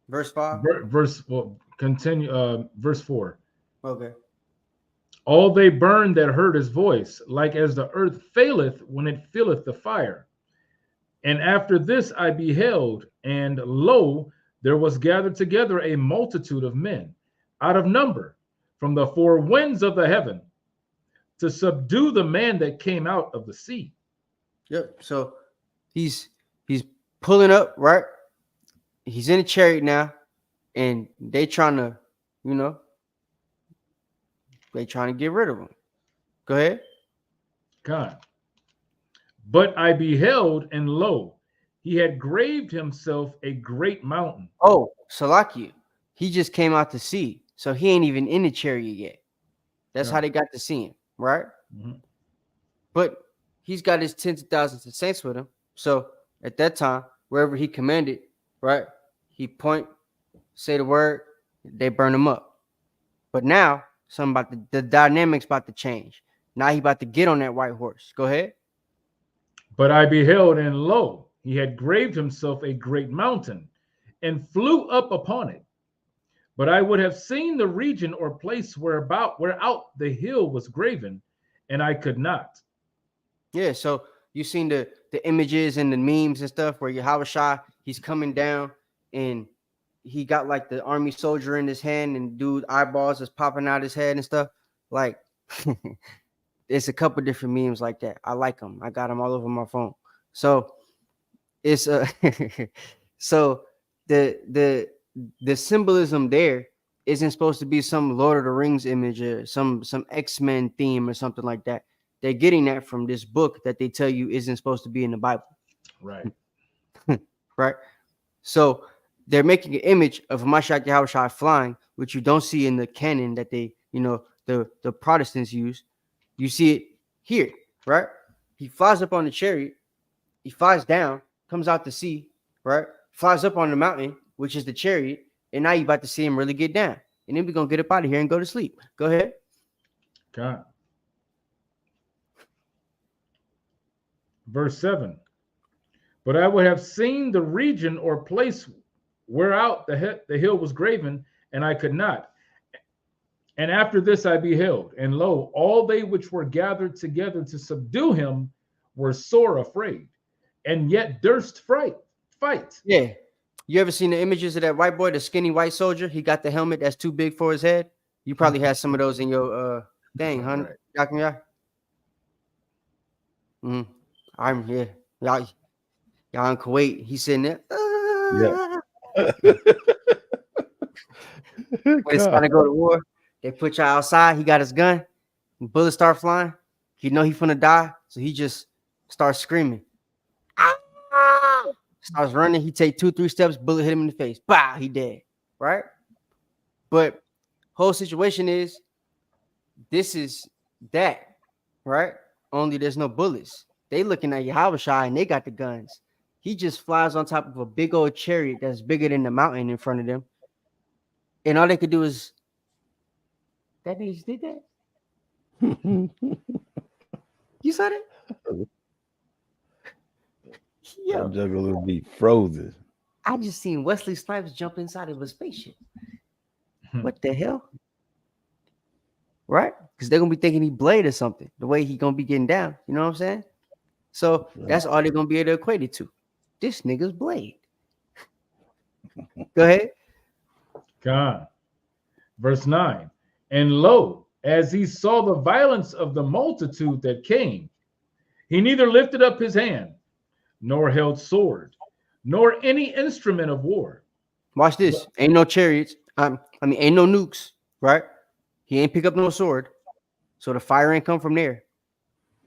Verse 5. Continue. Verse 4. Okay. All they burned that heard his voice, like as the earth faileth when it filleth the fire. And after this I beheld, and lo, there was gathered together a multitude of men, out of number, from the four winds of the heaven, to subdue the man that came out of the sea. Yep. So he's pulling up, right? He's in a chariot now, and they trying to, they trying to get rid of him. Go ahead. God. But I beheld, and lo, he had graved himself a great mountain. Oh, Salakia. He just came out to sea, so he ain't even in the chariot yet. That's how they got to see him, right? Mm-hmm. But he's got his tens of thousands of saints with him. So at that time, wherever he commanded, right, he point, say the word, they burn him up. But now, something about the dynamics about to change. Now he about to get on that white horse. Go ahead. But I beheld, and lo, he had graved himself a great mountain, and flew up upon it. But I would have seen the region or place whereout the hill was graven, and I could not. Yeah, so you seen the images and the memes and stuff where Yahushua, he's coming down and he got like the army soldier in his hand and dude eyeballs is popping out his head and stuff. Like it's a couple different memes like that. I like them. I got them all over my phone. So it's so the symbolism there isn't supposed to be some Lord of the Rings image or some X-Men theme or something like that. They're getting that from this book that they tell you isn't supposed to be in the Bible. Right. Right. So they're making an image of Mashiach Yahushua flying, which you don't see in the canon that they, the Protestants use. You see it here, right? He flies up on the chariot. He flies down, comes out to sea, right? Flies up on the mountain, which is the chariot. And now you're about to see him really get down. And then we're going to get up out of here and go to sleep. Go ahead. God. Verse 7. But I would have seen the region or place whereout the hill was graven, and I could not. And after this I beheld, and lo, all they which were gathered together to subdue him were sore afraid, and yet durst fight. Yeah. You ever seen the images of that white boy, the skinny white soldier? He got the helmet that's too big for his head. You probably had some of those in your thing, huh? Right. I'm here. Y'all in Kuwait. He's sitting there. Yeah. When it's time to go to war, they put you outside. He got his gun. Bullets start flying. You know he's finna die, so he just starts screaming. Starts running. He take 2-3 steps. Bullet hit him in the face. Bah, he dead. Right? But whole situation is this is that, right? Only there's no bullets. They looking at Yahushua and they got the guns. He just flies on top of a big old chariot that's bigger than the mountain in front of them. And all they could do is that nigga just did that. You saw that? Yo, that juggler will be frozen. I just seen Wesley Snipes jump inside of a spaceship. What the hell? Right? Because they're gonna be thinking he Blade or something, the way he gonna be getting down. You know what I'm saying? So that's all they're gonna be able to equate it to. This nigga's Blade. Go ahead. God. Verse 9. And lo, as he saw the violence of the multitude that came, he neither lifted up his hand, nor held sword, nor any instrument of war. Watch this. Ain't no chariots. Ain't no nukes, right? He ain't pick up no sword. So the fire ain't come from there.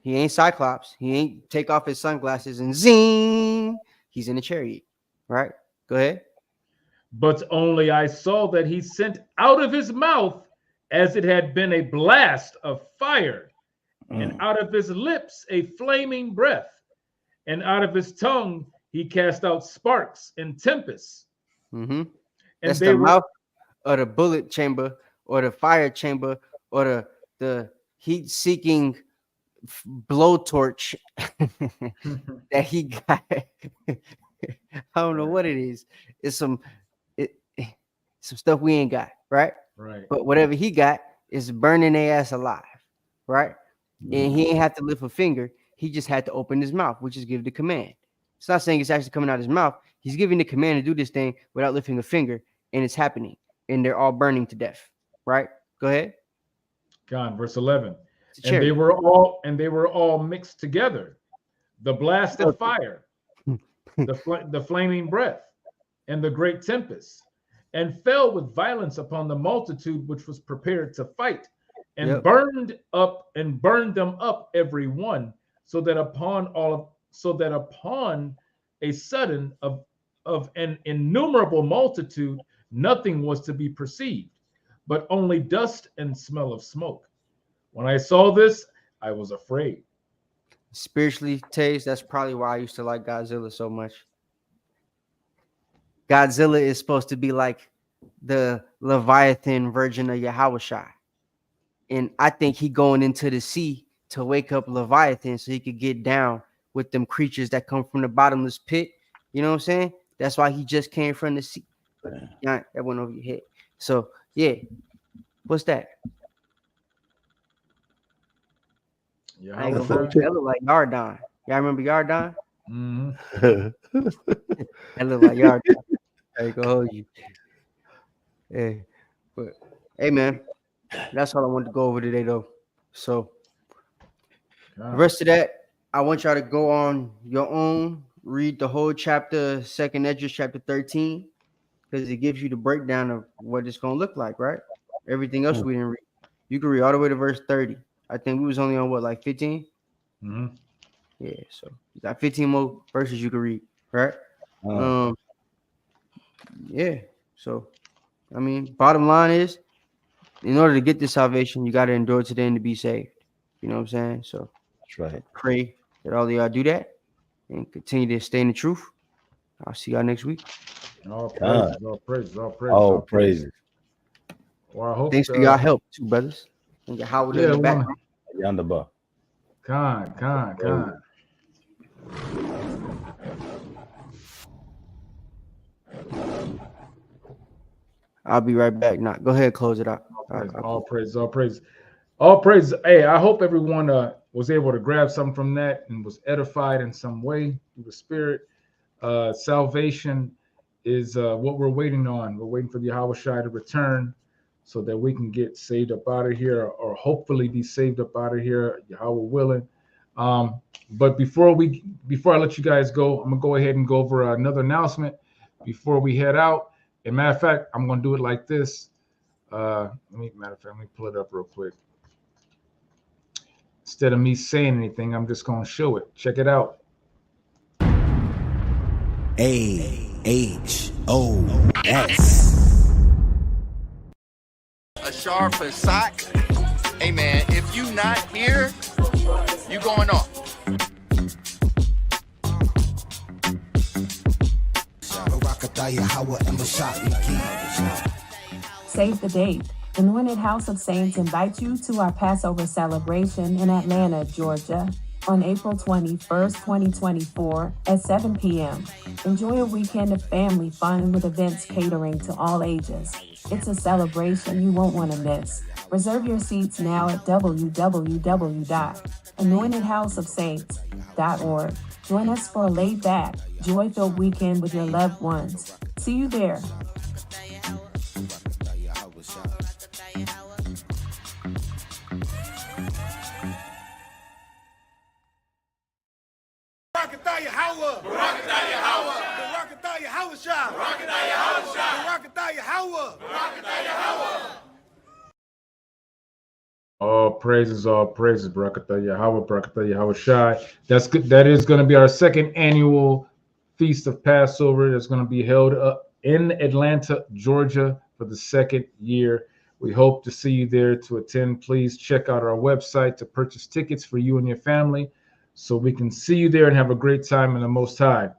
He ain't Cyclops. He ain't take off his sunglasses and zing. He's in a chariot, right? Go ahead. But only I saw that he sent out of his mouth as it had been a blast of fire, and out of his lips a flaming breath, and out of his tongue he cast out sparks and tempests. Mm-hmm. And that's they the were mouth or the bullet chamber or the fire chamber or the heat-seeking blowtorch that he got. I don't know what it is. It's some stuff we ain't got, right? Right. But whatever he got is burning their ass alive, right? And he ain't have to lift a finger. He just had to open his mouth, which is give the command. It's not saying it's actually coming out of his mouth. He's giving the command to do this thing without lifting a finger, and it's happening. And they're all burning to death, right? Go ahead. God, verse 11. And chariot. they were all mixed together. The blast of fire, the flaming breath, and the great tempest, and fell with violence upon the multitude which was prepared to fight, and burned them up every one, so that upon a sudden of an innumerable multitude nothing was to be perceived, but only dust and smell of smoke. When I saw this, I was afraid. Spiritually, Taze, that's probably why I used to like Godzilla so much. Godzilla is supposed to be like the Leviathan version of Yahushua. And I think he going into the sea to wake up Leviathan so he could get down with them creatures that come from the bottomless pit. You know what I'm saying? That's why he just came from the sea. Yeah, that went over your head. So, yeah. What's that? Yeah, I ain't gonna hold you. That look like Yardon. Y'all remember Yardon? Mm-hmm. That look like Yardon. I ain't gonna hold you. Hey, but hey, man, that's all I wanted to go over today, though. So, the rest of that, I want y'all to go on your own, read the whole chapter, 2nd Esdras, chapter 13, because it gives you the breakdown of what it's gonna look like, right? Everything else we didn't read. You can read all the way to verse 30. I think we was only on what, like 15? Mm-hmm. Yeah, so you got 15 more verses you can read, right? Yeah, so I mean, bottom line is, in order to get this salvation, you got to endure to the end to be saved. You know what I'm saying? So that's right. Pray that all of y'all do that and continue to stay in the truth. I'll see y'all next week. All praises, all praises, all praises. All praises. Well, I hope thanks for y'all help too, brothers. And your Howard in the back. Yonder bar. Con. I'll be right back. Now, go ahead, close it out. All praise, all praise, all praise. Hey, I hope everyone was able to grab something from that and was edified in some way through the Spirit. Salvation is what we're waiting on. We're waiting for the Yahushua to return so that we can get saved up out of here, or hopefully be saved up out of here, Yahweh willing. But before I let you guys go, I'm gonna go ahead and go over another announcement before we head out. As a matter of fact, I'm gonna do it like this. Let me pull it up real quick. Instead of me saying anything, I'm just gonna show it. Check it out. AHOS. A sharp for sock. Hey man, if you not here, you going off. Save the date. Anointed House of Saints invites you to our Passover celebration in Atlanta, Georgia, on April 21st, 2024 at 7 p.m. Enjoy a weekend of family fun with events catering to all ages. It's a celebration you won't want to miss. Reserve your seats now at www.anointedhouseofsaints.org. Join us for a laid-back, joy-filled weekend with your loved ones. See you there. All praises, Barakatah Yahweh, Barakatah Yahweh Shai. That's good. That is going to be our second annual Feast of Passover. That's going to be held up in Atlanta, Georgia, for the second year. We hope to see you there to attend. Please check out our website to purchase tickets for you and your family, so we can see you there and have a great time in the Most High.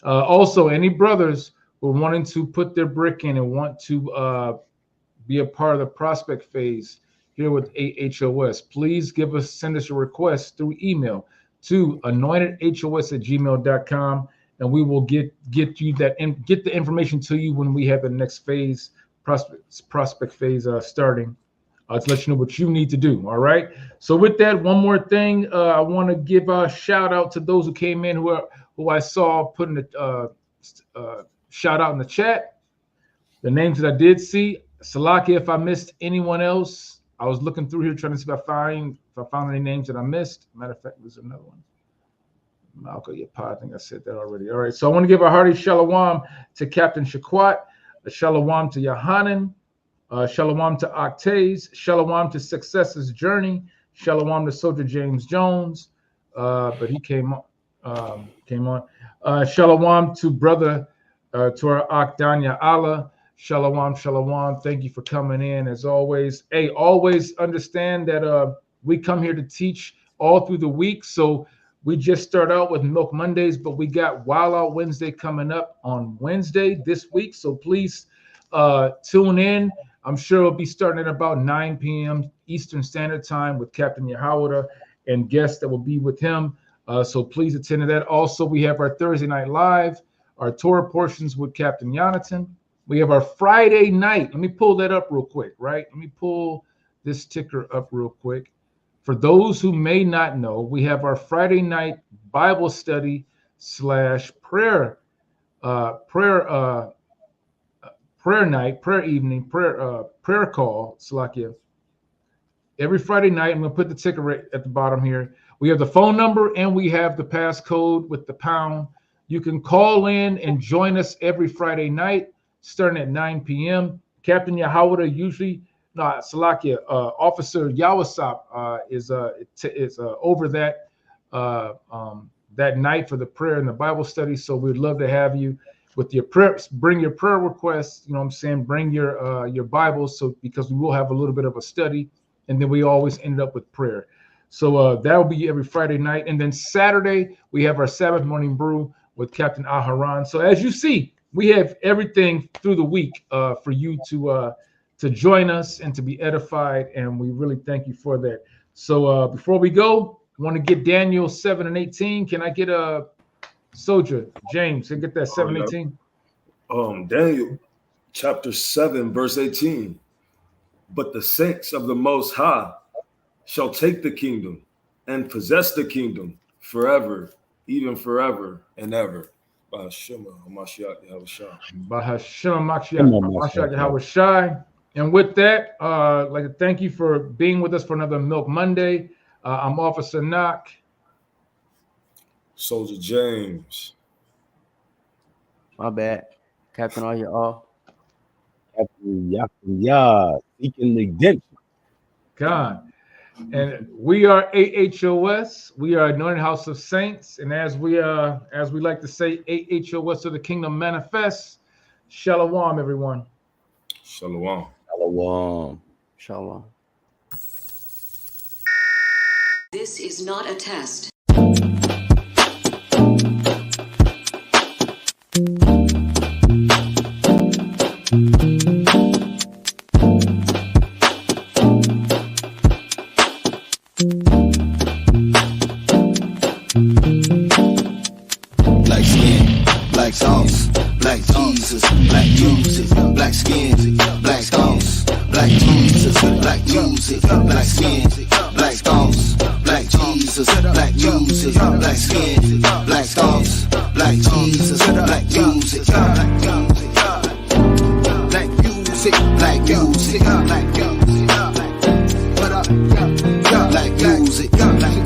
Also, any brothers who are wanting to put their brick in and want to be a part of the prospect phase here with AHOS, please send us your request through email to anointedhos@gmail.com, and we will get you that and get the information to you when we have the next phase, prospect phase starting, to let you know what you need to do. All right. So with that, one more thing, I want to give a shout out to those who came in who I saw putting a shout out in the chat. The names that I did see. Salaki, if I missed anyone else, I was looking through here trying to see if I found any names that I missed. Matter of fact, there's another one. Malka Yapa, I think I said that already. All right, so I want to give a hearty shalom to Captain Shaquat, a shalom to Yohanan, shalom to Octaves, shalom to Success's Journey, shalom to Soldier James Jones, but he came on. Shalom to brother, to our Akdanya Allah. Shalom, shalom. Thank you for coming in as always. Hey, always understand that we come here to teach all through the week. So we just start out with Milk Mondays, but we got Wild Out Wednesday coming up on Wednesday this week. So please tune in. I'm sure it'll be starting at about 9 p.m. Eastern Standard Time with Captain Yahawada and guests that will be with him. So please attend to that. Also, we have our Thursday Night Live, our Torah portions with Captain Jonathan. We have our Friday night. Let me pull that up real quick, right? Let me pull this ticker up real quick. For those who may not know, we have our Friday night Bible study / prayer night, prayer evening, prayer call, Salakia. Every Friday night, I'm going to put the ticker right at the bottom here. We have the phone number and we have the passcode with the pound. You can call in and join us every Friday night, starting at 9 p.m. Captain Yahawada usually, Salakia, Officer Yawasop is over that that night for the prayer and the Bible study. So we'd love to have you with your prayers. Bring your prayer requests. You know what I'm saying? Bring your Bibles, so because we will have a little bit of a study, and then we always end up with prayer. So that will be every Friday night, and then Saturday we have our Sabbath morning brew with Captain Aharon. So as you see, we have everything through the week for you to join us and to be edified, and we really thank you for that. So before we go, I want to get Daniel 7 and 18. Can I get a Soldier James and get that 7:18? Daniel chapter 7, verse 18. But the saints of the Most High shall take the kingdom and possess the kingdom forever, even forever and ever. Bahashem HaMashiach Yahushua. Bahashem HaMashiach Yahushua. And with that, I'd like to thank you for being with us for another Milk Monday. I'm Officer Knock. Soldier James. My bad. Captain all your all. Captain Yakuya, seeking redemption. God. And we are AHOS. We are Anointed House of Saints. And as we like to say, AHOS of the Kingdom manifests. Shalom, everyone. Shalom. Shalom. Shalom. This is not a test. Black skin, black sauce, black Jesus, black music, black skin, black sauce, black Jesus, black music, black skin, black sauce, black Jesus, black music, black skin, black sauce, black Jesus, black music, black music, black music, black music, black music, black music, black music.